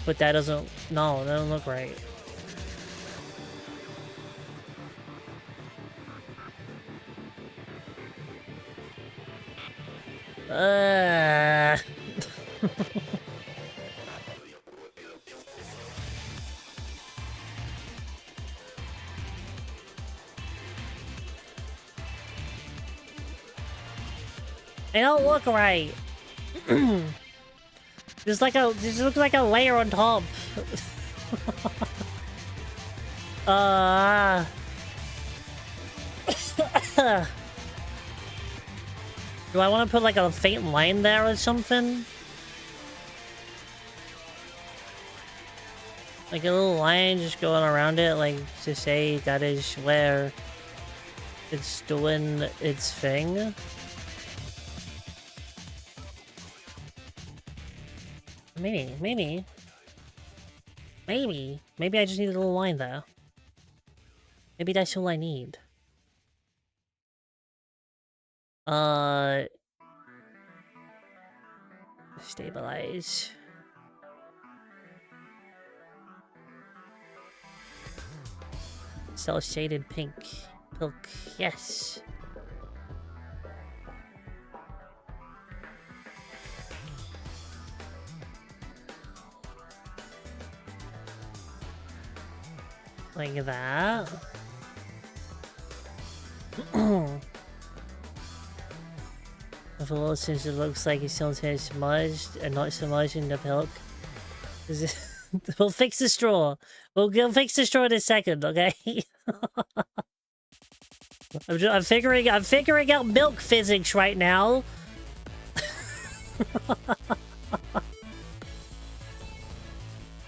But that doesn't... No, that doesn't look right. They don't look right. Just looks like a layer on top. Do I want to put like a faint line there or something? Like a little line just going around it, like to say that is where it's doing its thing. Maybe I just need a little line there. Maybe that's all I need. Stabilize. Cell shaded pink. Pilk, yes. Like that. Since it looks like it's still submerged and not submerged in the milk. We'll fix the straw. We'll fix the straw in a second, okay? I'm figuring out milk physics right now.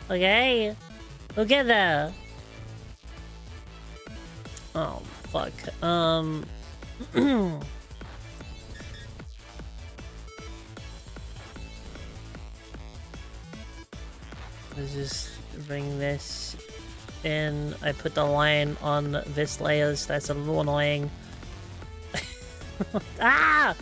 Okay, we'll get there. Oh fuck. Let's just bring this in. I put the line on this layer, so that's a little annoying. Ah!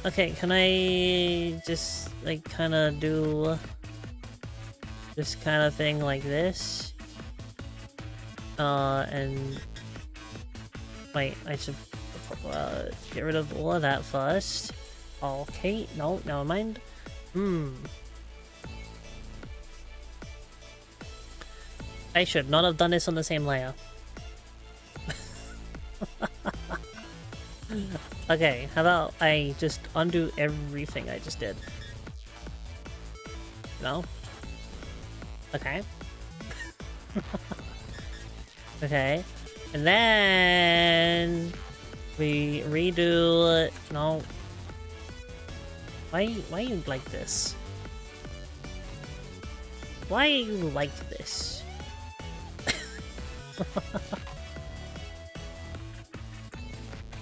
Okay, can I just, like, kind of do this kind of thing like this? And... Wait, I should get rid of all of that first. Okay, no, never mind. I should not have done this on the same layer. Okay, how about I just undo everything I just did? No? Okay. Okay. And then... we redo... No. Why you like this? Why you like this?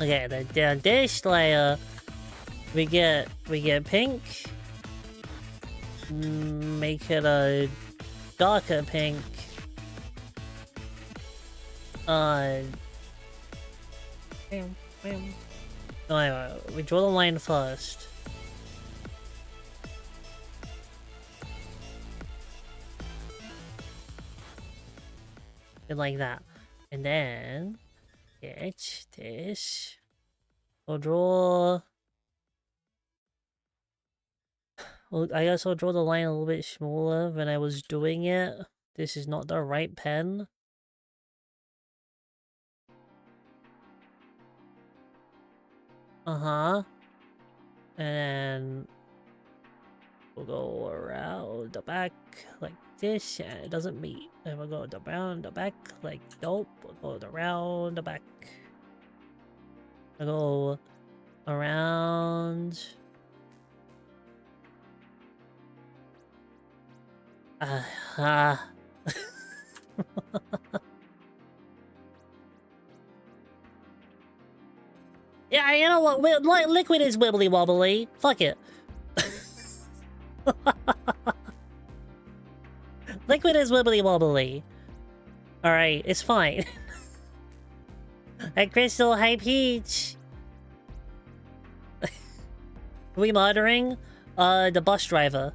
Okay, the dish layer, we get pink. Make it a darker pink. No, anyway, we draw the line first. And like that. And then get this. I'll draw. Well, I guess I'll draw the line a little bit smaller when I was doing it. This is not the right pen. Uh-huh. And we'll go around the back like this, and it doesn't meet. And we'll go around the back like nope. We'll go around the back. We'll go around. Yeah, you know what? Liquid is wibbly wobbly. Fuck it. Liquid is wibbly wobbly. Alright, it's fine. Hi, Crystal. Hi, Peach. We monitoring? The bus driver.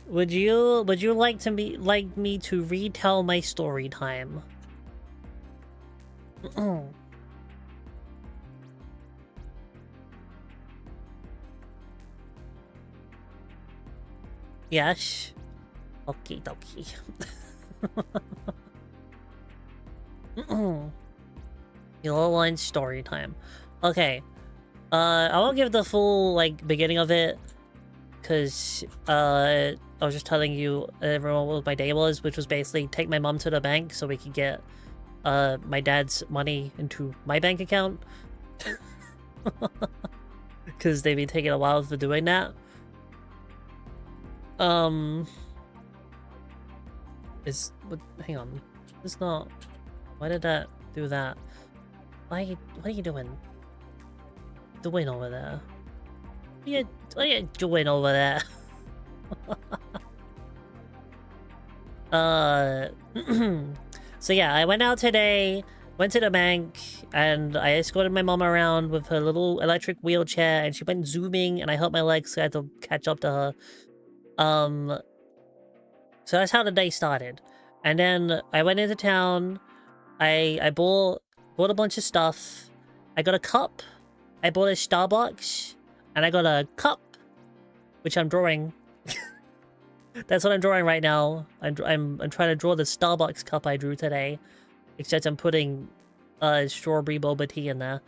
Would you like me to retell my story time? Yes. Okie dokie. Yellow line story time. Okay. I won't give the full, like, beginning of it. Because, I was just telling you everyone what my day was, which was basically take my mom to the bank so we could get, my dad's money into my bank account. Because they've been taking a while for doing that. Hang on. It's not... Why did that do that? What are you doing? Doing over there? What are you doing over there? So yeah, I went out today, went to the bank, and I escorted my mom around with her little electric wheelchair, and she went zooming, and I hurt my legs, so I had to catch up to her. So that's how the day started. And then I went into town, I bought a bunch of stuff, I got a cup, I bought a Starbucks, and I got a cup, which I'm drawing. That's what I'm drawing right now. I'm trying to draw the Starbucks cup I drew today, except I'm putting strawberry boba tea in there.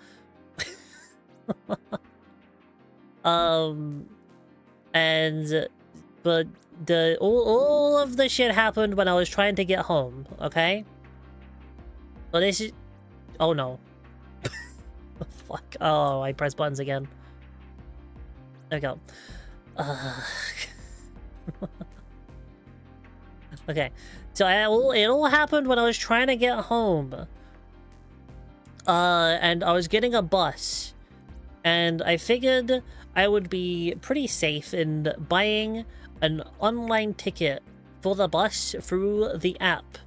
But all of the shit happened when I was trying to get home. Okay. So this is. Oh no. Fuck. Oh, I pressed buttons again. There we go. Okay, so it all happened when I was trying to get home. And I was getting a bus. And I figured I would be pretty safe in buying an online ticket for the bus through the app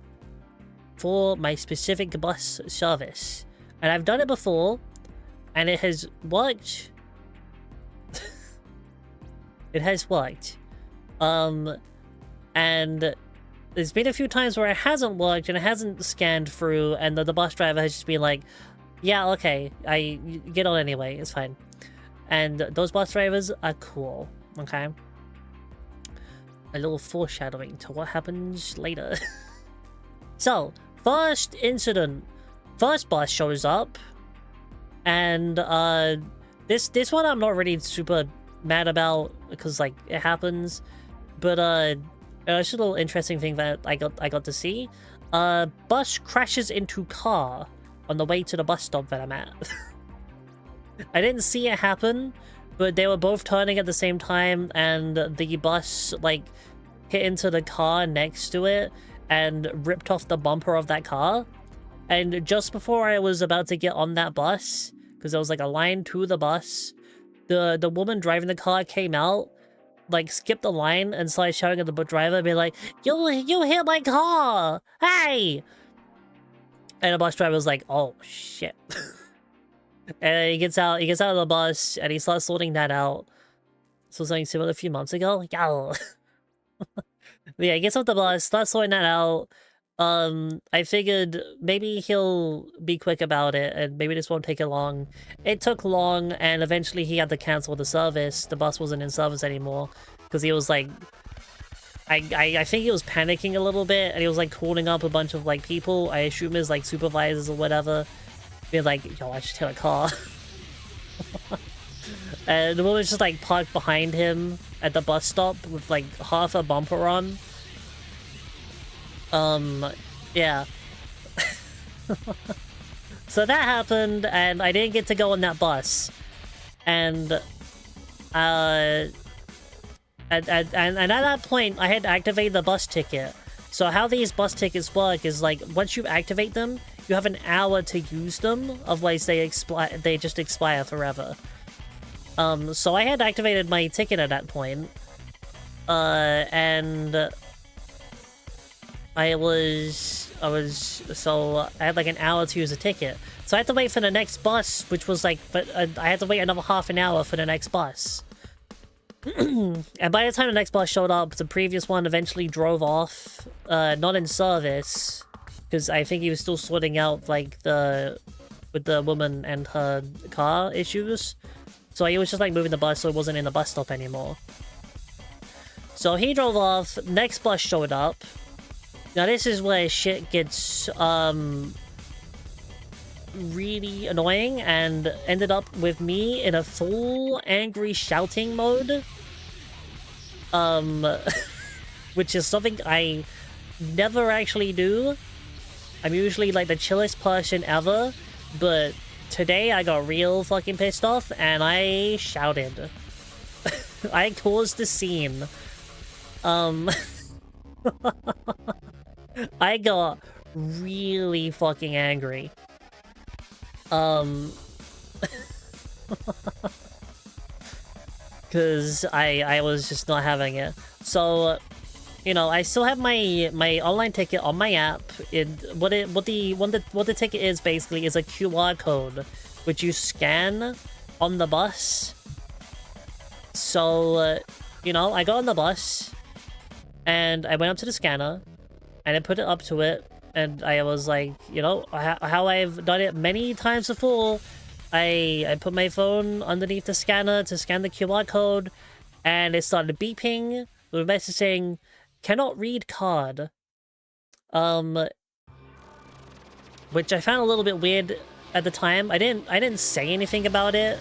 for my specific bus service. And I've done it before, and it has worked. It has worked. And there's been a few times where it hasn't worked and it hasn't scanned through, and the bus driver has just been like, yeah, okay, get on anyway, it's fine. And those bus drivers are cool, okay? A little foreshadowing to what happens later. So, first incident. First bus shows up, and this one I'm not really super mad about, because, like, it happens, but it's a little interesting thing that I got to see. Bus crashes into car on the way to the bus stop that I'm at. I didn't see it happen, but they were both turning at the same time, and the bus, like, hit into the car next to it and ripped off the bumper of that car. And just before I was about to get on that bus, because there was, like, a line to the bus, the woman driving the car came out, like, skipped the line and started shouting at the driver, being like, you hit my car! Hey! And the bus driver was like, oh, shit. And he gets out of the bus, and he starts sorting that out. So something similar a few months ago? Yeah. But yeah, he gets off the bus, starts sorting that out. I figured maybe he'll be quick about it, and maybe this won't take it long. It took long, and eventually he had to cancel the service. The bus wasn't in service anymore, because he was like... I think he was panicking a little bit, and he was like calling up a bunch of like people, I assume his like supervisors or whatever, being like, yo, I should take a car. And the woman's just like parked behind him at the bus stop with like half a bumper on. Yeah. So that happened, and I didn't get to go on that bus. And and at that point, I had to activate the bus ticket. So how these bus tickets work is like, once you activate them, you have an hour to use them. Otherwise, they just expire forever. So I had activated my ticket at that point. And I had like an hour to use a ticket. So I had to wait for the next bus, which was like, I had to wait another half an hour for the next bus. And by the time the next bus showed up, the previous one eventually drove off, not in service, because I think he was still sorting out like with the woman and her car issues. So he was just like moving the bus so it wasn't in the bus stop anymore. So he drove off, next bus showed up. Now this is where shit gets really annoying, and ended up with me in a full angry shouting mode. Which is something I never actually do. I'm usually like the chillest person ever, but today I got real fucking pissed off and I shouted. I caused the scene. I got really fucking angry. Because I was just not having it. So, you know, I still have my online ticket on my app. What the ticket is basically is a QR code, which you scan on the bus. So, you know, I got on the bus, and I went up to the scanner, and I put it up to it, and I was like, you know, how I've done it many times before, I put my phone underneath the scanner to scan the QR code, and it started beeping with a message saying, "Cannot read card." Which I found a little bit weird at the time. I didn't say anything about it.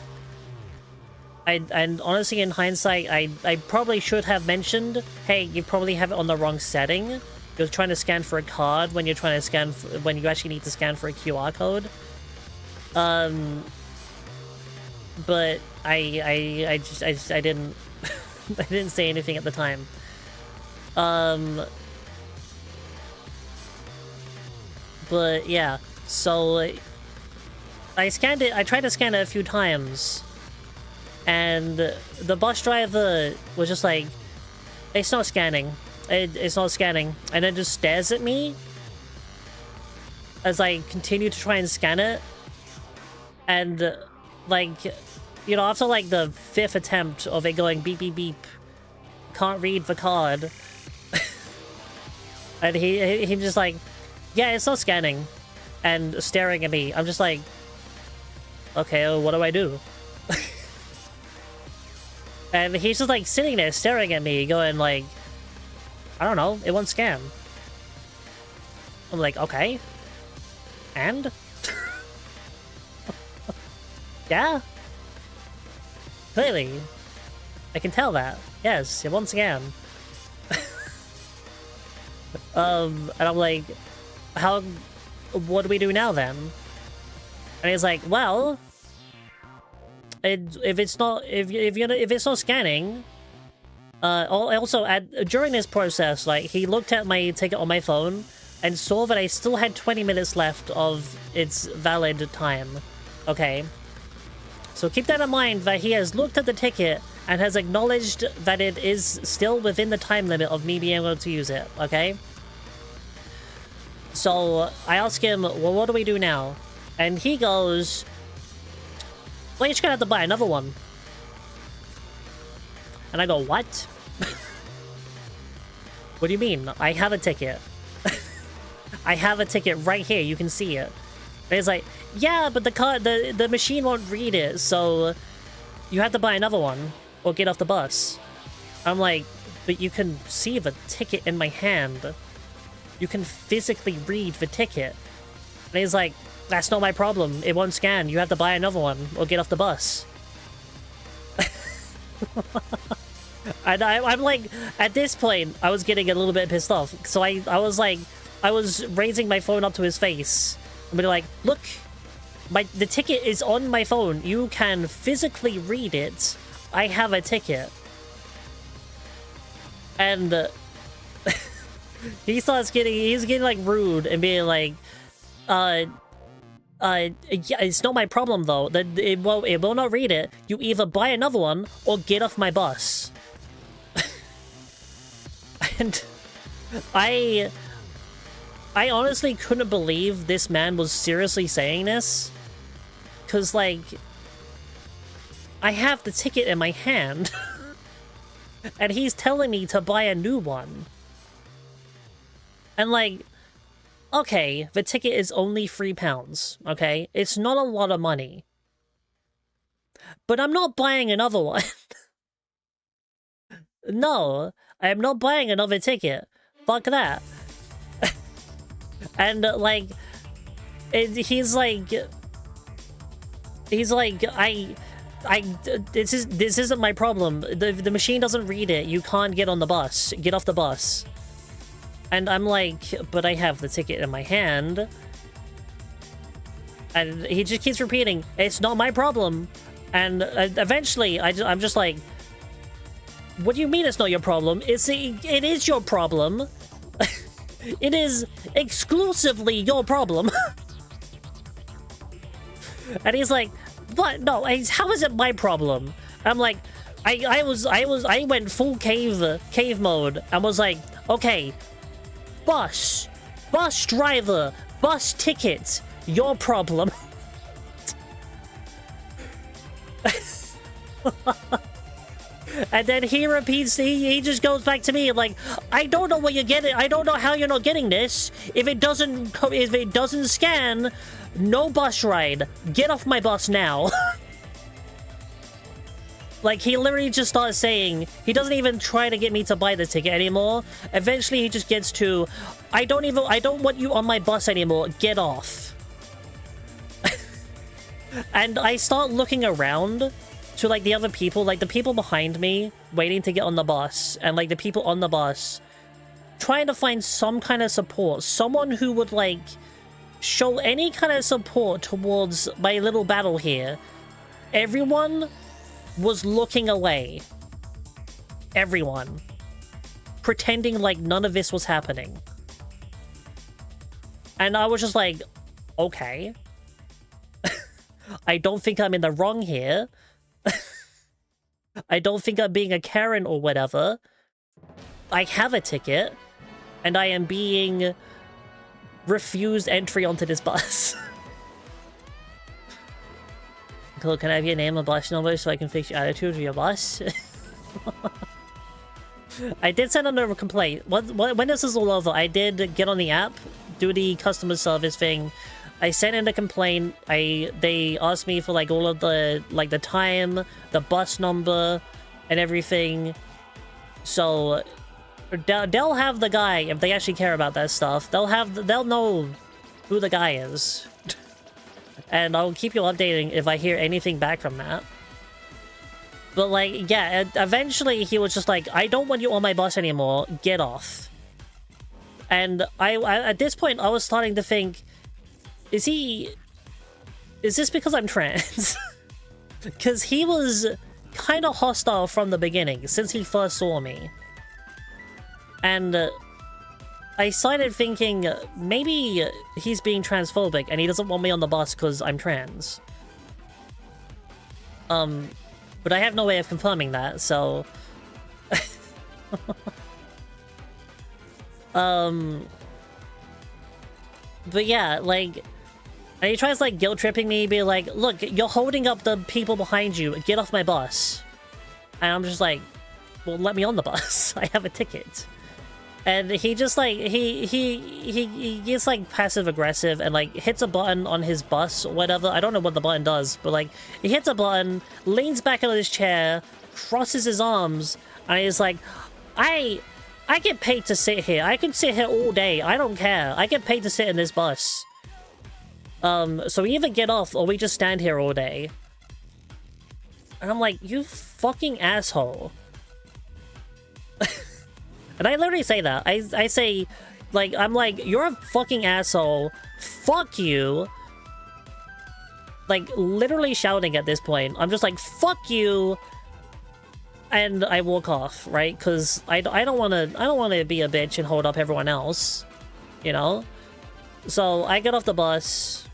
And honestly, in hindsight, I probably should have mentioned, hey, you probably have it on the wrong setting. You're trying to scan for a card when you're trying to scan when you actually need to scan for a QR code. But I didn't I didn't say anything at the time. But yeah, so I scanned it. I tried to scan it a few times, and the bus driver was just like, "It's not scanning. It's not scanning," and then just stares at me as I continue to try and scan it. And like, you know, after like the 5th attempt of it going beep beep beep, can't read the card, and he just like, yeah, it's not scanning, and staring at me. I'm just like, okay, well, what do I do? And he's just like sitting there staring at me, going like, I don't know, it won't scan. I'm like, okay, and yeah, clearly, I can tell that. Yes, it won't scan. And I'm like, what do we do now then? And he's like, well, if it's not scanning, also during this process, like, he looked at my ticket on my phone and saw that I still had 20 minutes left of its valid time. Okay, so keep that in mind, that he has looked at the ticket and has acknowledged that it is still within the time limit of me being able to use it. Okay. So I ask him, well, what do we do now? And he goes, Well, you're just gonna have to buy another one. And I go, what? What do you mean? I have a ticket. I have a ticket right here. You can see it. And it's like, yeah, but the machine won't read it, so you have to buy another one or get off the bus. I'm like, but you can see the ticket in my hand. You can physically read the ticket. And he's like, that's not my problem. It won't scan. You have to buy another one or get off the bus. And I'm like, at this point, I was getting a little bit pissed off. So I was like, I was raising my phone up to his face. And be like, look, the ticket is on my phone. You can physically read it. I have a ticket. And he's getting like rude and being like, yeah, it's not my problem though. It will not read it. You either buy another one or get off my bus. And I honestly couldn't believe this man was seriously saying this. Cause like, I have the ticket in my hand. And he's telling me to buy a new one. And like, okay, the ticket is only £3, okay? It's not a lot of money. But I'm not buying another one. No, I am not buying another ticket. Fuck that. And like, he's like, this isn't my problem. The machine doesn't read it. You can't get on the bus. Get off the bus. And I'm like, but I have the ticket in my hand. And he just keeps repeating, it's not my problem. And eventually, I'm just like, what do you mean it's not your problem? It is your problem. It is exclusively your problem. And he's like, what? No, how is it my problem? I'm like, I went full cave mode and was like, okay, bus driver, bus ticket, your problem. And then he repeats, he just goes back to me like, I don't know what you're getting. I don't know how you're not getting this. If it doesn't scan, no bus ride. Get off my bus now. Like, he literally just starts saying, he doesn't even try to get me to buy the ticket anymore. Eventually, he just gets to, I don't want you on my bus anymore. Get off. And I start looking around to, like, the other people, like, the people behind me waiting to get on the bus, and, like, the people on the bus trying to find some kind of support. Someone who would, like, show any kind of support towards my little battle here. Everyone was looking away. Everyone. Pretending like none of this was happening. And I was just like, okay. I don't think I'm in the wrong here. I don't think I'm being a Karen or whatever. I have a ticket, and I am being refused entry onto this bus. Cool, can I have your name and bus number so I can fix your attitude with your bus? I did send another complaint. When this is all over, I did get on the app, do the customer service thing. I sent in a complaint. They asked me for like all of the the time, the bus number, and everything. So they'll have the guy if they actually care about that stuff. They'll know who the guy is, and I'll keep you updating if I hear anything back from that. But like, yeah, eventually he was just like, I don't want you on my bus anymore. Get off. And I at this point I was starting to think, is this because I'm trans? Because he was kind of hostile from the beginning, since he first saw me. And I started thinking, maybe he's being transphobic and he doesn't want me on the bus because I'm trans. But I have no way of confirming that, so... But yeah, like... And he tries, like, guilt-tripping me, be like, look, you're holding up the people behind you. Get off my bus. And I'm just like, well, let me on the bus. I have a ticket. And he just, like, he gets, like, passive-aggressive and, like, hits a button on his bus or whatever. I don't know what the button does, but, like, he hits a button, leans back into his chair, crosses his arms, and he's like, I get paid to sit here. I can sit here all day. I don't care. I get paid to sit in this bus. So we either get off or we just stand here all day. And I'm like, you fucking asshole. And I literally say that. I say, like, I'm like, you're a fucking asshole. Fuck you. Like, literally shouting at this point. I'm just like, fuck you. And I walk off, right? Because I don't want to be a bitch and hold up everyone else. You know? So I get off the bus.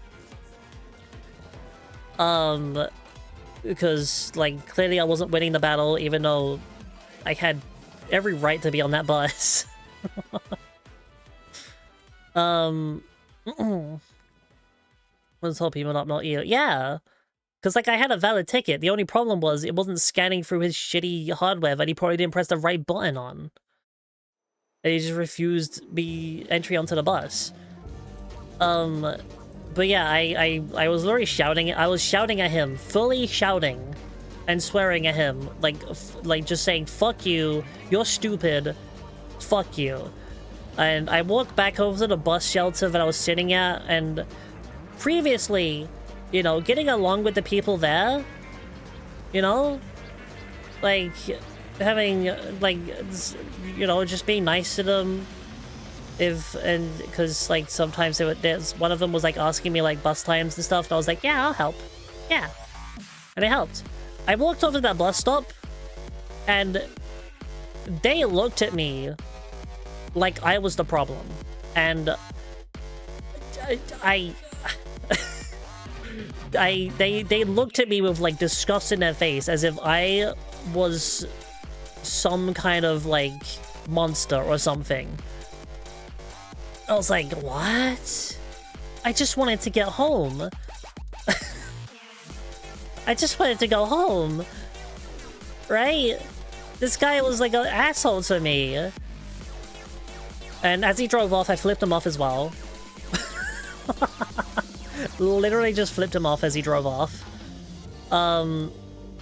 Because, like, clearly I wasn't winning the battle, even though I had every right to be on that bus. Let's hope people not you. Yeah. Because, like, I had a valid ticket. The only problem was it wasn't scanning through his shitty hardware that he probably didn't press the right button on. And he just refused me entry onto the bus. But yeah, I was literally shouting. I was shouting at him, fully shouting and swearing at him, like just saying, fuck you, you're stupid, fuck you. And I walked back over to the bus shelter that I was sitting at, and previously, you know, getting along with the people there, you know, like, having, like, you know, just being nice to them. Because, like, sometimes one of them was, like, asking me, like, bus times and stuff, and I was like, yeah, I'll help. Yeah. And it helped. I walked over to that bus stop, and they looked at me like I was the problem. And they looked at me with, like, disgust in their face, as if I was some kind of, like, monster or something. I was like, what? I just wanted to get home. I just wanted to go home. Right? This guy was like an asshole to me. And as he drove off, I flipped him off as well. Literally just flipped him off as he drove off. And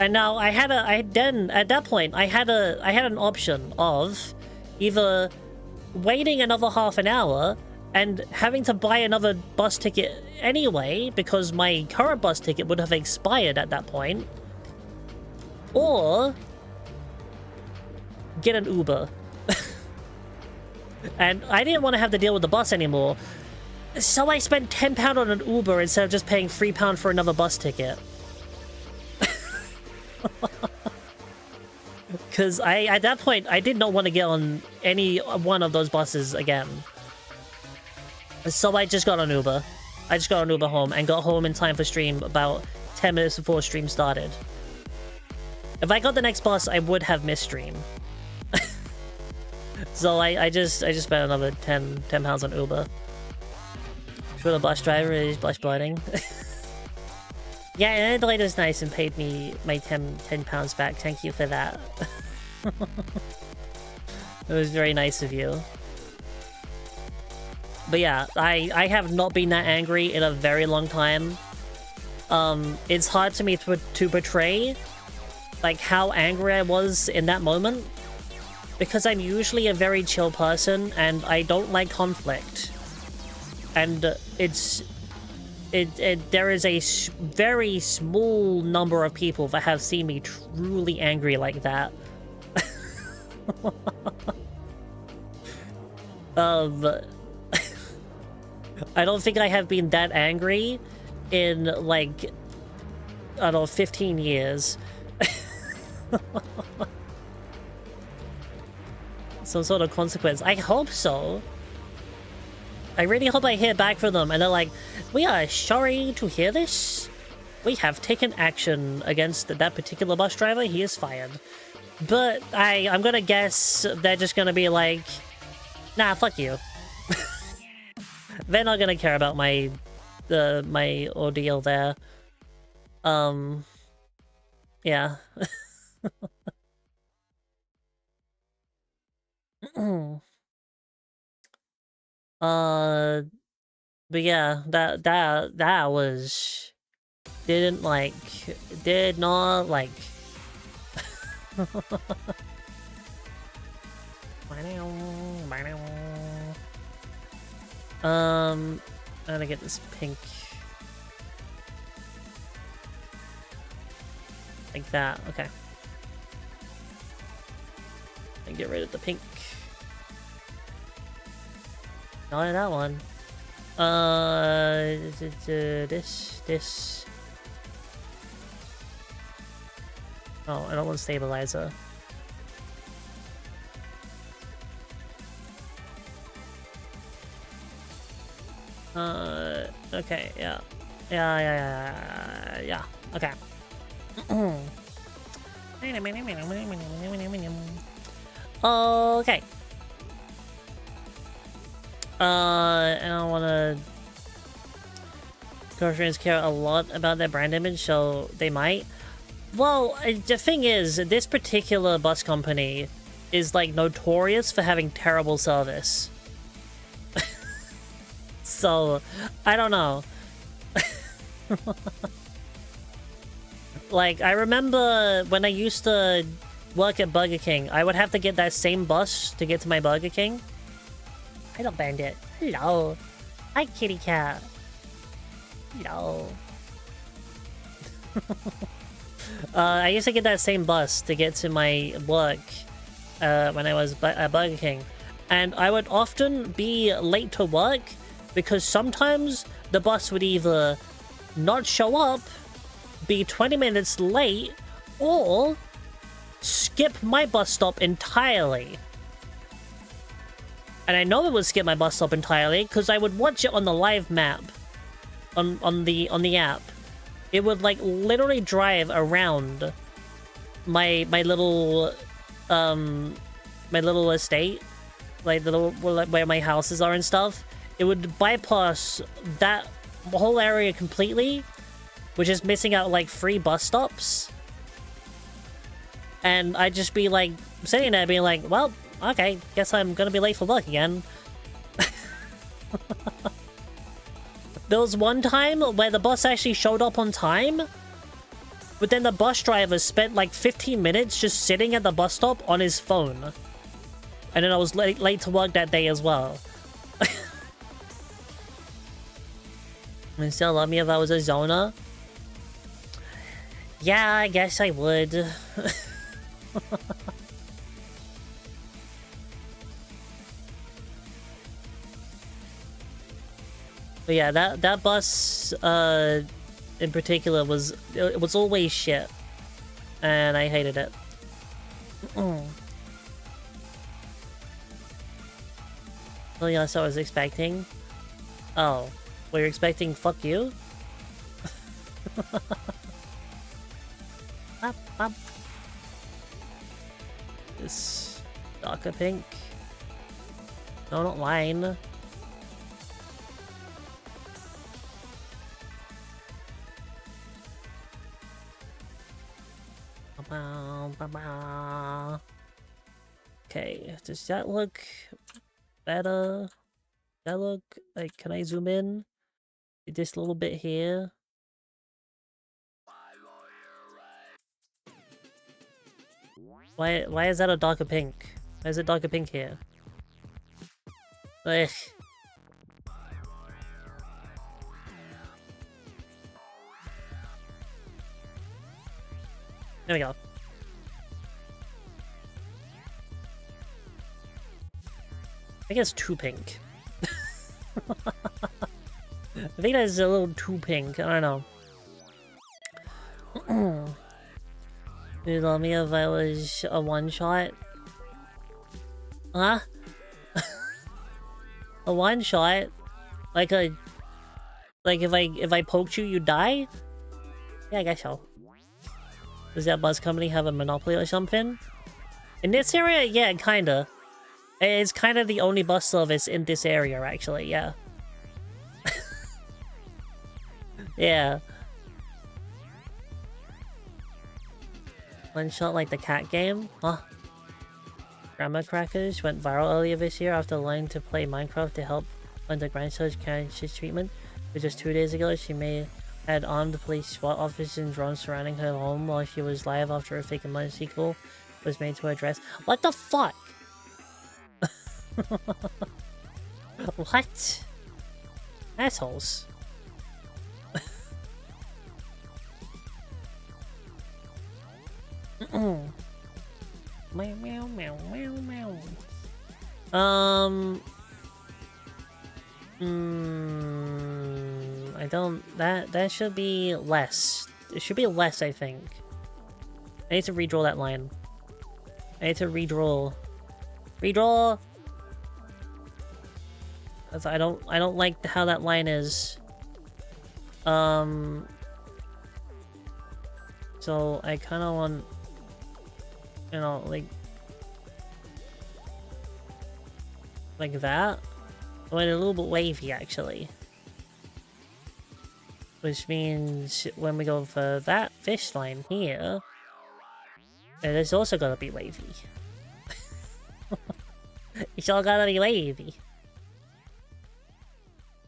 now at that point, I had an option of either waiting another half an hour and having to buy another bus ticket anyway, because my current bus ticket would have expired at that point, or get an Uber. And I didn't want to have to deal with the bus anymore, so I spent £10 on an Uber instead of just paying £3 for another bus ticket. Because at that point, I did not want to get on any one of those buses again. So I just got an Uber. I just got an Uber home and got home in time for stream about 10 minutes before stream started. If I got the next bus, I would have missed stream. So I just spent another £10 on Uber. Sure, the bus driver is blush blinding. Yeah, and the lady was nice and paid me my £10 back. Thank you for that. It was very nice of you. But yeah, I have not been that angry in a very long time. It's hard to me to portray, like, how angry I was in that moment, because I'm usually a very chill person and I don't like conflict. And there is a very small number of people that have seen me truly angry like that. I don't think I have been that angry in, like, I don't know, 15 years. Some sort of consequence. I hope so. I really hope I hear back from them and they're like, we are sorry to hear this. We have taken action against that particular bus driver. He is fired. But I'm gonna guess they're just gonna be like, nah, fuck you. They're not gonna care about my my ordeal there. Yeah. But yeah, that was did not like I'm gonna get this pink like that. Okay, and get rid of the pink. Not that one. This. Oh, I don't want stabilizer. Okay, yeah. Yeah. Okay. Okay. I don't wanna... Girlfriends care a lot about their brand image, so they might. Well, the thing is, this particular bus company is, like, notorious for having terrible service. So, I don't know. Like, I remember when I used to work at Burger King, I would have to get that same bus to get to my Burger King. Hello, Bandit. Hello. Hi, kitty cat. Hello. I used to get that same bus to get to my work when I was at Burger King. And I would often be late to work because sometimes the bus would either not show up, be 20 minutes late, or skip my bus stop entirely. And I know it would skip my bus stop entirely because I would watch it on the live map on the app. It would like literally drive around my little estate, like where my houses are and stuff. It would bypass that whole area completely, which is missing out like 3 bus stops. And I'd just be like sitting there being like, well, okay, guess I'm gonna be late for work again. There was one time where the bus actually showed up on time, but then the bus driver spent like 15 minutes just sitting at the bus stop on his phone. And then I was late to work that day as well. And still love me if I was a zoner? Yeah, I guess I would. But yeah, that bus in particular was always shit, and I hated it. Well, yeah, that's what I was expecting. Oh, well, you're expecting fuck you? Up. This darker pink. No, not mine. Okay, does that look better? That look like, can I zoom in? This little bit here. Why is that a darker pink? Why is it darker pink here? Ugh. There we go. I think it's too pink. I think that's a little too pink. I don't know. You tell me if I was a one-shot? Huh? A one-shot? Like if I poked you, you die? Yeah, I guess so. Does that bus company have a monopoly or something? In this area, yeah, kinda. It's kind of the only bus service in this area, actually, yeah. Yeah. One shot like the cat game? Huh? Grandma Crackers went viral earlier this year after learning to play Minecraft to help under grandchild's cancer treatment. But just 2 days ago, she had armed police SWAT officers and drones surrounding her home while she was live after a fake emergency call was made to her address. What the fuck? What? Assholes. Meow meow meow meow meow. I don't. That should be less. It should be less, I think. I need to redraw that line. I need to redraw. Redraw. I don't like how that line is. So I kind of want, you know, like that. I went a little bit wavy actually, which means when we go for that fish line here, it is also gonna be wavy. It's all gotta be wavy.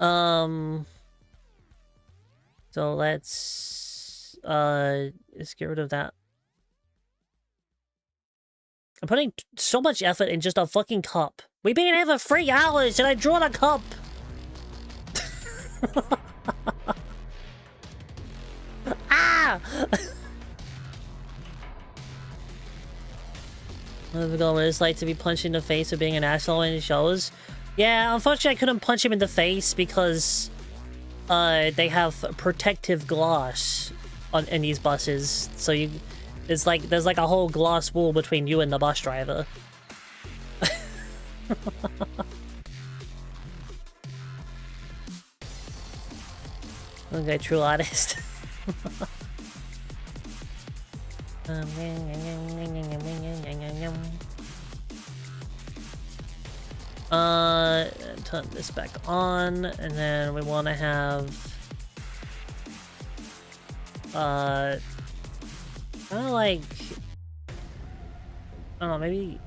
So let's get rid of that. I'm putting so much effort in just a fucking cup. We've been here for 3 hours and I drew a cup! Ah! There we go, what it's like to be punched in the face for being an asshole in shows. Yeah, unfortunately I couldn't punch him in the face because they have protective glass in these buses. So there's like a whole glass wall between you and the bus driver. Okay, true artist. Turn this back on, and then we want to have kind of like, I don't know, maybe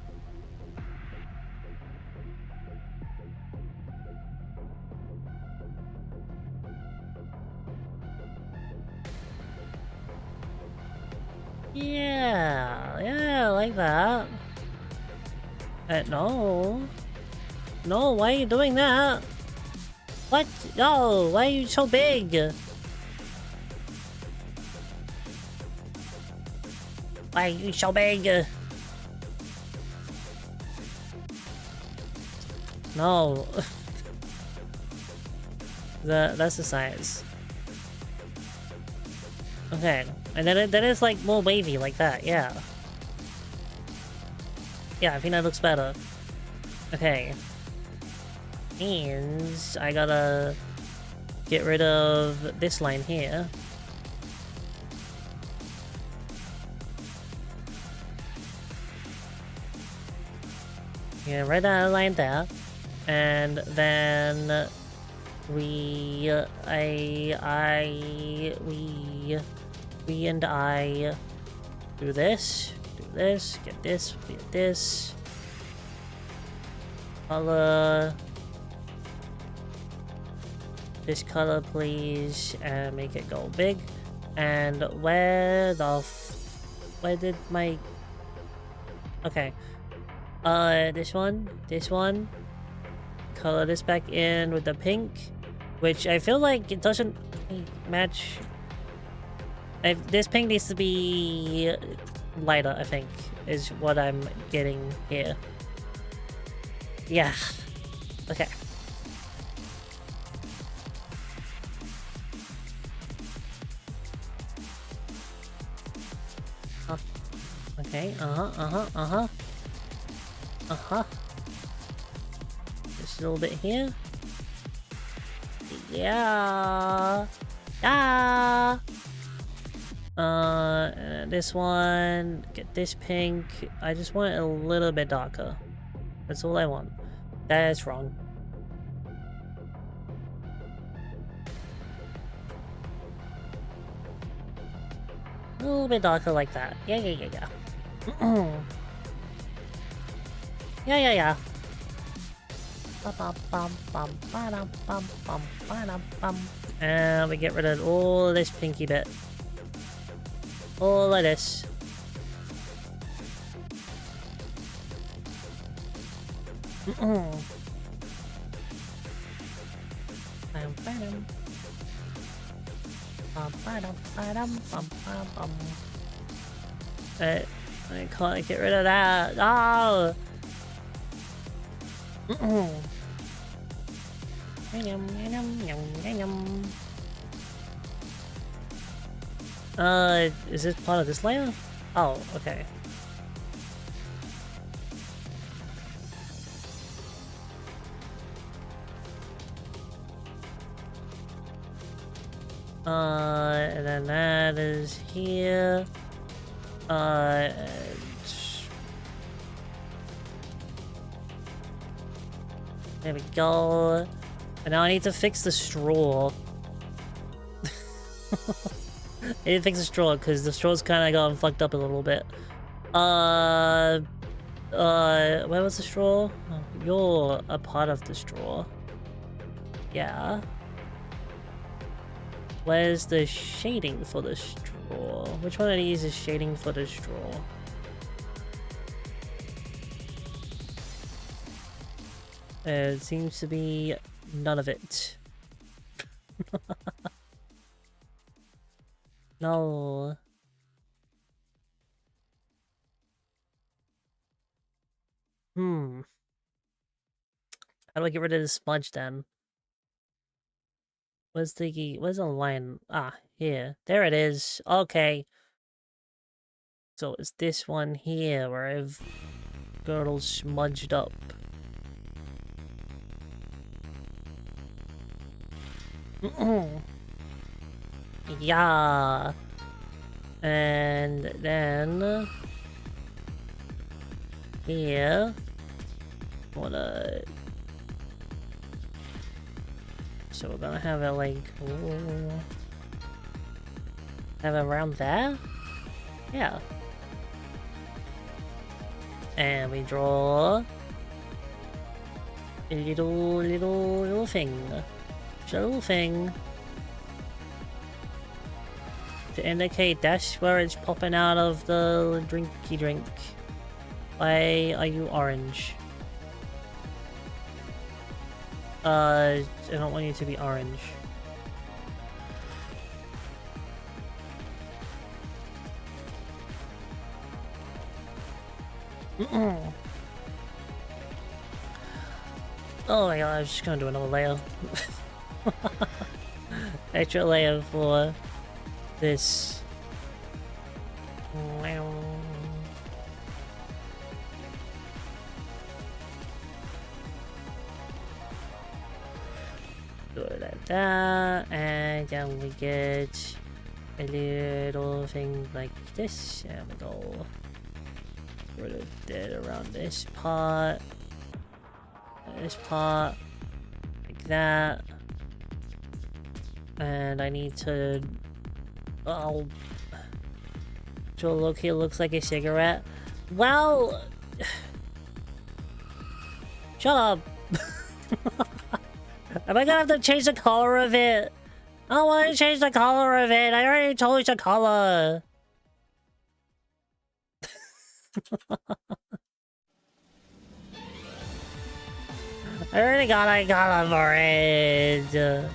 yeah, like that. No, why are you doing that? What? No, why are you so big? Why are you so big? No. That's the size. Okay, and then it is like more wavy like that, yeah. Yeah, I think that looks better. Okay. And I gotta get rid of this line here. Yeah, right that line there. And then we and I do this, get this. Color this color, please, and make it go big. And where did my... Okay. This one. Color this back in with the pink, which I feel like it doesn't match. This pink needs to be lighter, I think, is what I'm getting here. Yeah. Okay. Okay, Just a little bit here. Yeah. This one, get this pink. I just want it a little bit darker. That's all I want. That's wrong. A little bit darker like that. Yeah. Yeah. And we get rid of all of this pinky bit. All of this. I can't get rid of that. Oh! Is this part of this layer? Oh, okay. And then that is here. There we go. And now I need to fix the straw. I need to fix the straw because the straw's kind of gotten fucked up a little bit. Where was the straw? Oh, you're a part of the straw. Yeah. Where's the shading for the straw? Which one of these is shading for the straw? It seems to be none of it. No. How do I get rid of the smudge then? Where's the line? Ah, here. There it is. Okay. So it's this one here where I've got it all smudged up. Yeah. And then here, so we're gonna have it like, have it around there? Yeah. And we draw a little thing. Just a little thing. To indicate that's where it's popping out of the drinky drink. Why are you orange? I don't want you to be orange. Oh my god, I was just gonna do another layer. Extra layer for this. Do it like that, and then we get a little thing like this. There we go. Rid of that around this part, like that. And I need to. Oh, so look here, looks like a cigarette. Well, shut up. Am I gonna have to change the color of it? I don't want to change the color of it. I already changed the color. I already got a color for it.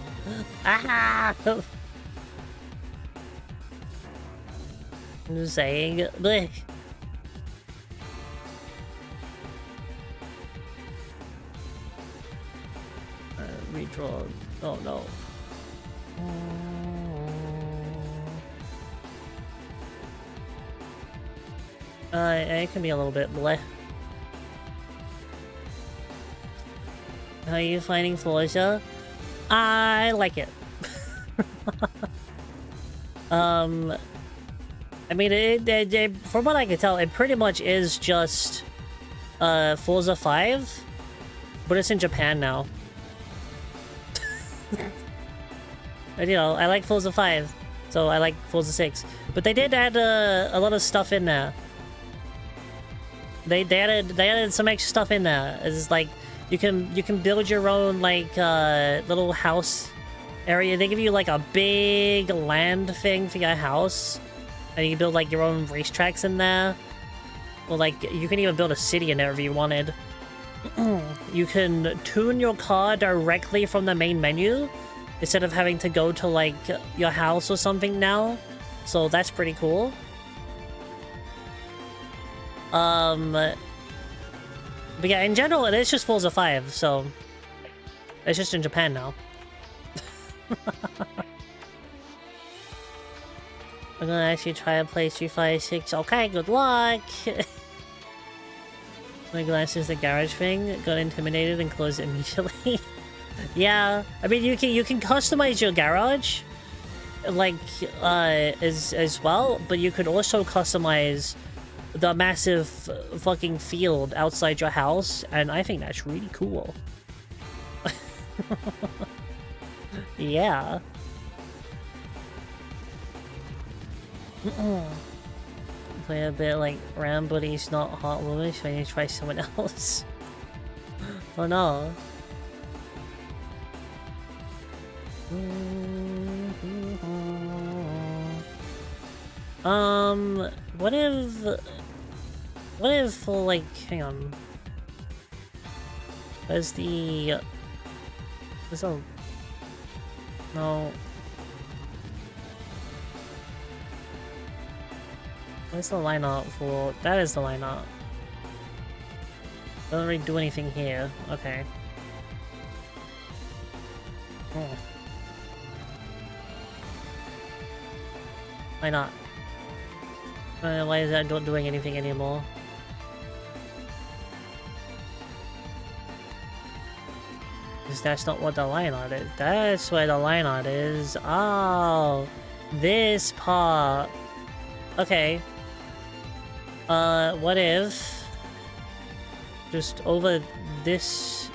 Ah! I'm just saying. Blech. Redraw. Oh no. It can be a little bit bleh. How are you finding Fallujah? I like it. I mean, from what I can tell, it pretty much is just Forza 5, but it's in Japan now. And, you know, I like Forza 5, So I like Forza 6. But they did add a lot of stuff in there. They added some extra stuff in there. It's like you can build your own like little house area. They give you like a big land thing for your house, and you can build like your own racetracks in there. Or like you can even build a city in there if you wanted. You can tune your car directly from the main menu instead of having to go to like your house or something now. So that's pretty cool. But yeah, in general, it is just Forza 5, so it's just in Japan now. I'm gonna actually try to play Street Fighter 6. Okay, good luck! My glasses, the garage thing, got intimidated and closed it immediately. Yeah, I mean, you can customize your garage, like, as well, but you could also customize the massive fucking field outside your house, and I think that's really cool. Yeah. Play a bit like Ram, but he's not hot woman, so I need to try someone else. Oh no. What if, like, hang on. Where's the... There's a... No. Where's the line art for... That is the line art. Doesn't really do anything here. Okay. Oh. Why not? Why is that not doing anything anymore? Because that's not what the line art is. That's where the line art is. Oh, this part. Okay. What if just over this,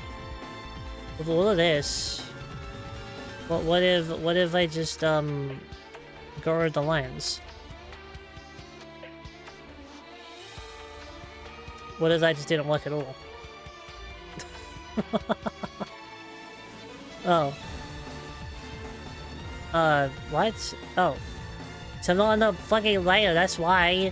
over all of this? What if I just go over the lines? What if that just didn't work at all? Oh. What? Oh. So I'm not on the fucking layer, that's why.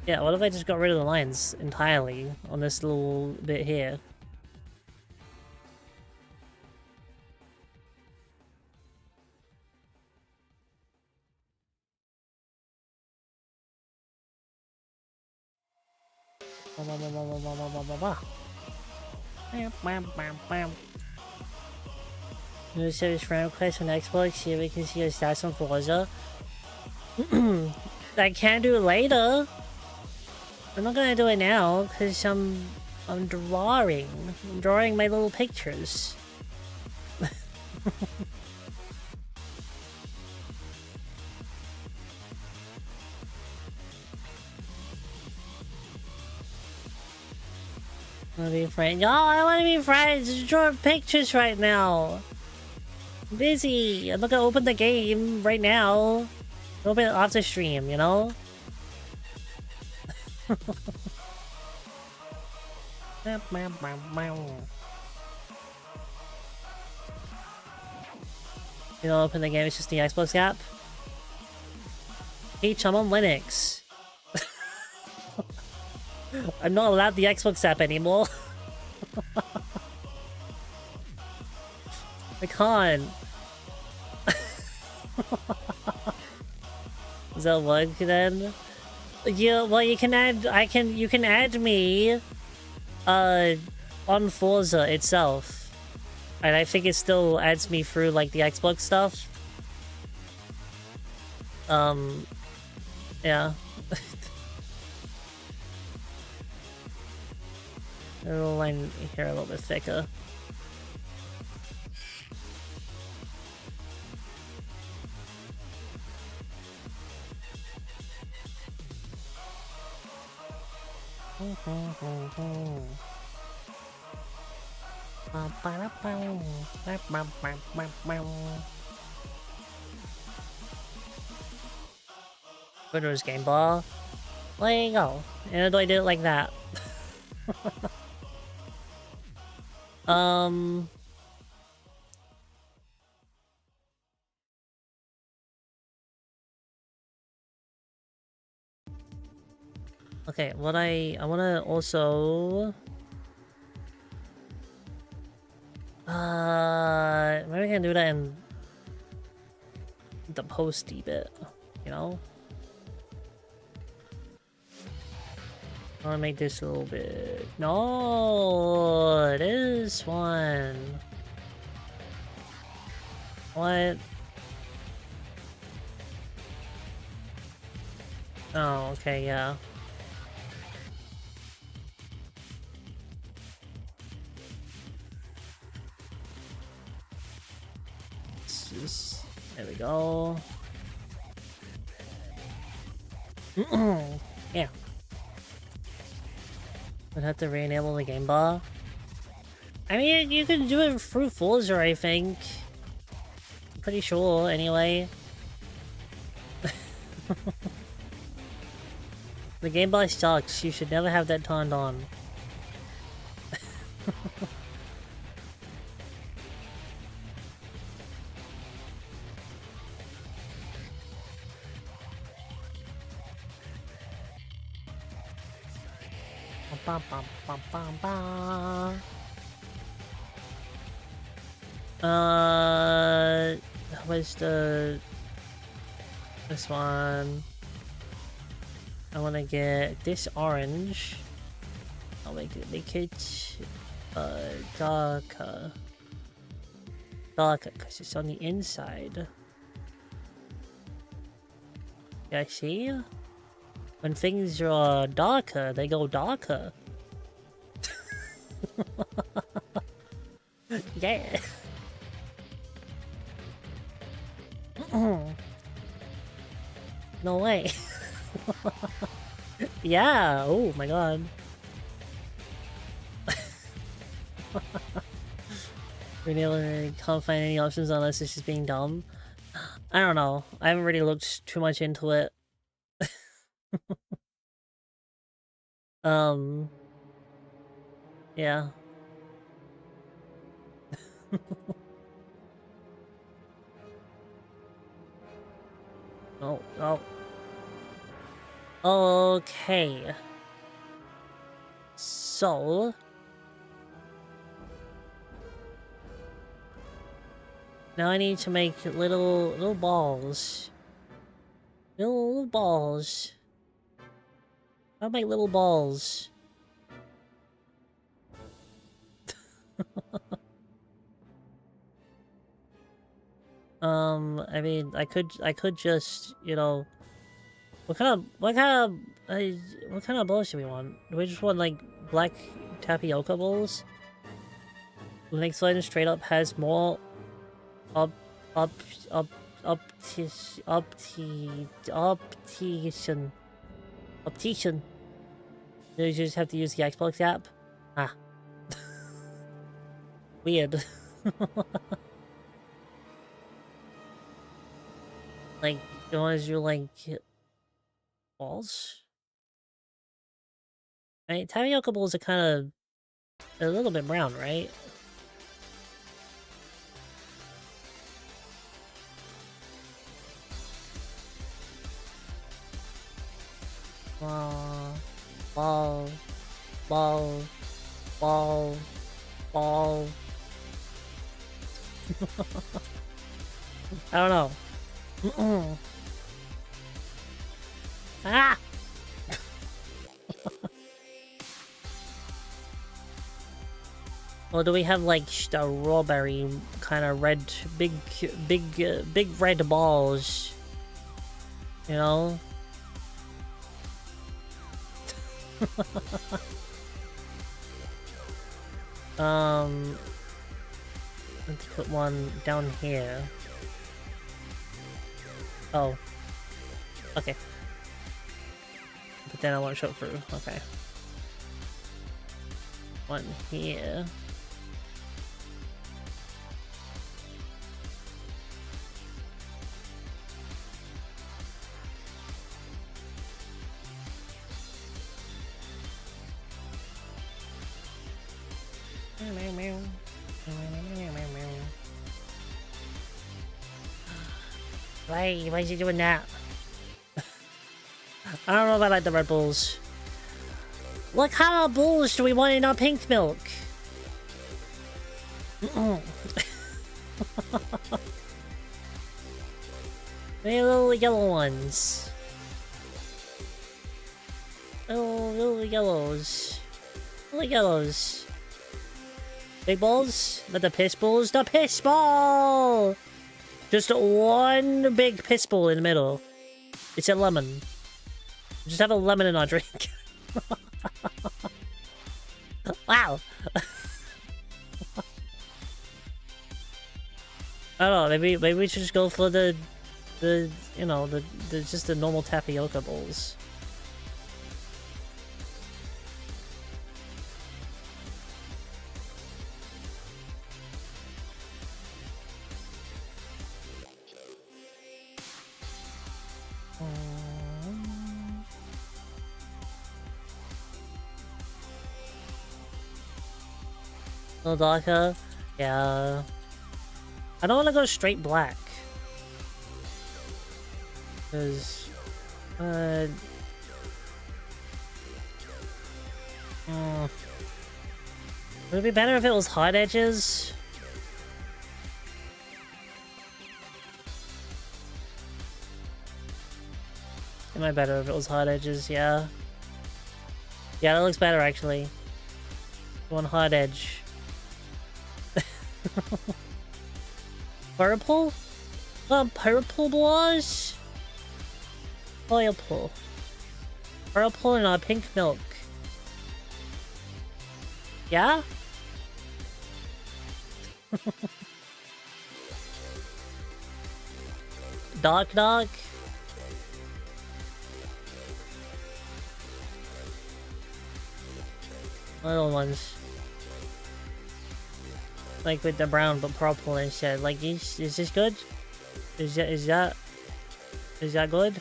Yeah, what if I just got rid of the lines entirely on this little bit here? New service friend request on Xbox, see if we can see your stats on Forza. I can do it later. I'm not gonna do it now because I'm drawing. I'm drawing my little pictures. Wanna be friends? No, I don't wanna be friends. Just draw pictures right now. I'm busy. I'm not gonna open the game right now. Open it off the stream, you know? You don't open the game, it's just the Xbox app. Peach, I'm on Linux. I'm not allowed the Xbox app anymore. I can't. Does that work then? Yeah, well you can add you can add me on Forza itself. And I think it still adds me through like the Xbox stuff. Yeah. A little line here a little bit thicker. Windows Game Ball. There you go. And I did it like that. Okay, what I wanna also maybe I can do that in the posty bit, you know? I wanna make this a little bit. No, this one. What? Oh, okay, yeah. There we go. Yeah. Would have to re-enable the game bar. I mean, you can do it through Forza, I think. Pretty sure, anyway. The game bar sucks. You should never have that turned on. Where's this one? I want to get this orange. I'll make it darker, because it's on the inside. Yeah, see? When things are darker, they go darker. Yeah. No way. Yeah. Oh my god. Really can't find any options unless it's just being dumb. I don't know. I haven't really looked too much into it. Yeah. Oh, oh. Okay. So... now I need to make little balls. Little balls. I'll make little balls. I mean, I could just, you know, what kind of balls do we want? Do we just want like black tapioca balls? The next line straight up has more optician. You just have to use the Xbox app? Ah. Weird. Like, you want to do, like, balls? I mean, tapioca balls are kind of a little bit brown, right? Ball, ball, ball, ball, ball. I don't know. Ah! Well, do we have like strawberry kind of red, big red balls? You know? Let's put one down here. Oh. Okay. But then I won't show through. Okay. One here. Why is he doing that? I don't know if I like the Red Bulls. What kind of bulls do we want in our pink milk? Maybe little yellow ones. Little yellows. Little yellows. Big balls? Not the piss balls? The piss ball! Just one big piss ball in the middle. It's a lemon. Just have a lemon in our drink. Wow! I don't know, maybe we should just go for the you know, just the normal tapioca bowls. Little darker? Yeah. I don't want to go straight black. Because... Would it be better if it was hard edges? It might be better if it was hard edges, yeah. Yeah, that looks better actually. One hard edge. Purple? Purple blush? Purple. Purple and pink milk. Yeah? Dark. Little ones. Like with the brown but purple instead. Like is this good? Is that good?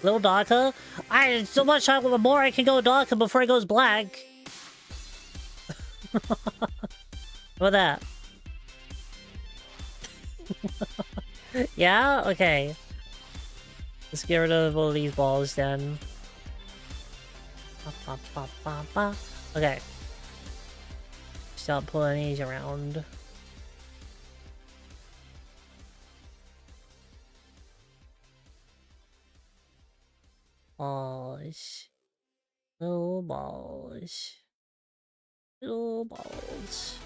A little darker? So much the more I can go darker before it goes black. What that? Yeah? Okay. Let's get rid of all these balls then. Okay. Start pulling these around. Balls. Little balls. Little balls.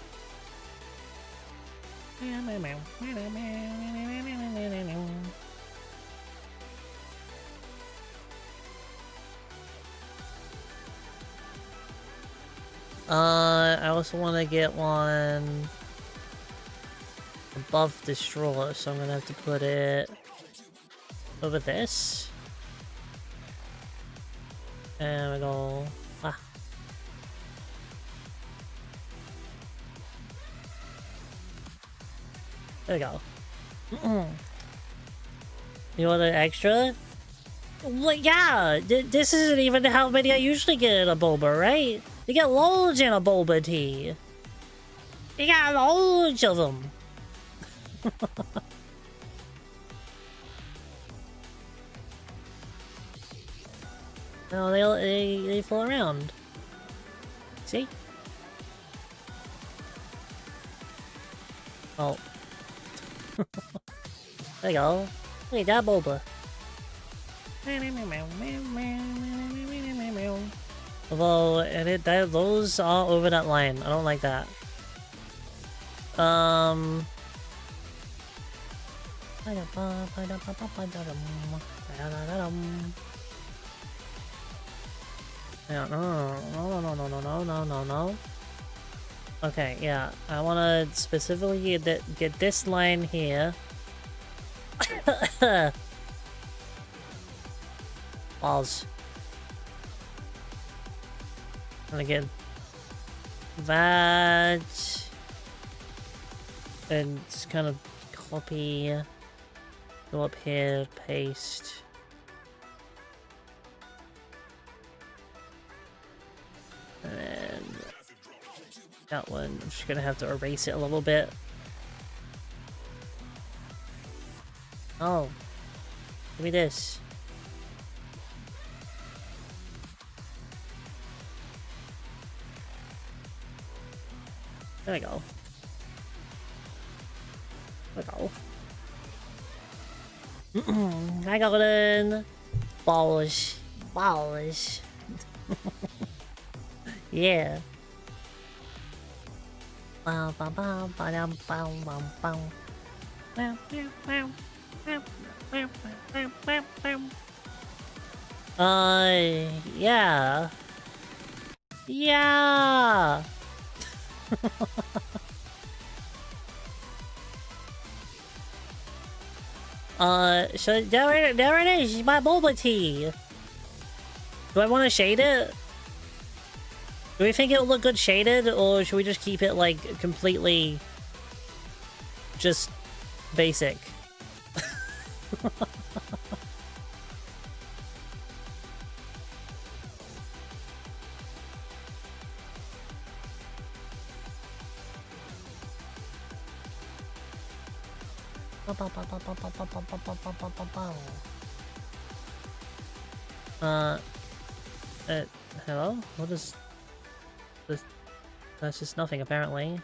I also want to get one above the straw, so I'm gonna have to put it over this. And we go. There we go. You want an extra? Well, yeah! This isn't even how many I usually get in a boba, right? You get loads in a boba tea. You got loads of them. No, they fall around. See? Oh. There you go. Look at that boba. Although, those are over that line. I don't like that. No. Okay, yeah. I want to specifically get this line here. Balls. And again, that, and just kind of copy, go up here, paste. And then that one, I'm just gonna have to erase it a little bit. Oh. Give me this. There we go. There we go. I got in. Balls. Balls. Yeah. Bow, bow, bow, bow, bow, bow, bow. Bow, bow, bow. Bow, bow, bow, bow, bow. Yeah. Yeah. So there it is, my boba tea. Do I want to shade it? Do we think it'll look good shaded, or should we just keep it, like, completely just basic? Hello? What is this? That's just nothing, apparently.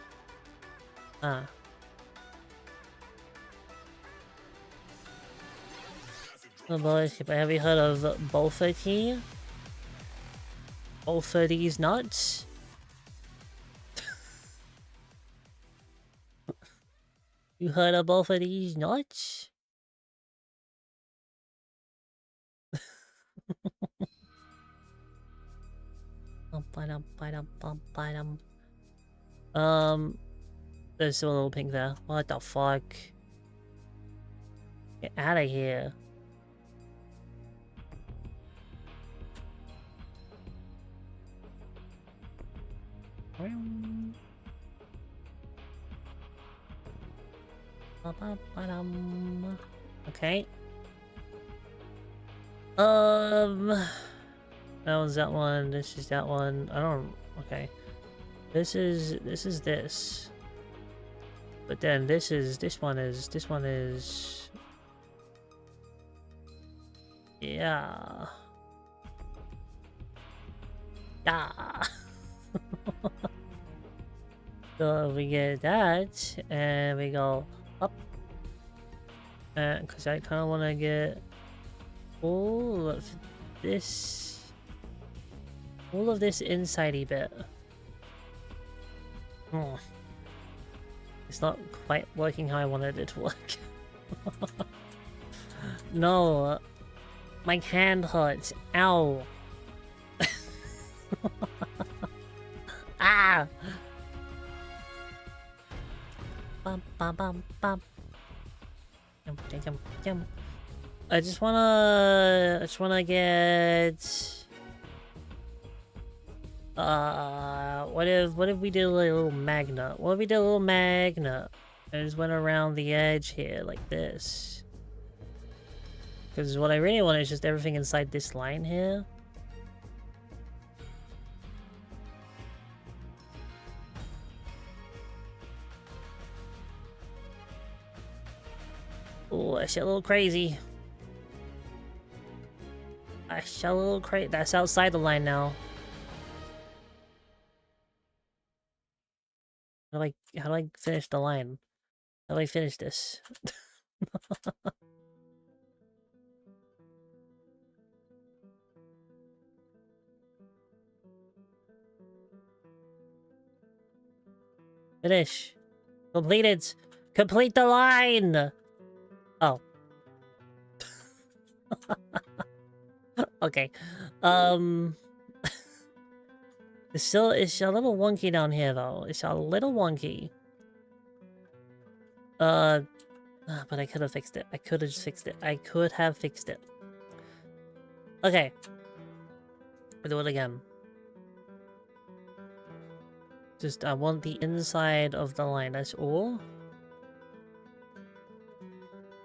Ah. Oh boy, have you heard of Bolfa tea? Bolfa these nuts? You heard of Bolfa these nuts? There's still a little pink there. What the fuck? Get out of here. Okay. That one's that one. This is that one. I don't. Okay. This is this. But then this one is. Yeah. Yeah. So we get that, and we go up. Because I kind of want to get all of this insidey bit. It's not quite working how I wanted it to work. No, my hand hurts. Ow. Ah. Bum bum bum bum. I just wanna get. What if we did a little magnet? What if we did a little magnet and just went around the edge here like this? Because what I really want is just everything inside this line here. Oh, I shit a little crazy. I shit a little crazy. That's outside the line now. How do I finish the line? How do I finish this? Finish. Completed. Complete the line. Oh. Okay. It's a little wonky down here though. It's a little wonky. But I could have fixed it. I could have just fixed it. I could have fixed it. Okay. We'll do it again. Just, I want the inside of the line, that's all.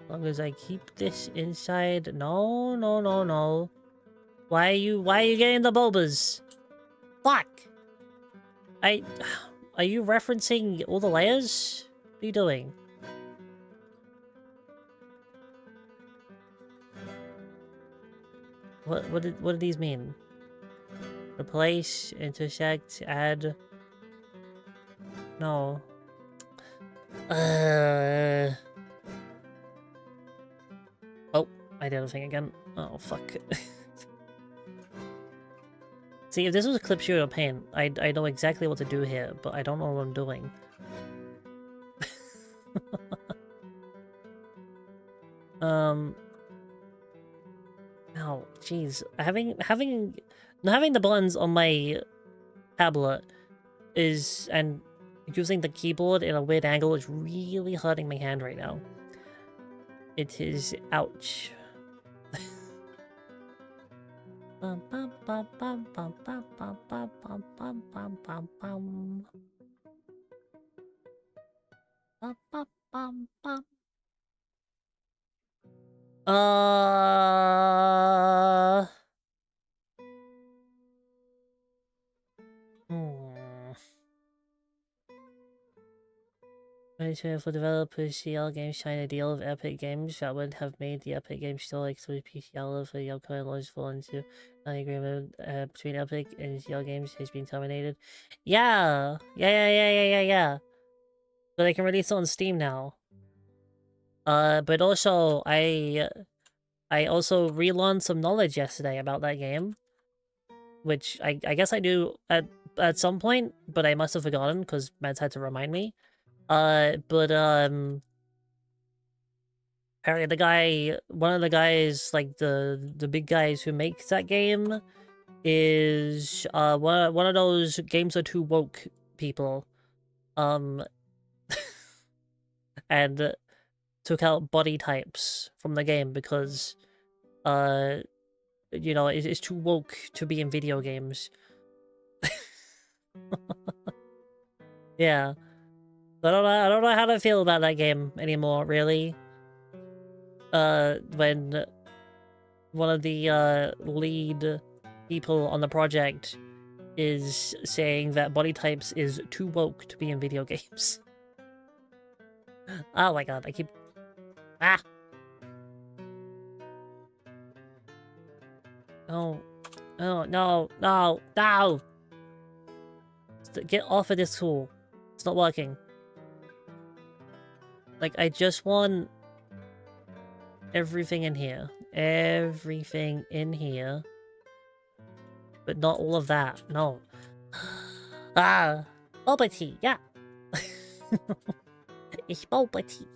As long as I keep this inside. No, no, no, no. Why are you getting the bulbas? Fuck! Are you referencing all the layers? What are you doing? What do these mean? Replace, intersect, add... No. Oh, I did a thing again. Oh, fuck. See, if this was a clip shooter paint, I know exactly what to do here, but I don't know what I'm doing. Oh, jeez. Having the buttons on my tablet and using the keyboard in a weird angle is really hurting my hand right now. It is ouch. Bum, bum, bum, bum, bum, bum, bum, bum, bum, bum, bum, bum, bum. Bum, bum, bum, bum. Management for developers, CL Games signed a deal with Epic Games that would have made the Epic Games Store exclusive PCL for the upcoming launch fall into the agreement between Epic and CL Games has been terminated. Yeah! Yeah. But they can release it on Steam now. But also, I also relearned some knowledge yesterday about that game. Which I guess I knew at some point, but I must have forgotten because Mads had to remind me. Apparently one of the guys, like the big guys who make that game, is one of those games are too woke people, and took out body types from the game because you know, it's too woke to be in video games. Yeah, I don't know how to feel about that game anymore, really. When one of the lead people on the project is saying that body types is too woke to be in video games. Oh my god, I keep... Ah! Oh. Oh, no! Get off of this tool. It's not working. Like, I just want everything in here. Everything in here. But not all of that. No. Ah! Boba tea, yeah! It's boba tea.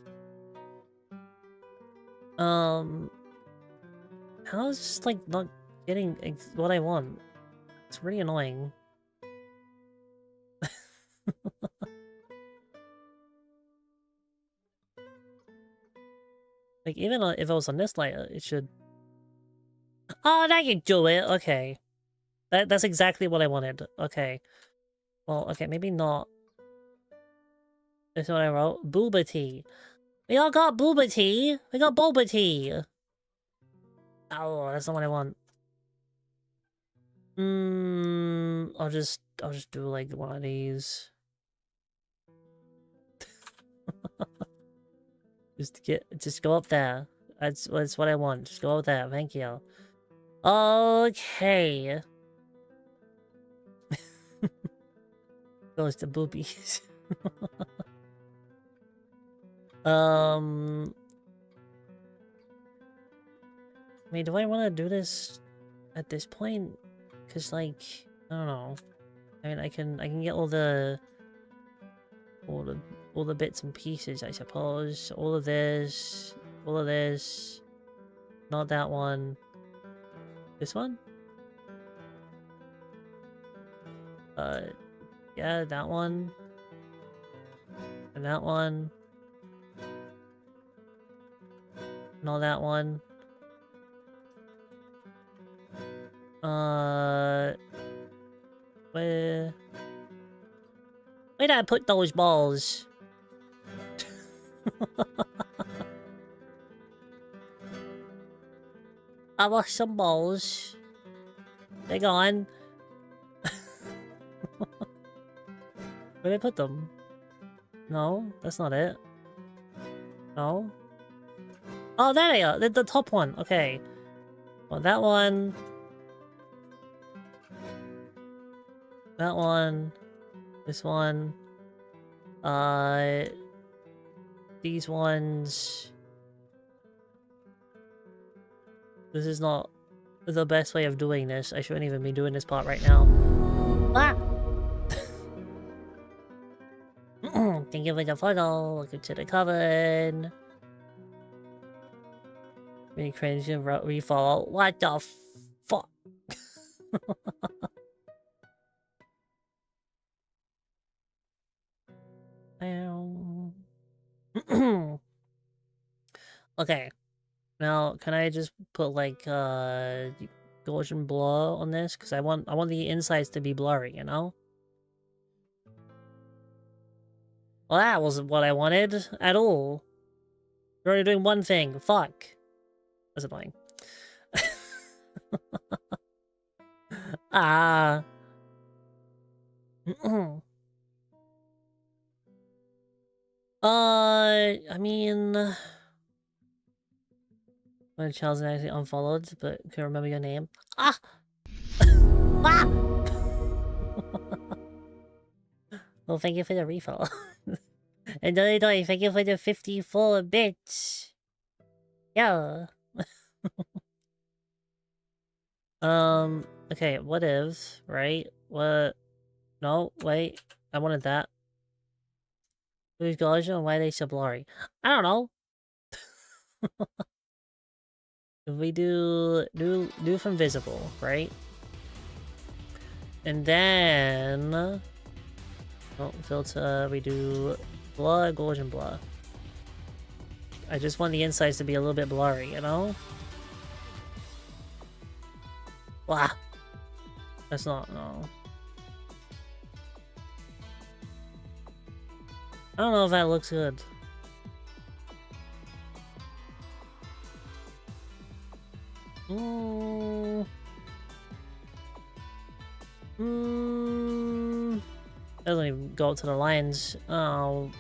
How is this, like, not getting what I want? It's really annoying. Like, even if it was on this layer, it should... Oh, now you do it! Okay. That's exactly what I wanted. Okay. Well, okay, maybe not. That's what I wrote. Booba tea. We all got booba tea! We got boba tea! Oh, that's not what I want. I'll just do, like, one of these. Just go up there. That's what I want. Just go up there. Thank you. Okay. Goes to boobies. I mean, do I want to do this at this point? Cause, like, I don't know. I mean, I can get all the bits and pieces, I suppose. All of this, not that one. This one? Yeah, that one. And that one. Not that one. Where did I put those balls? I lost some balls. They're gone. Where did I put them? No, that's not it. No. Oh, there they are. The top one. Okay. Well, that one. That one. This one. These ones. This is not the best way of doing this. I shouldn't even be doing this part right now. Ah! Thank you for the photo. Welcome to the coven. Really cringe and refall. What the fuck? Okay. Now, can I just put like Gaussian blur on this? Because I want the insides to be blurry, you know? Well, that wasn't what I wanted at all. We're already doing one thing. Fuck. That's annoying. Ah. I mean... When Charles actually unfollowed, but can't remember your name. Ah! Ah! Well, thank you for the refill. And Dory, thank you for the 54 bits. Yeah. Okay, what if, right? What? No, wait. I wanted that. Who's Gaussian and why are they so blurry? I don't know. If we do from visible, right? And then filter, we do blur, Gaussian blur. I just want the insides to be a little bit blurry, you know? Wow. That's not, no. I don't know if that looks good. Doesn't even go up to the lines. Oh.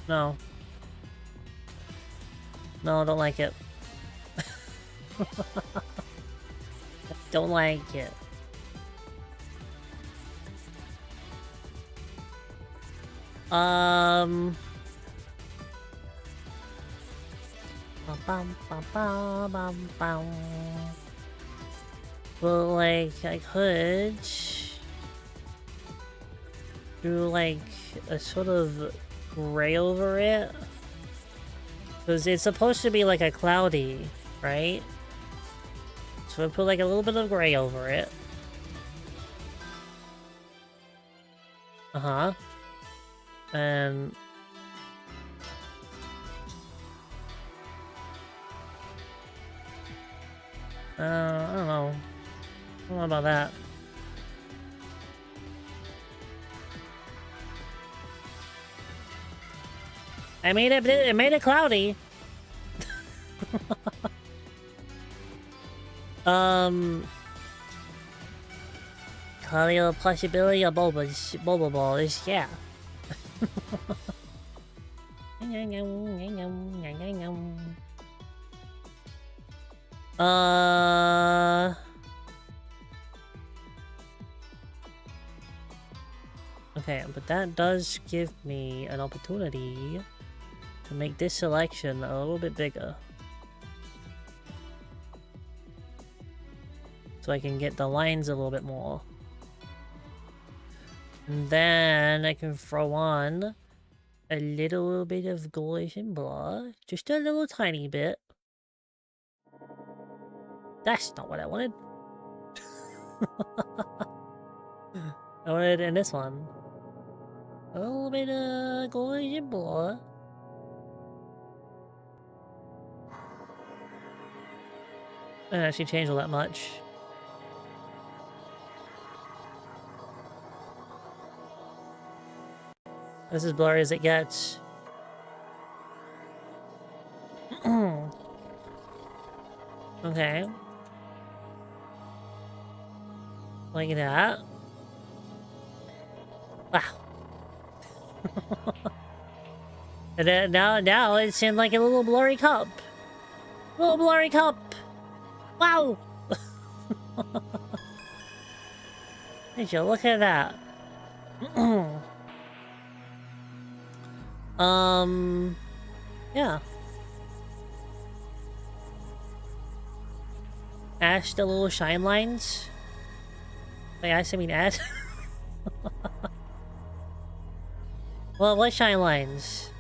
No. No, I don't like it. Don't like it. Well, like, I could do, like, a sort of gray over it. Because it's supposed to be, like, a cloudy, right? So I put, like, a little bit of gray over it. Uh-huh. And... I don't know. I don't know about that. I made it cloudy. Cloudy or possibility of bubble ball is yeah. Okay, but that does give me an opportunity to make this selection a little bit bigger. So I can get the lines a little bit more. And then I can throw on a little bit of Gaussian blur. Just a little tiny bit. That's not what I wanted. I wanted it in this one. A little bit of Gaussian blur. I didn't actually change all that much. This is blurry as it gets. Okay. Like that. Wow. And then now it's in like a little blurry cup. Little blurry cup. Wow. Did you look at that? Yeah. Ash the little shine lines. Wait, I mean ash. Well, what shine lines?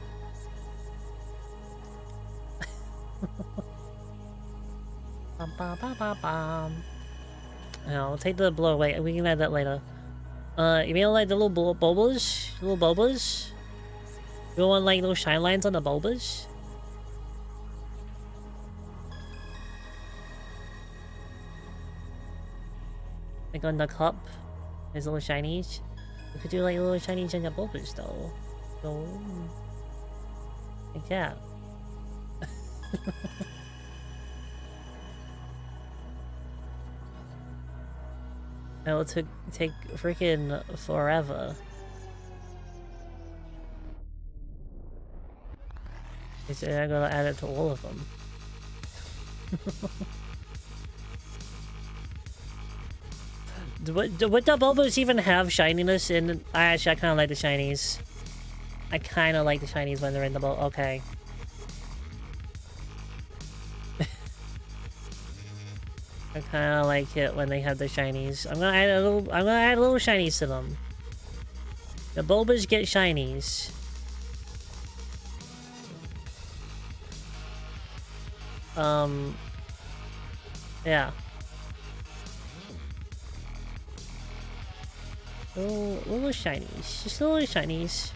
Bum, bum, bum, bum, bum. No, we'll take the blow away. We can add that later. You mean like the little bulbas? Little bulbas? You want like little shine lines on the bulbas? Like on the cup? There's little shinies? We could do like little shinies on the bulbas though. So... like that. It'll take freaking forever. I'm gonna add it to all of them. Would the bulbas even have shininess in? I kind of like the shinies. I kind of like the shinies when they're in the bowl. Okay. I kind of like it when they have the shinies. I'm gonna add a little shinies to them. The bulbas get shinies. Yeah. Little shinies. Just little shinies.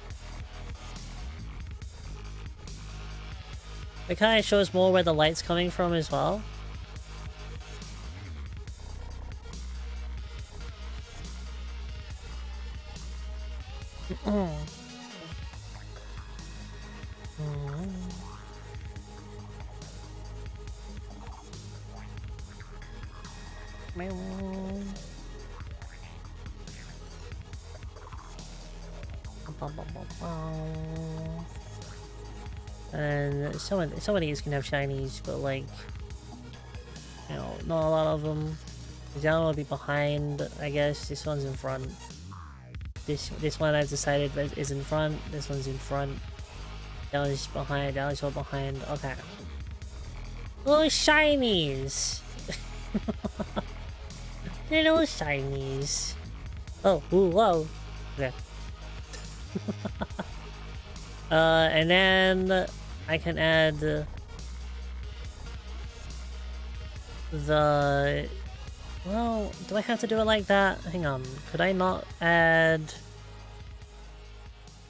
It kind of shows more where the light's coming from as well. And some of these can have shinies, but like, you know, not a lot of them. The other one will be behind, I guess. This one's in front. This one I've decided is in front. This one's in front. That one's behind. That one's all behind. Okay. Little shinies. Little shinies. Oh, ooh, whoa. Okay. And then I can add the... Well, do I have to do it like that? Hang on. Could I not add...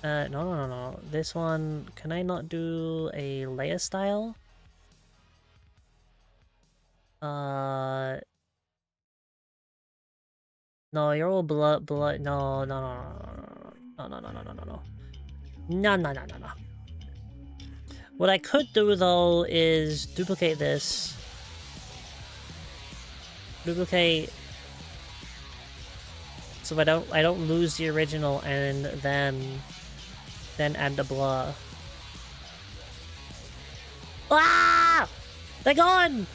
No. This one, can I not do a layer style? No, you're all blood, no. No. What I could do, though, is duplicate this. Duplicate... so I don't lose the original, and then add the blur. Ah! They're gone!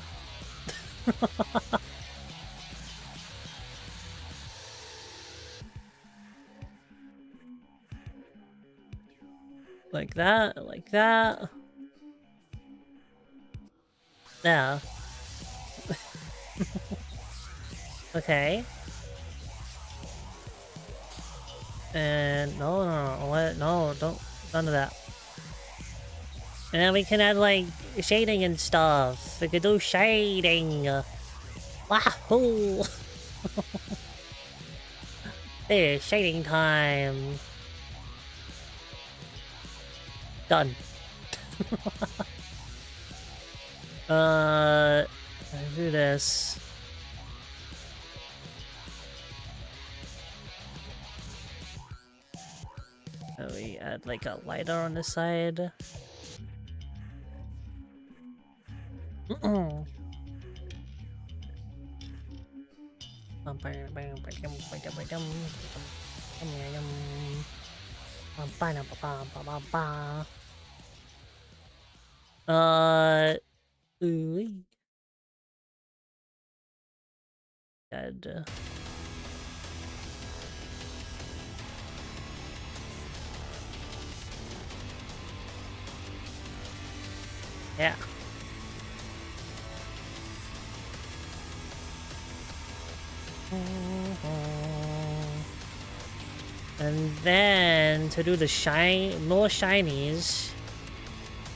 Like that, like that. Yeah. Okay. And no, what? No, don't, none of that. And then we can add like shading and stuff. We could do shading. Wahoo! It's shading time. Done. Let's do this. So we add like a lighter on the side. Ooh. Good. Yeah. And then to do the more shinies,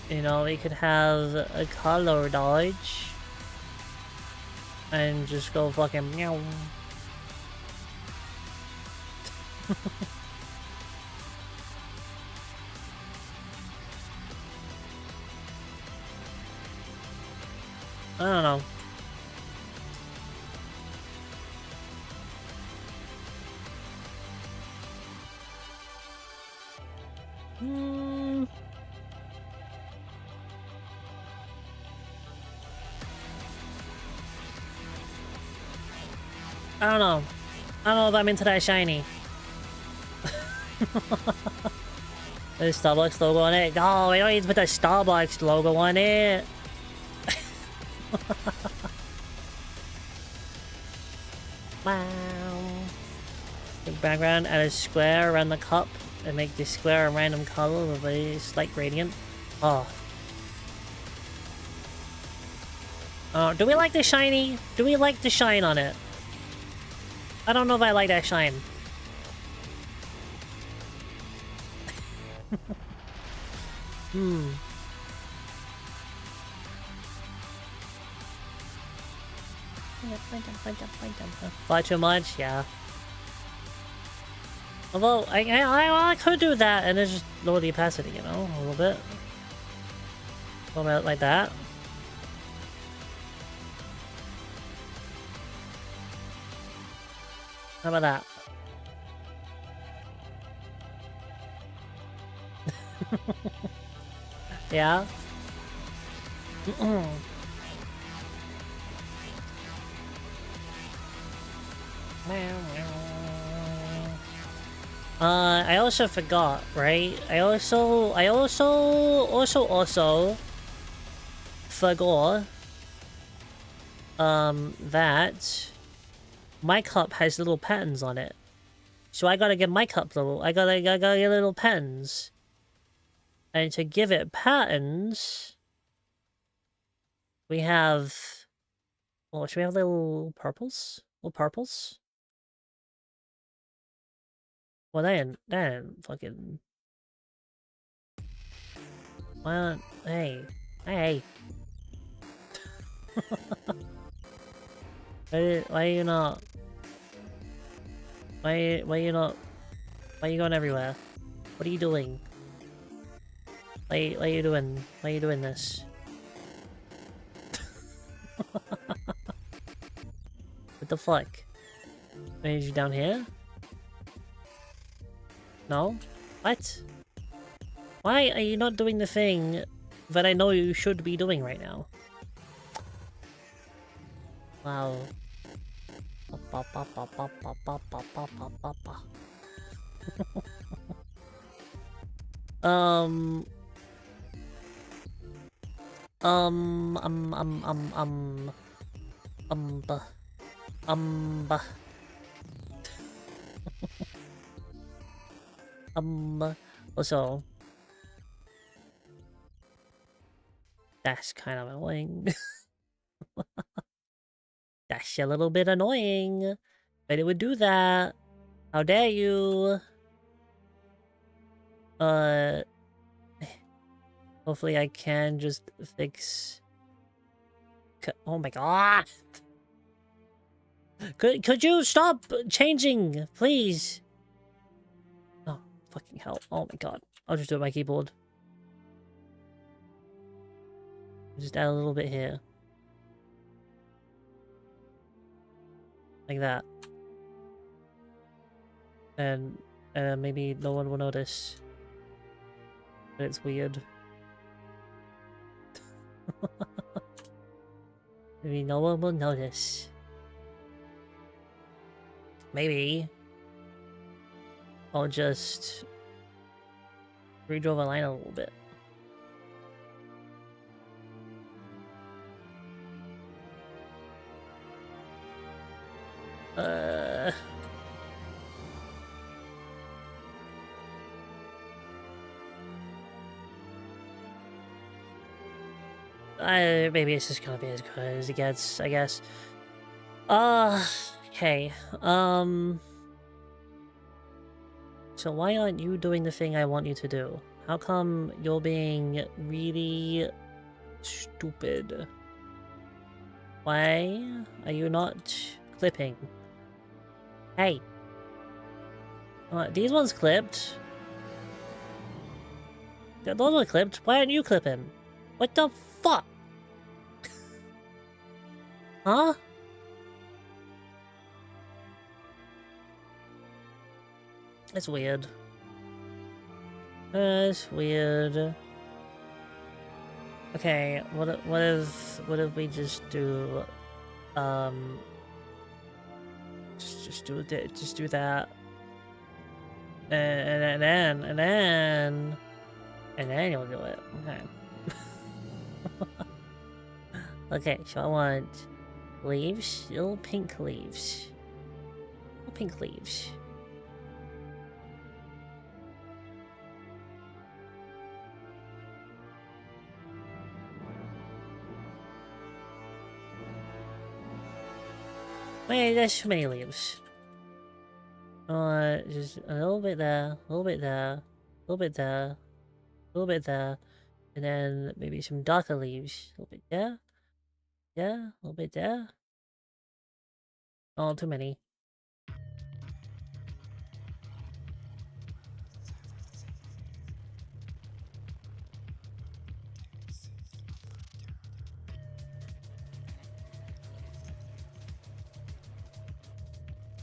you know, we could have a color dodge and just go fucking meow. I don't know. I don't know. I don't know if I'm into that shiny. There's Starbucks logo on it. No, we don't need to put the Starbucks logo on it. Wow. The background, add a square around the cup and make the square a random color with a slight gradient. Oh. Do we like the shiny? Do we like the shine on it? I don't know if I like that shine. Fly too much? Yeah. Although, I could do that and then just lower the opacity, you know? A little bit. A little bit like that. How about that? Yeah? I also forgot, right? I also forgot that my cup has little patterns on it. So I gotta get my cup little. I gotta get little patterns. And to give it patterns, we have. Well, should we have little purples? Little purples? Well, then fucking. Why not? Hey. Hey. Why are you not? Why are you not? Why are you going everywhere? What are you doing? Why are you doing? Why are you doing this? What the fuck? Is you down here? No? What? Why are you not doing the thing that I know you should be doing right now? Wow. Um... Um... Um... Um... Um... Um... Um... Buh. Buh. Also... That's kind of annoying. That's a little bit annoying. But it would do that. How dare you? Hopefully I can just fix... Oh my god! Could you stop changing, please? Oh, fucking hell. Oh my god. I'll just do it with my keyboard. Just add a little bit here. Like that. And maybe no one will notice. But it's weird. Maybe no one will notice. Maybe I'll just redraw the line a little bit. Uh... Maybe it's just gonna be as good as it gets, I guess. Okay. So why aren't you doing the thing I want you to do? How come you're being really stupid? Why are you not clipping? Hey. These ones clipped. Those ones clipped. Why aren't you clipping? What the fuck? Huh? It's weird. It's weird. Okay, what if we just do just do that. And then you'll do it. Okay. Okay, so I want leaves, little pink leaves. Little pink leaves. Wait, there's too many leaves. Just a little bit there, a little bit there, a little bit there, a little bit there, and then maybe some darker leaves. A little bit there. Yeah, a little bit there. Oh, too many.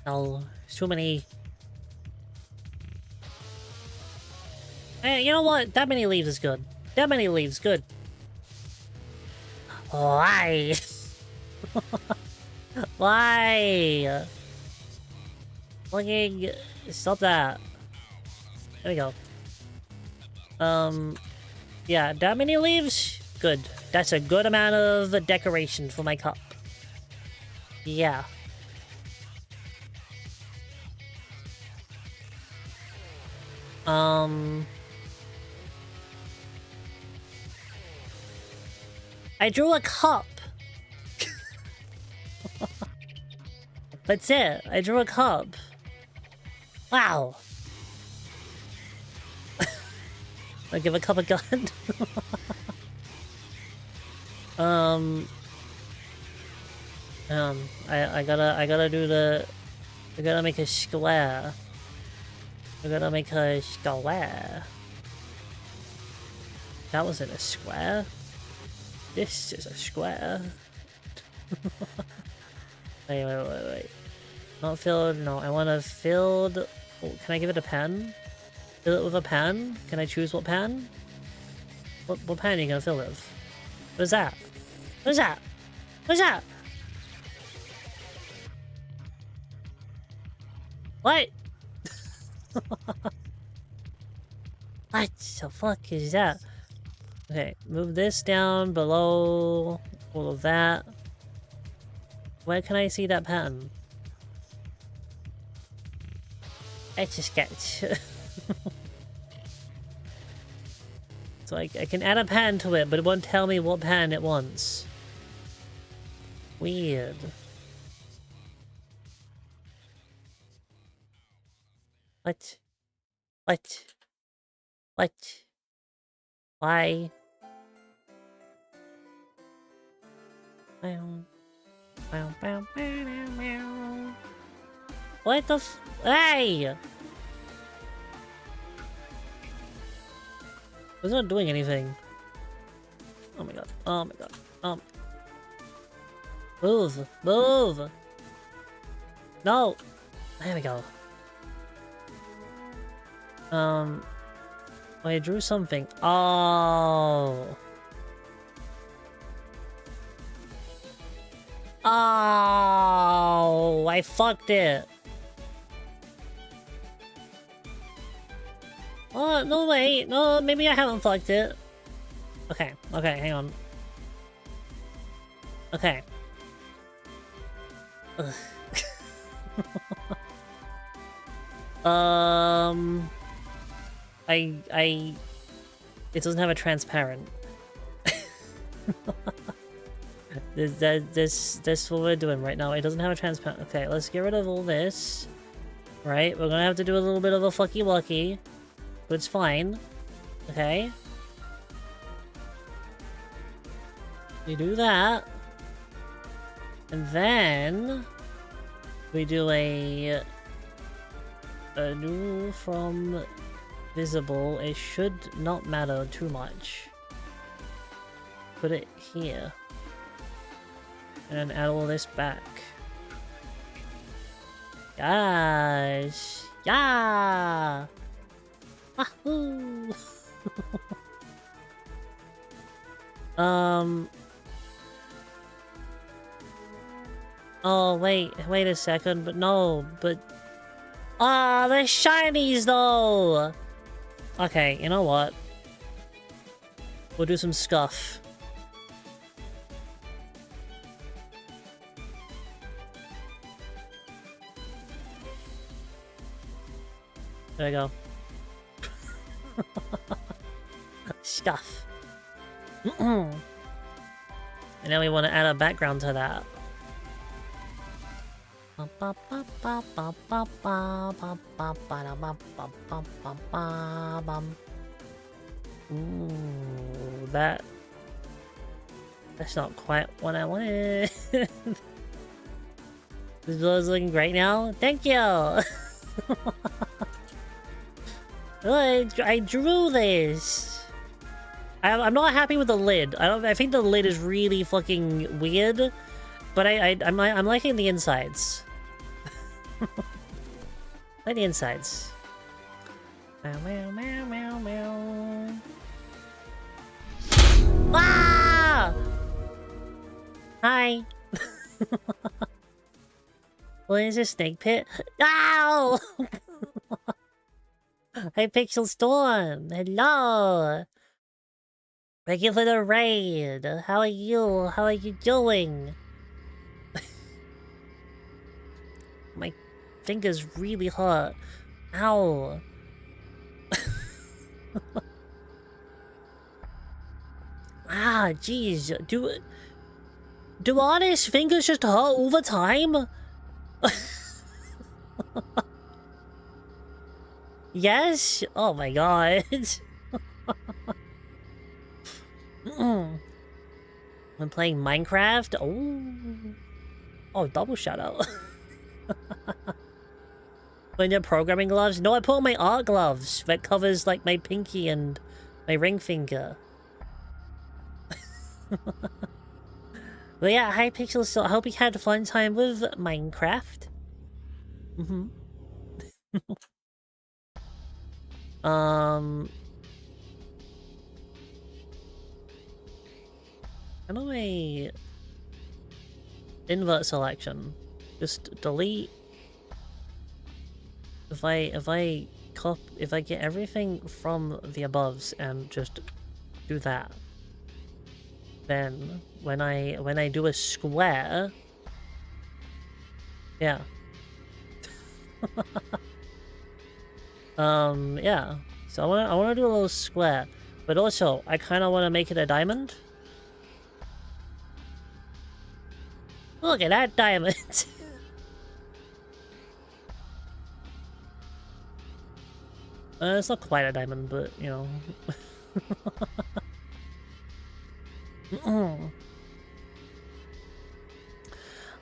Oh, too many. Hey, you know what? That many leaves is good. That many leaves, good. Why? Why? Fucking stop that. There we go. Yeah, that many leaves? Good. That's a good amount of decoration for my cup. Yeah. I drew a cup. That's it. I drew a cup. Wow. I give a cup a gun. I gotta do the. I gotta make a square. I gotta make a square. That wasn't a square. This is a square. Wait. Not filled. No, I want a filled. Oh, can I give it a pen? Fill it with a pen? Can I choose what pen? What pen are you gonna fill with? What is that? What is that? What is that? What? What the fuck is that? Okay, move this down below all of that. Where can I see that pattern? It's a sketch. So I can add a pattern to it, but it won't tell me what pattern it wants. Weird. What? What? What? Why? What the f- Hey! It's not doing anything. Oh my god. Oh my god. Move! Move! No! There we go. I drew something. Oh! Oh! I fucked it! Oh, no, wait. No, maybe I haven't fucked it. Okay, hang on. Okay. Ugh. It doesn't have a transparent. This what we're doing right now. It doesn't have a transparent. Okay, let's get rid of all this. Right, we're gonna have to do a little bit of a fucky wucky, but it's fine. Okay. We do that. And then we do a new from visible. It should not matter too much. Put it here. And add all this back. Gosh. Yeah. Wahoo. Oh, wait a second, but no, but... Ah, they're shinies, though! Okay, you know what? We'll do some scuff. There we go. Scuff. And now we want to add a background to that. Ooh, that's not quite what I wanted. This is looking great now. Thank you. I drew this. I'm not happy with the lid. I think the lid is really fucking weird, but I'm liking the insides. Like the insides. Meow meow meow meow meow. Ah! Hi. What is this, snake pit? Ow! Hey, Pixel Storm. Hello. Thank you for the raid. How are you? How are you doing? My finger's really hot. Ow. Ah, jeez. Do honest fingers just hurt all the time? Yes? Oh my god. I'm playing Minecraft? Oh, double shout out. When you're programming gloves? No, I put on my art gloves that covers like my pinky and my ring finger. But yeah, hi Pixel, so I hope you had a fun time with Minecraft. How do I invert selection? Just delete. If I get everything from the aboves and just do that, then when I do a square, yeah. Yeah. So I wanna do a little square, but also I kind of want to make it a diamond. Look at that diamond. It's not quite a diamond, but you know.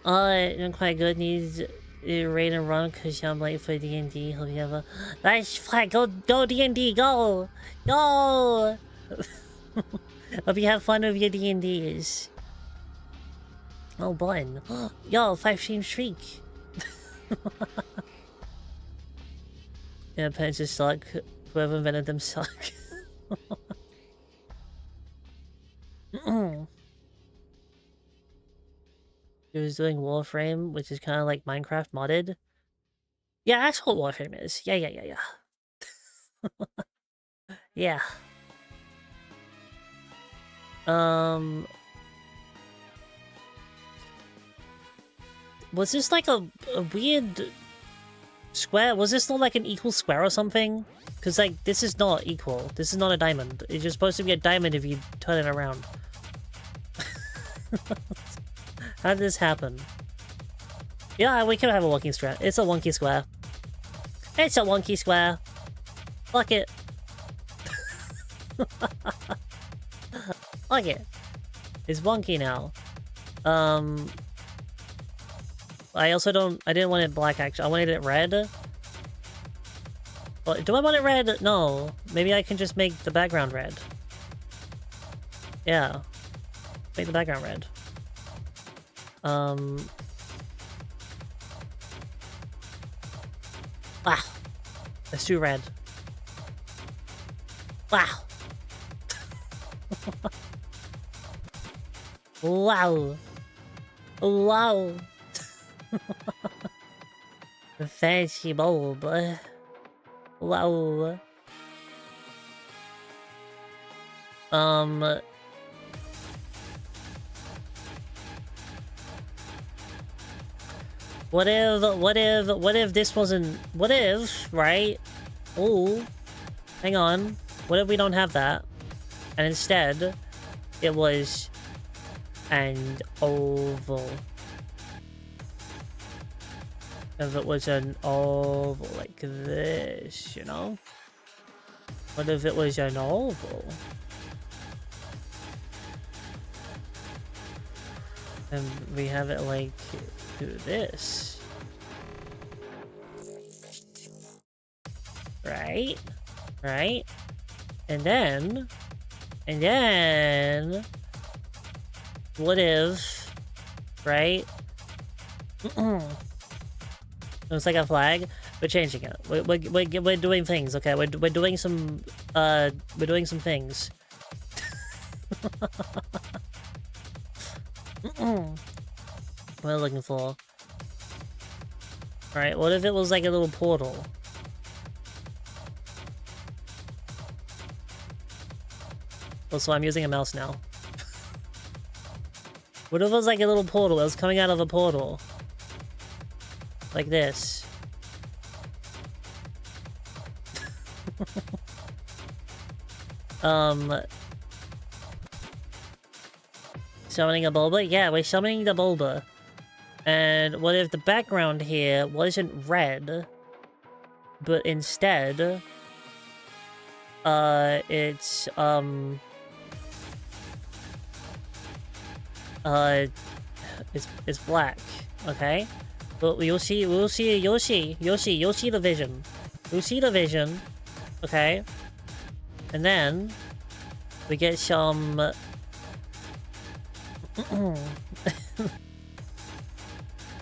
Doing quite good. Needs raid and run because I'm late for D&D. Hope you have a nice flag. Go D&D. Go. Hope you have fun with your D&Ds. Oh, button. Yo, 5-stream streak. Yeah, pens just suck. Whoever invented them suck. He was doing Warframe, which is kind of like Minecraft modded. Yeah, that's what Warframe is. Yeah. Yeah. Was this like a weird square? Was this not like an equal square or something? Because like this is not equal. This is not a diamond. It's just supposed to be a diamond if you turn it around. How did this happen? Yeah, we could have a wonky square. It's a wonky square. It's a wonky square. Fuck it. Fuck it. It's wonky now. I didn't want it black, actually. I wanted it red. Well, do I want it red? No. Maybe I can just make the background red. Yeah. Make the background red. Wow. Let's do red. Wow. Wow. Wow. Fancy bulb. Wow. What if this wasn't... What if, right? Oh, hang on. What if we don't have that? And instead, it was an oval. If it was an oval like this, you know? What if it was an oval? And we have it like do this. Right? Right? And then... what if... Right? Looks like a flag. We're changing it. We're doing things, okay? We're doing some... we're doing some things. We're looking for... Alright, what if it was like a little portal? Also, I'm using a mouse now. What if it was like a little portal? It was coming out of a portal. Like this. Summoning a Bulba? Yeah, we're summoning the Bulba. And what if the background here wasn't red, but instead, it's black, okay? But we'll see the vision. You'll see the vision, okay? And then, we get some...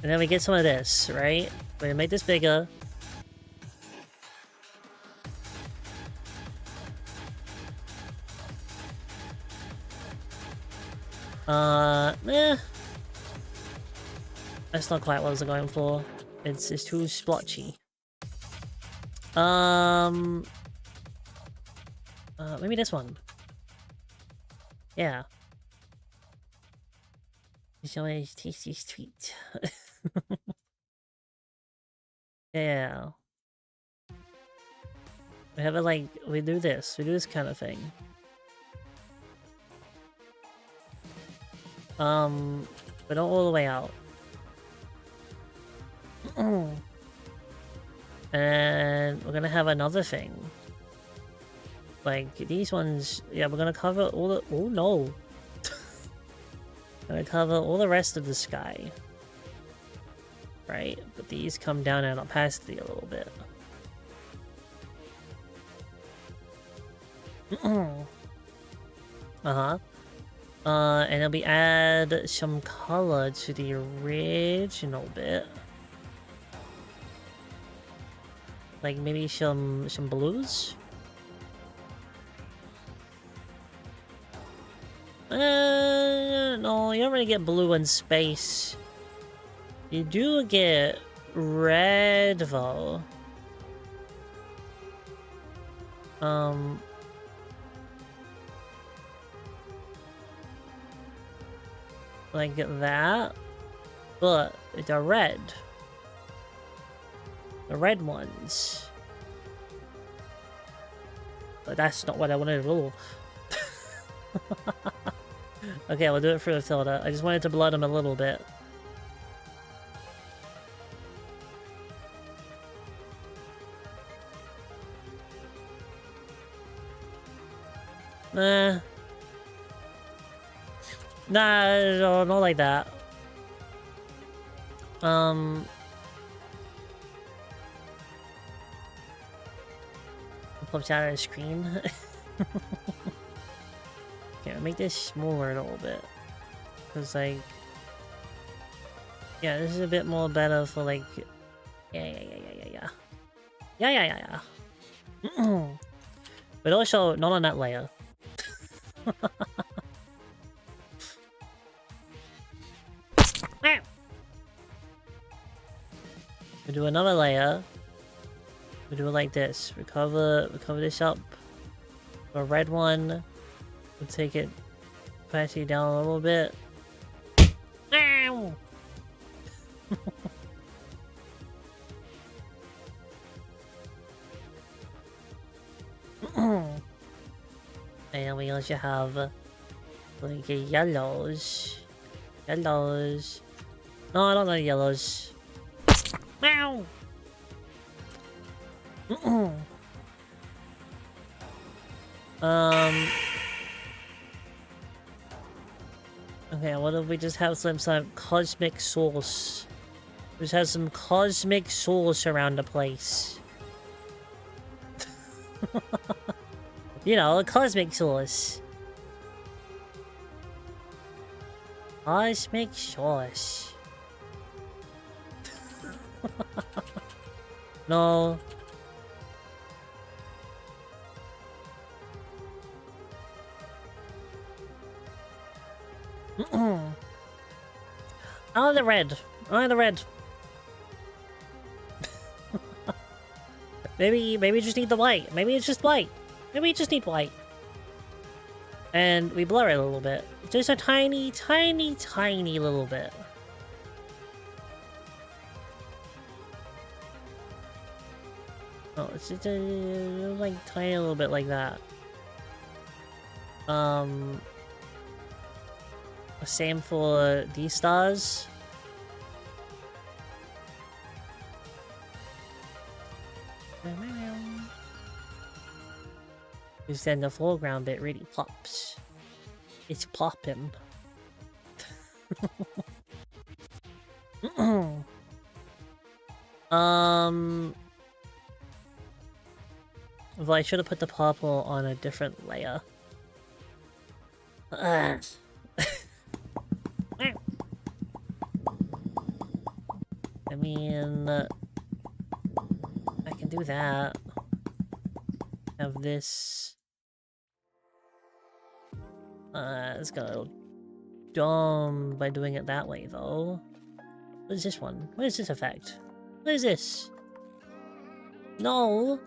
And then we get some of this, right? We're gonna make this bigger. That's not quite what I was going for. It's too splotchy. Maybe this one. Yeah. So it's tasty sweet. Yeah. We have it like, we do this kind of thing. But don't all the way out. And we're gonna have another thing. Like, these ones, yeah, we're gonna cover all the, oh no. Gonna cover all the rest of the sky. Right? But these come down in opacity a little bit. And then we add some color to the original bit. Like maybe some blues? No, you don't really get blue in space. You do get red though. Like that. But the red ones. But that's not what I wanted to rule. Okay, we'll do it for the filter. I just wanted to blood him a little bit. Nah. Nah, no, not like that. Pops out of the screen. Okay, I'll make this smaller a little bit. Cause like... Yeah, this is a bit more better for like... Yeah. But also, not on that layer. We do another layer. We do it like this. We cover this up. A red one. We'll take it, opacity down a little bit. Ow! And we also have like yellows. Yellows. No, I don't like yellows. Meow. Okay, what if we just have some cosmic sauce? Just have some cosmic sauce around the place. You know, cosmic sauce. Cosmic sauce. No. Oh, the red. Oh, the red. Maybe we just need the white. Maybe it's just white. Maybe we just need white. And we blur it a little bit. Just a tiny little bit. Oh, it's just a like tiny little bit like that. Same for these stars. Because then the foreground bit really pops. It's popping. Well, I should have put the purple on a different layer. I mean, I can do that. Have this. It's gonna go dumb by doing it that way, though. What is this one? What is this effect? What is this? No!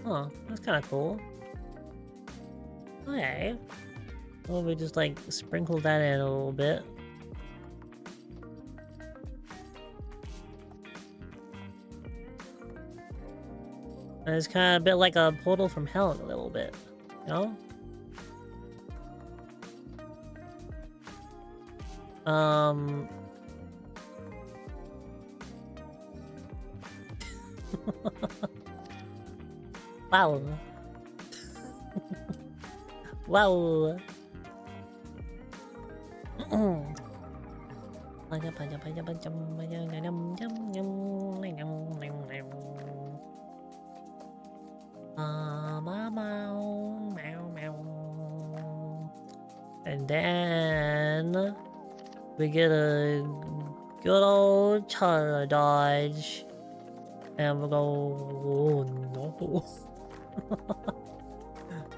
Oh, that's kind of cool. Okay. Well, we just like sprinkle that in a little bit. And it's kind of a bit like a portal from hell a little bit, you know? Wow. Wow. And then we get a good old charge dodge. And we'll go, oh no.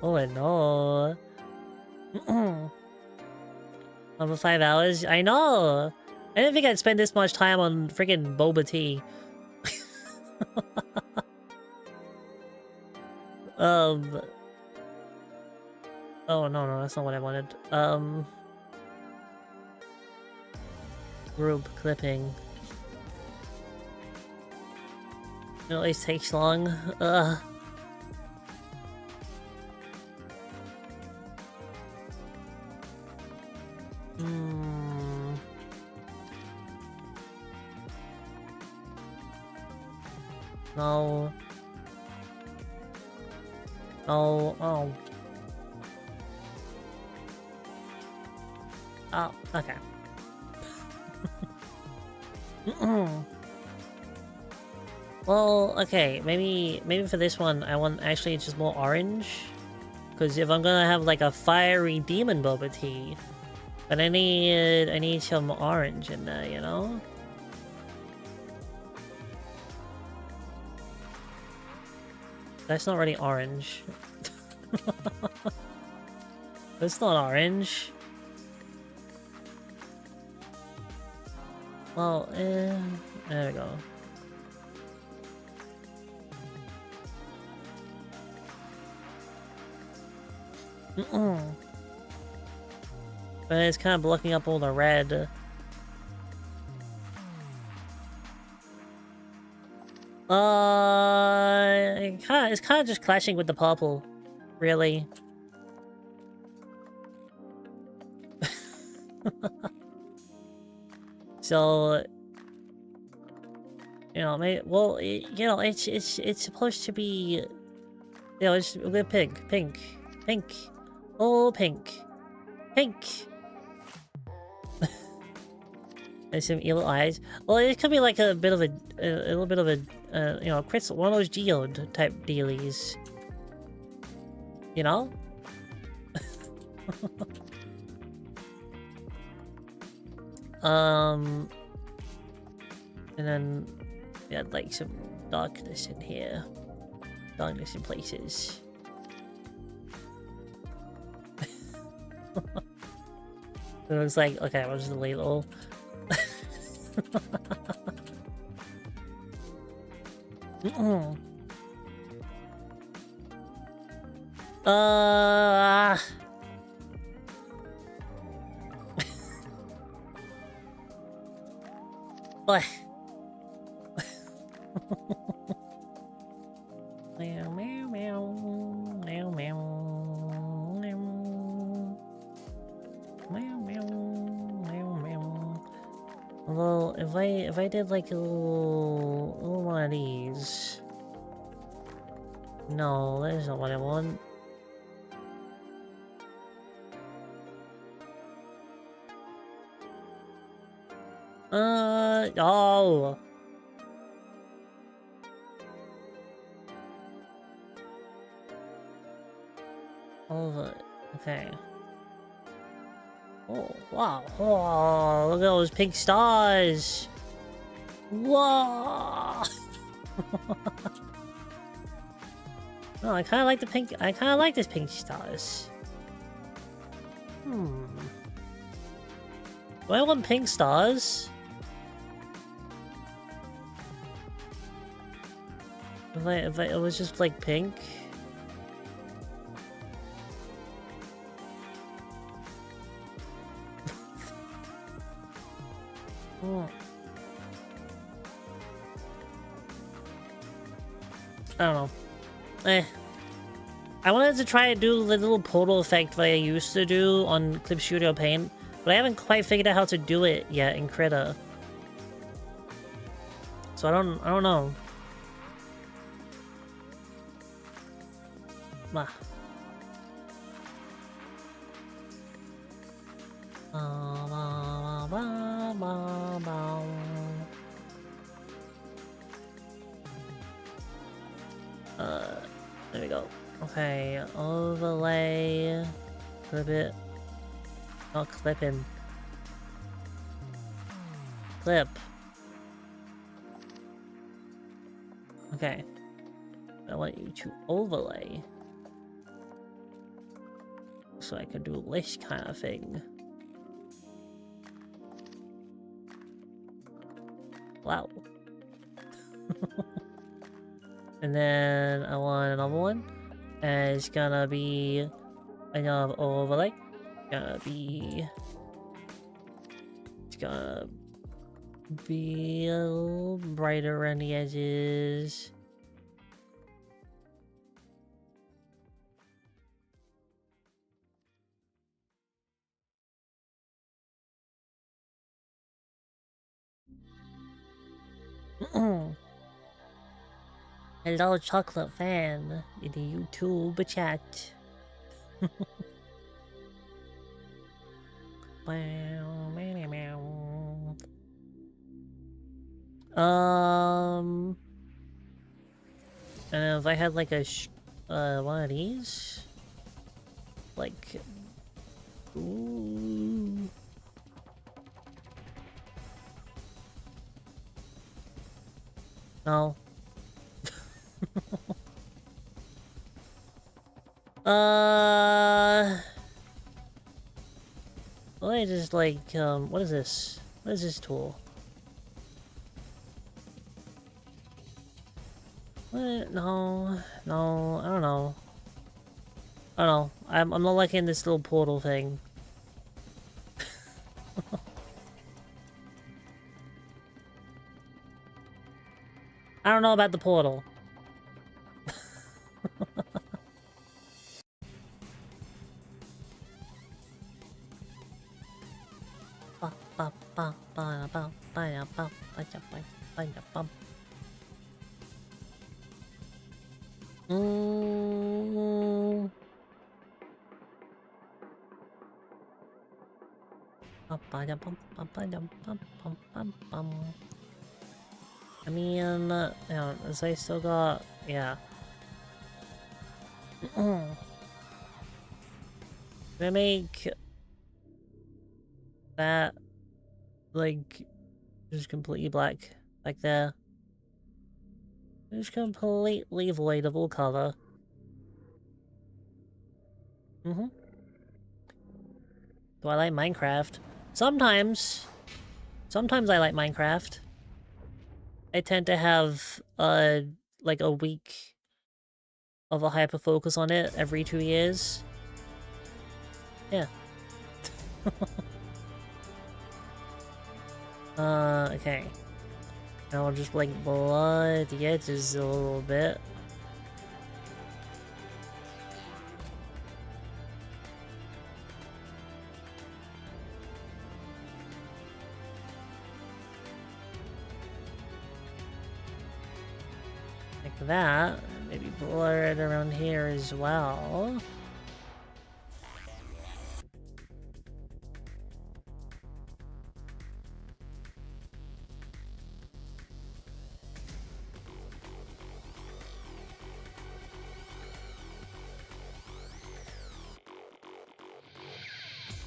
Oh no. Over 5 hours? I know! I didn't think I'd spend this much time on freaking boba tea. Oh, no, no, that's not what I wanted. Group clipping. It always takes long. Hmm. No. Oh, oh. Oh, okay. Well, okay, maybe for this one, I want actually just more orange. Because if I'm gonna have like a fiery demon boba tea, but I need some orange in there, you know? That's not really orange. That's not orange. Well, there we go. But it's kind of blocking up all the red. It's kind of just clashing with the purple, really. So, you know, maybe, well, you know, it's supposed to be, you know, it's pink, oh, pink. And some evil eyes. Well, it could be like a bit of a little bit of a, you know, crystal, one of those geode type dealies. You know? And then we had like some darkness in here. Darkness in places. It looks like, okay, I'll just delete all. What? Meow, meow, meow, meow, meow, meow, meow, meow, meow, meow. Although, if I did like a little one of these. No, that's not what I want. Oh. Oh, okay. Oh, wow. Oh, look at those pink stars. Whoa. No, I kind of like the pink. I kind of like this pink stars. Do I want pink stars? If it was just like pink. I don't know. I wanted to try to do the little portal effect that I used to do on Clip Studio Paint, but I haven't quite figured out how to do it yet in Krita. So I don't know. Bah. There we go. Okay, overlay. Clip it. Not clipping. Clip. Okay. I want you to overlay. So I can do this kind of thing. Wow. And then I want another one. And it's gonna be enough overlay. Gonna be... It's gonna be a little brighter around the edges. Hello, chocolate fan in the YouTube chat. And if I had like a one of these, like, ooh. No. Well, I just like, what is this? What is this tool? What? No, no, I don't know. I don't know. I'm not liking this little portal thing. I don't know about the portal. I mean, as I still got, yeah. Gonna make that like just completely black, like there. Just completely void of all color. Do I like Minecraft? Sometimes. Sometimes I like Minecraft. I tend to have like a week of a hyper focus on it every 2 years. Yeah. Okay. Now I'll just like blur the edges a little bit. Like that. Maybe blur it around here as well.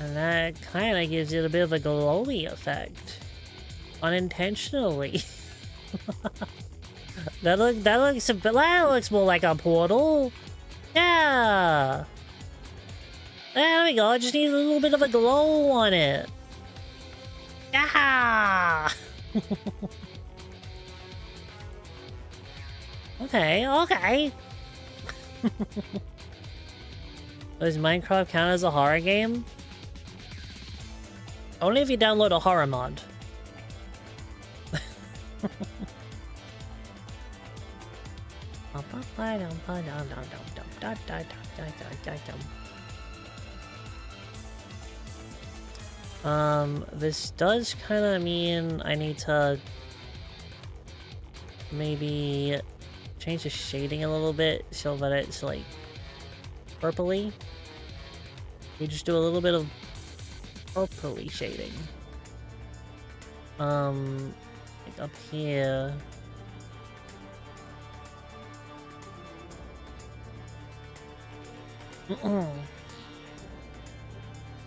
And that kind of gives it a bit of a glowy effect. Unintentionally. that looks more like a portal. Yeah. There we go. I just need a little bit of a glow on it. Yeah. Okay. Does Minecraft count as a horror game? Only if you download a horror mod. This does kind of mean I need to maybe change the shading a little bit so that it's like purpley. We just do a little bit of purpley shading. Like up here.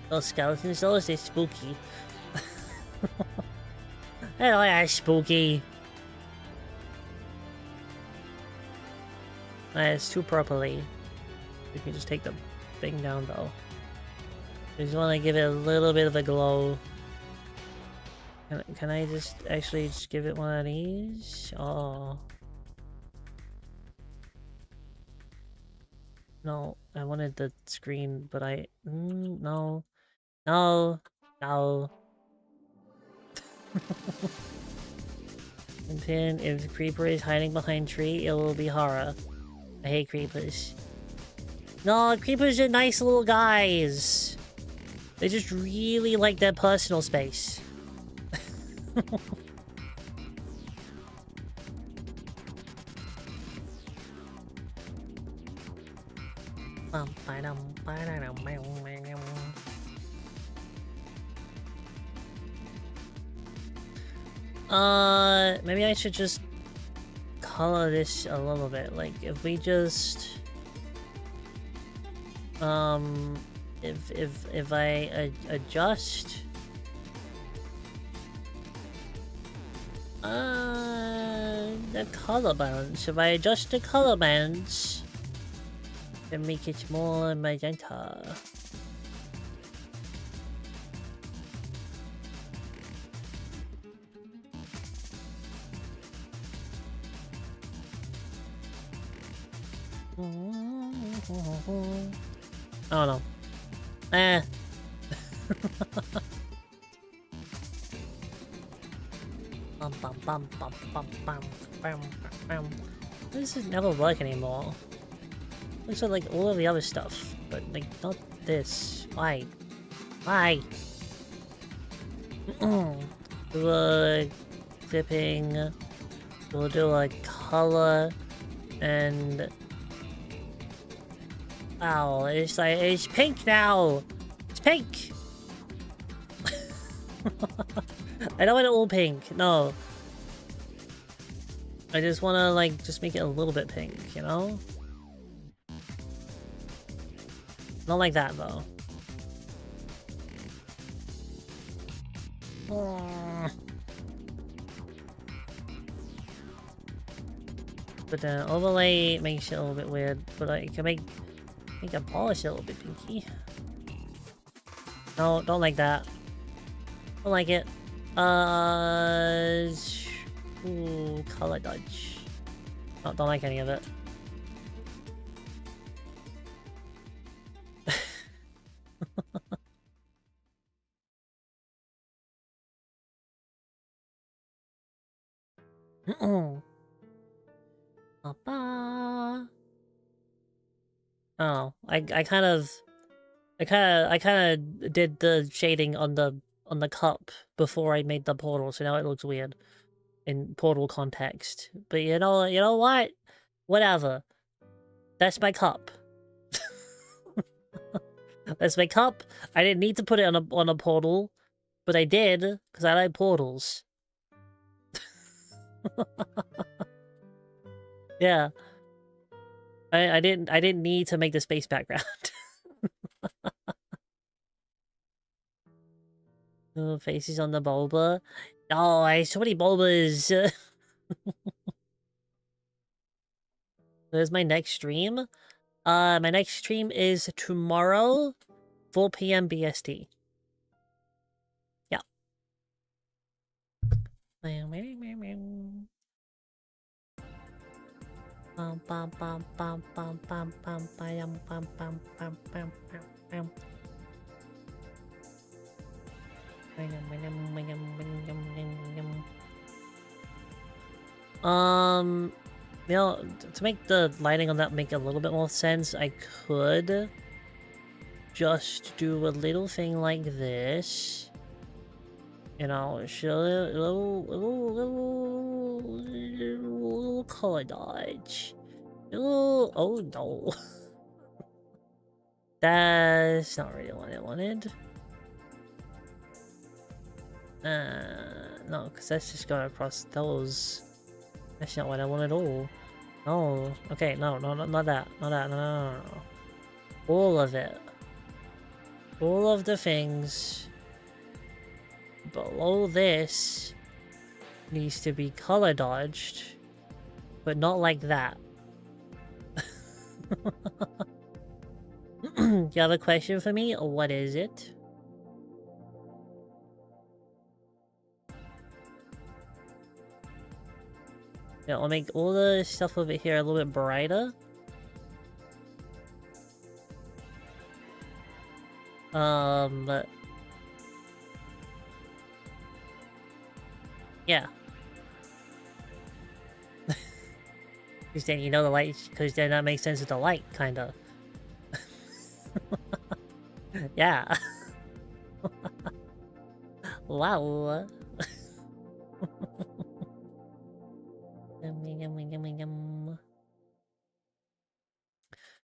Those skeletons, those are spooky. They are spooky. It's too purpley. We can just take the thing down though. I just want to give it a little bit of a glow. Can I just actually just give it one of these? Oh. No, I wanted the screen, but no. No. No. And then if the creeper is hiding behind tree, it will be horror. I hate creepers. No, creepers are nice little guys. They just really like their personal space. Maybe I should just color this a little bit. Like, if we just... if I adjust... the color balance. If I adjust the color balance... then make it more magenta. Oh no. Eh. This does never work anymore. Looks like all of the other stuff, but like not this. Why? Why? Do a clipping. We'll do a color and wow, it's like it's pink now. It's pink. I don't want it all pink. No. I just want to like just make it a little bit pink, you know? Not like that though. But the overlay makes it a little bit weird, but I can make a polish a little bit pinky. No, don't like that. Don't like it. Ooh, color dodge. No, don't like any of it. Oh, I kind of did the shading on the cup before I made the portal, so now it looks weird in portal context. But you know what? Whatever. That's my cup. That's my cup. I didn't need to put it on a portal, but I did because I like portals. Yeah. I didn't need to make the space background. Oh, faces on the bulba. Oh, I have so many bulbas. There's my next stream. My next stream is tomorrow, 4 PM BST. Yeah. You know, to make the lighting on that make a little bit more sense, I could just do a little thing like this. You know, show a little color dodge. Oh no. That's not really what I wanted. No, because that's just going across those. That's not what I want at all. No. Okay, no, not that. Not that. No. All of it. All of the things below this needs to be color dodged, but not like that. You have a question for me? What is it? Yeah, I'll make all the stuff over here a little bit brighter. Yeah. Because then you know the light, because then that makes sense with the light, kinda. Yeah. Wow. Yummy, yummy, yummy, yum.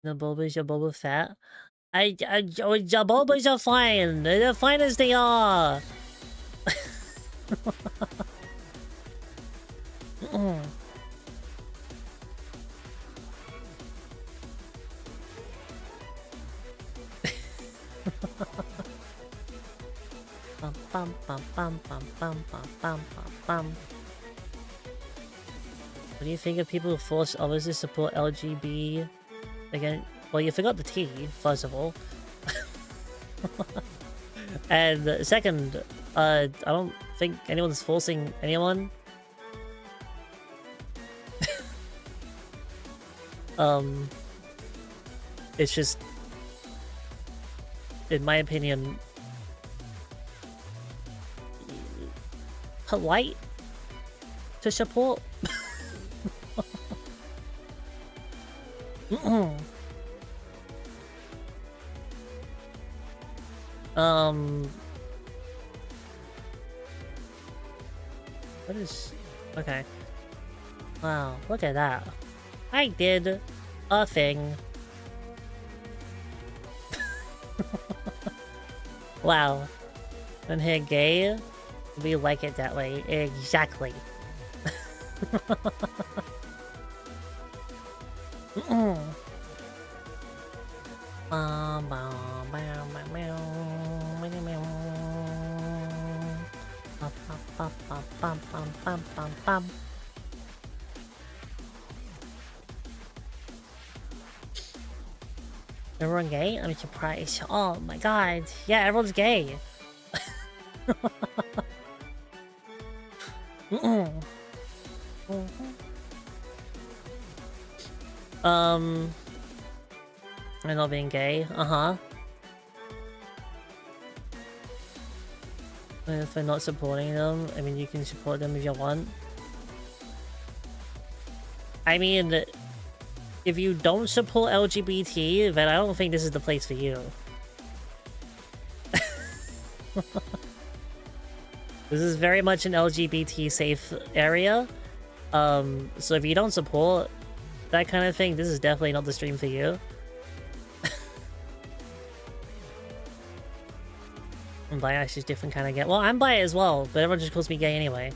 The Bulbas are Boba Fett. The Bulbas are fine. They're fine as they are. Bum, bum, bum, bum, bum, bum, bum, bum, bum. What do you think of people who force others to support LGB? Again, well, you forgot the T, first of all. And second, I don't think anyone's forcing anyone. It's just, in my opinion, polite to support. What is... Okay. Wow, look at that. I did a thing. Wow. When here gay, we like it that way. Exactly. Everyone gay? I'm surprised. Oh my god. Yeah, everyone's gay. And not being gay. Uh-huh. And if they're not supporting them, I mean, you can support them if you want. I mean, if you don't support LGBT, then I don't think this is the place for you. This is very much an LGBT safe area. So if you don't support that kind of thing, this is definitely not the stream for you. And bias is different kind of gay. Well, I'm bi as well, but everyone just calls me gay anyway.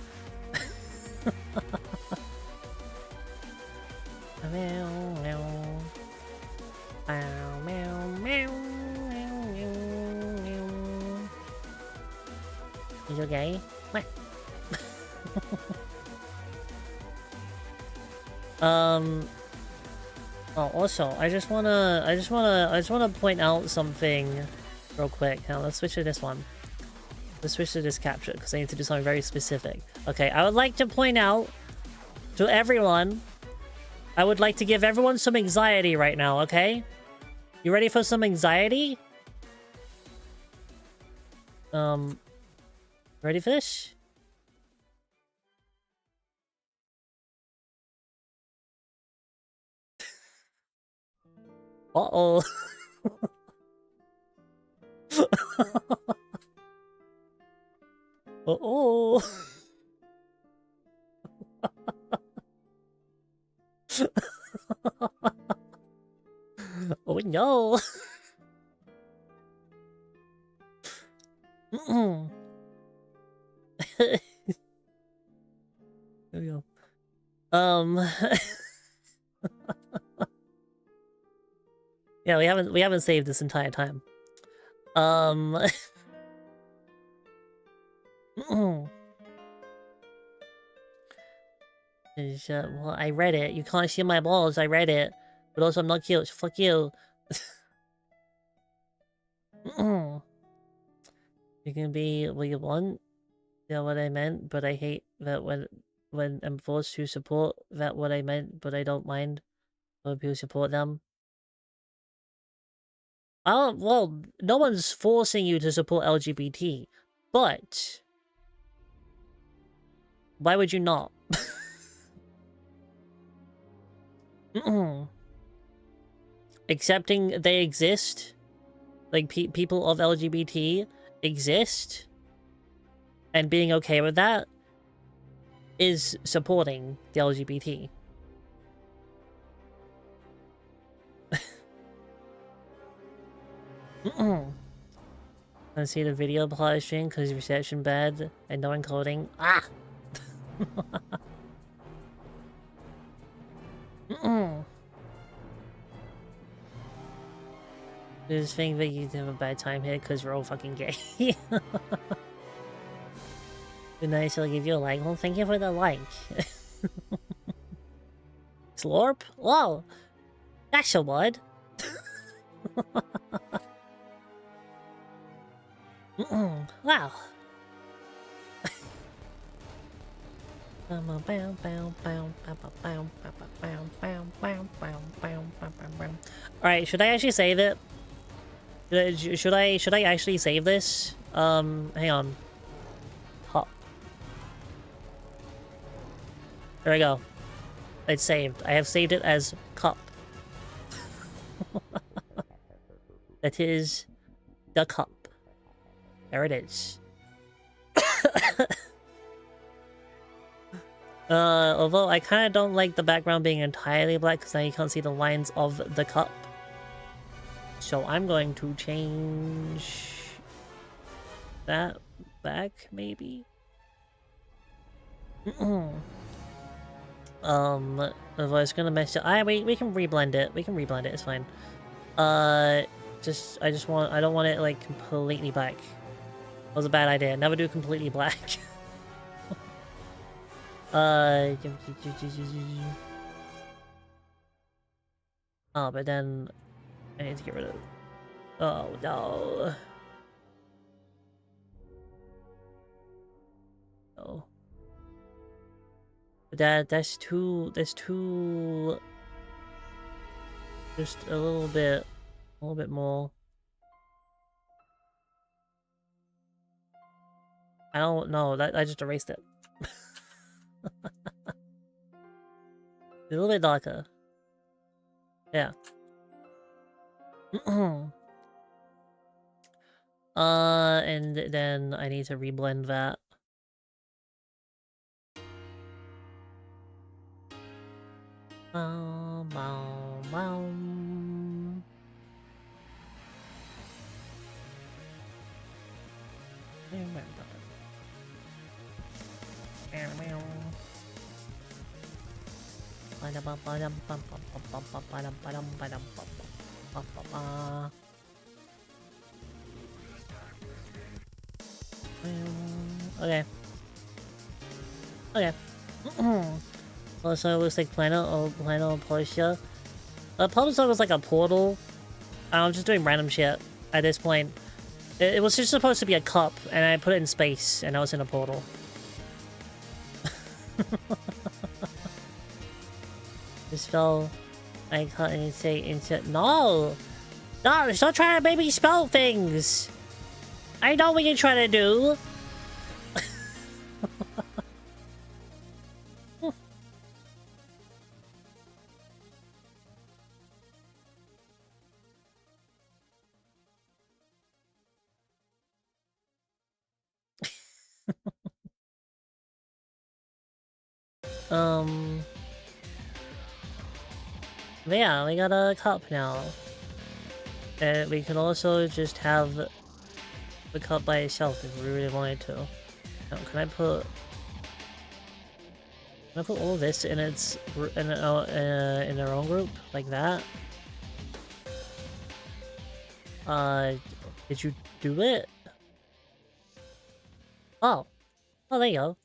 You gay? What? Oh, also, I just wanna point out something real quick. Now, let's switch to this one. Let's switch to this capture, because I need to do something very specific. Okay, I would like to point out to everyone, I would like to give everyone some anxiety right now, okay? You ready for some anxiety? Ready for this? Uh-oh. Uh-oh. Oh no. There we go. Yeah, we haven't saved this entire time. Well, I read it. You can't see my balls. I read it. But also, I'm not cute. Fuck you. You can be what you want. Yeah, what I meant. But I hate that when I'm forced to support that what I meant. But I don't mind when people support them. Well, no one's forcing you to support LGBT, but why would you not? Accepting they exist, like people of LGBT exist, and being okay with that is supporting the LGBT. Let's see the video plot stream because reception bad and no encoding. Ah! Just think that you have a bad time here because we're all fucking gay. Good night, so I'll give you a like. Well, thank you for the like. Slorp? Whoa! That's a word. Wow. Alright, should I actually save it? Should I actually save this? Hang on. Hop. There we go. It's saved. I have saved it as cup. That is the cup. There it is. Although I kind of don't like the background being entirely black because now you can't see the lines of the cup. So I'm going to change that back, maybe? Otherwise it's gonna mess it. We can reblend it. We can reblend it, it's fine. I don't want it, like, completely black. That was a bad idea. Never do completely black. Oh, but then I need to get rid of... Oh, no. Oh. But that's too... Just a little bit more. I don't know, I just erased it. A little bit darker. Yeah. And then I need to reblend that. Okay. Okay. Also, it looks like Planet Portia. Problem Zone was like a portal. I'm just doing random shit at this point. It was just supposed to be a cup, and I put it in space, and I was in a portal. Just fell. I can't say into. No! No, stop trying to make me spell things! I know what you're trying to do! Yeah, we got a cup now. And we can also just have the cup by itself if we really wanted to. Now, can I put all this in in their own group like that? Did you do it? Oh, there you go.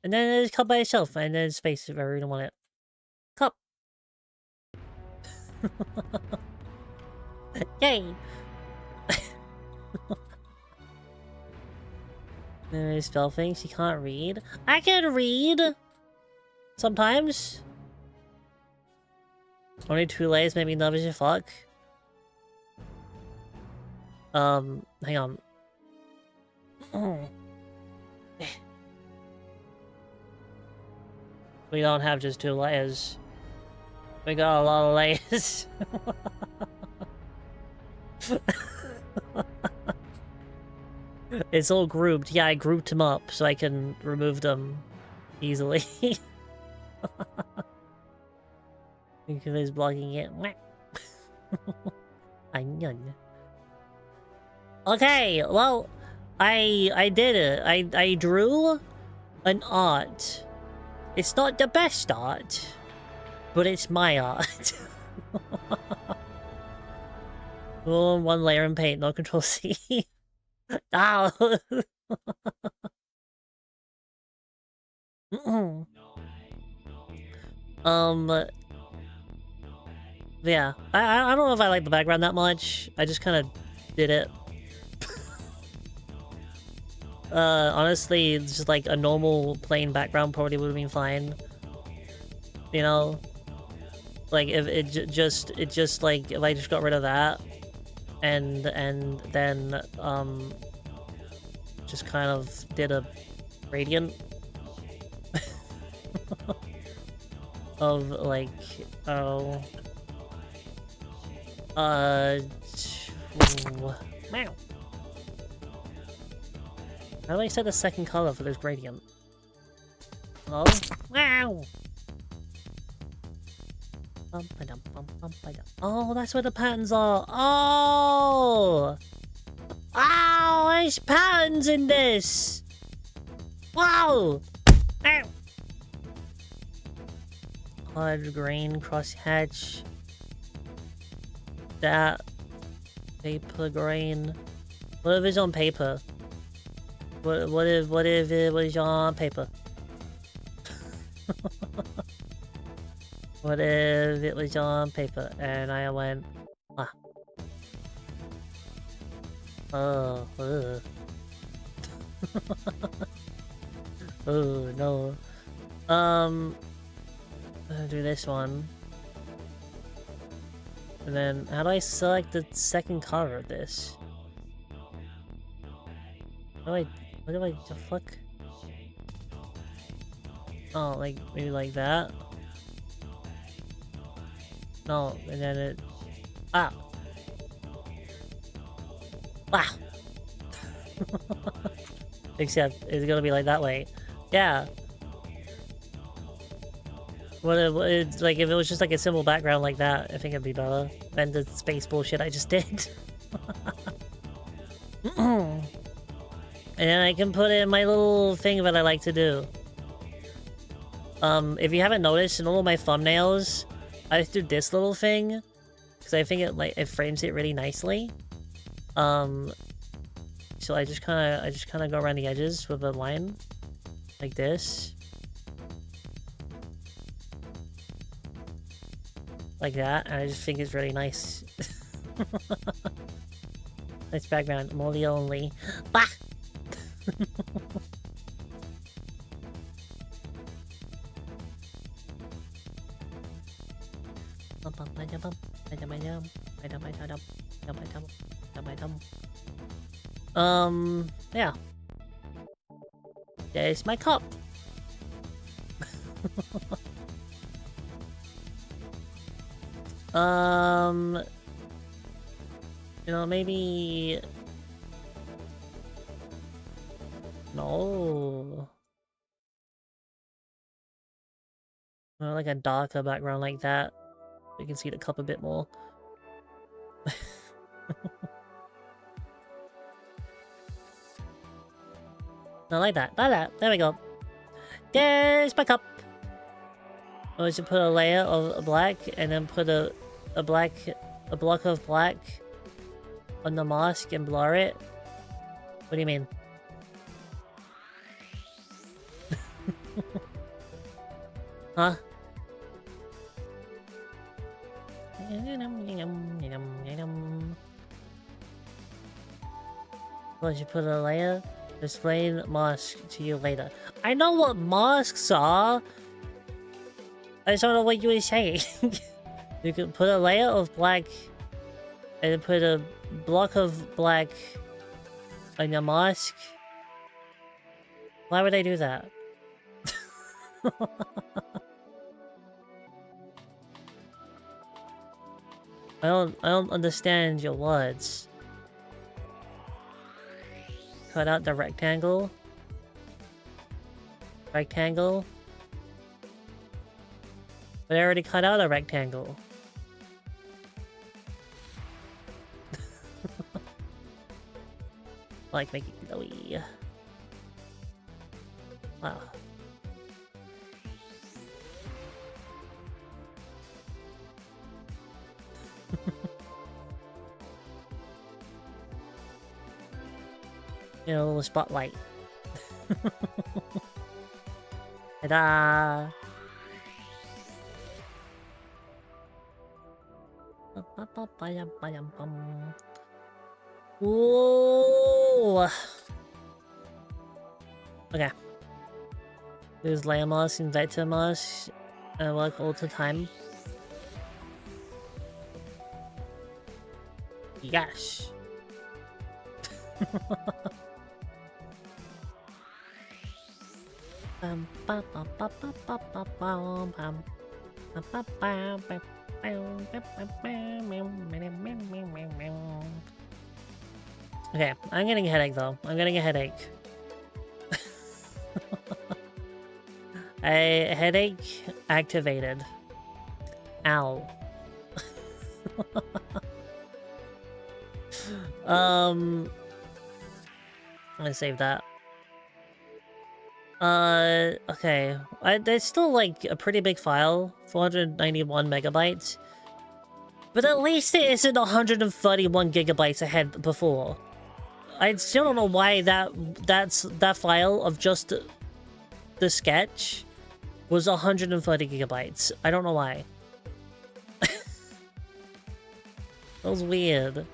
And then there's cup by itself, and then space if I really want it. Cup. Yay! Then spell things you can't read. I can read! Sometimes. Only 2 layers make me nervous as fuck. Hang on. We don't have just 2 layers. We got a lot of layers. It's all grouped. Yeah, I grouped them up so I can remove them easily. Because it's blocking it. Okay, well, I did it. I drew an art. It's not the best art, but it's my art. Oh, 1 layer in paint, no control C. Ow! Yeah. I don't know if I like the background that much. I just kind of did it. Honestly, it's just like a normal plain background probably would have been fine. You know? Like, if it just like, if I just got rid of that, and then, just kind of did a gradient of, like, oh... Meow. How do I set the second color for this gradient? Oh, wow! Oh, that's where the patterns are. Oh! Oh, there's patterns in this! Wow! Ow! Hard green crosshatch. That. Paper green. What if it's on paper? What if it was on paper? What if it was on paper and I went, ah. Oh, oh no. I'm gonna do this one. And then, how do I select the second color of this? What do I, the fuck? Oh, like, maybe like that? No, and then it... Ah! Wow! Except, it's gonna be like that way. Yeah! It's like, if it was just like a simple background like that, I think it'd be better than the space bullshit I just did. And then I can put in my little thing that I like to do. If you haven't noticed, in all of my thumbnails, I just do this little thing, because I think it frames it really nicely. So I just kind of go around the edges with a line, like this. Like that, and I just think it's really nice. Nice background, molly only. Bah! Yeah. There's my cup. You know, maybe... No. Like a darker background like that. You can see the cup a bit more. I like that. Like that. There we go. There's my cup. I should put a layer of black and then put a block of black on the mask and blur it. What do you mean? Huh? Well, I should put a layer. Explain mask to you later. I know what masks are. I just don't know what you were saying. You can put a layer of black and put a block of black on your mask. Why would I do that? I don't understand your words. Cut out the rectangle. Rectangle. But I already cut out a rectangle. Like making glowy. Wow. You know, a little spotlight. Ta-da! Ooh. Okay. There's layer mask and vector mask. I work all the time. Yes. Okay, I'm getting a headache though. I'm getting a headache. A headache activated. Ow. I'm gonna save that. Okay. There's still like a pretty big file, 491 megabytes. But at least it isn't 131 gigabytes I had before. I still don't know why that file of just the sketch was 130 gigabytes. I don't know why. That was weird.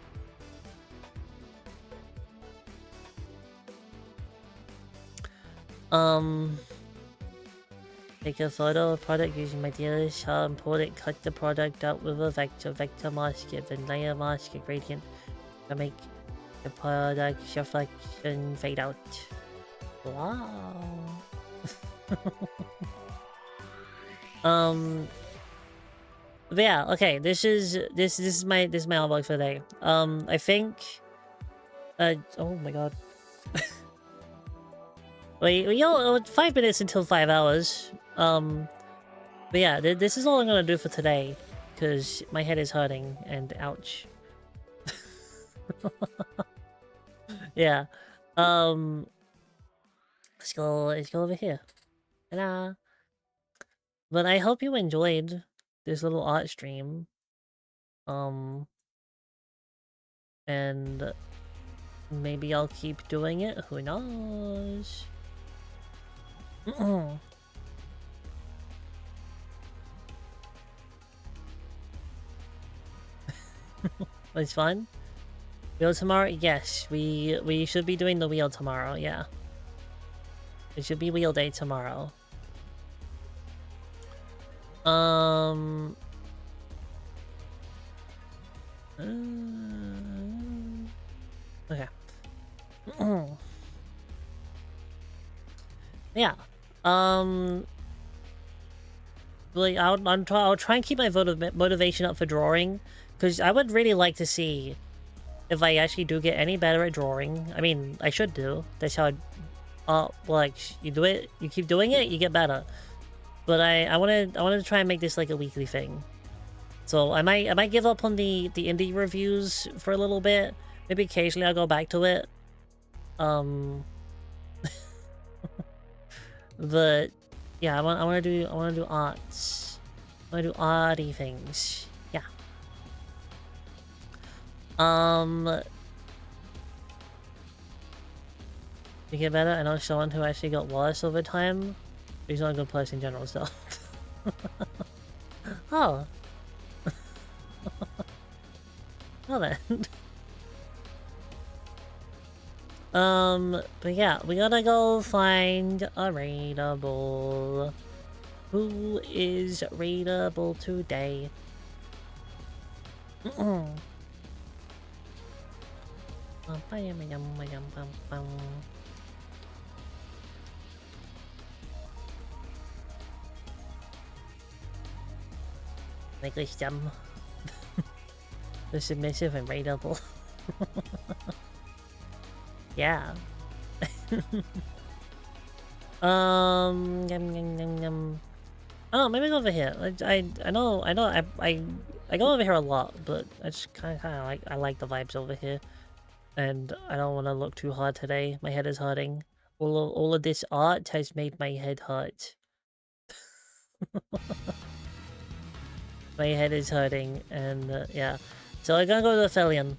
Take a photo of product using my dealer's import it, cut the product out with a vector mask, give a layer mask, a gradient to make the product reflection fade out. Wow. But yeah, okay, this is my artwork for today. I think oh my god. Wait, you know, 5 minutes until 5 hours. But yeah, this is all I'm gonna do for today, because my head is hurting, and ouch. Yeah. Let's go over here. Ta-da! But I hope you enjoyed this little art stream. And maybe I'll keep doing it, who knows? It's fun. Wheel tomorrow? Yes, we should be doing the wheel tomorrow, yeah. It should be wheel day tomorrow. Okay. Yeah. Like I'll try and keep my motivation up for drawing, because I would really like to see if I actually do get any better at drawing. I mean, I should do. That's how like you do it, you keep doing it, you get better. But I wanted to try and make this like a weekly thing. So I might give up on the indie reviews for a little bit. Maybe occasionally I'll go back to it. But yeah, I want to do arts. I want to do arty things. Yeah. To get better, I know someone who actually got worse over time. He's not a good person in general, so. Oh. Well then. But yeah, we gotta go find a raidable. Who is raidable today? Like them. They're submissive and raidable. Yeah. Oh, maybe go over here. I know I go over here a lot, but I just kind of like the vibes over here, and I don't want to look too hard today. My head is hurting. All of this art has made my head hurt. My head is hurting, and yeah. So I'm gonna go to the Felion.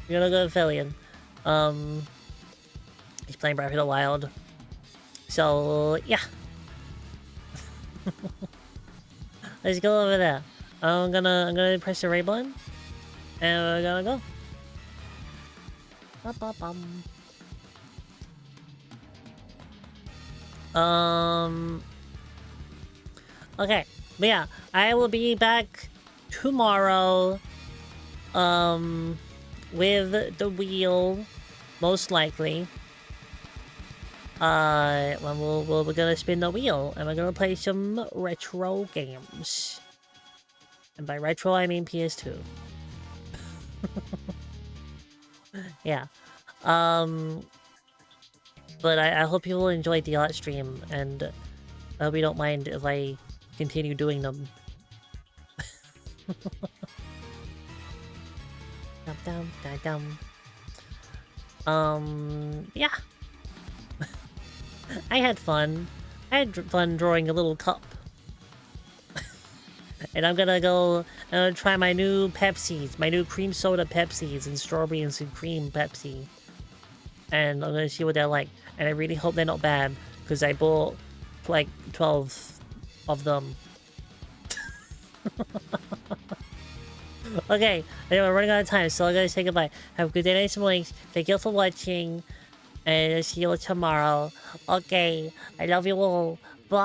We're gonna go to Felion. He's playing Breath of the Wild. So yeah. Let's go over there. I'm gonna press the right button, and we're gonna go. Ba-ba-bum. Okay, but yeah, I will be back tomorrow. With the wheel, most likely. When we're gonna spin the wheel, and we're gonna play some retro games. And by retro, I mean PS2. Yeah. But I hope you will enjoy the art stream, and I hope you don't mind if I continue doing them. Yeah. I had fun. I had fun drawing a little cup. And I'm gonna go try my new Pepsis, my new cream soda Pepsis and strawberry and some cream Pepsi. And I'm gonna see what they're like. And I really hope they're not bad, because I bought like 12 of them. Okay, anyway, we're running out of time, so I'm gonna say goodbye. Have a good day, nice mornings. Thank you for watching, and I'll see you tomorrow. Okay, I love you all. Bye.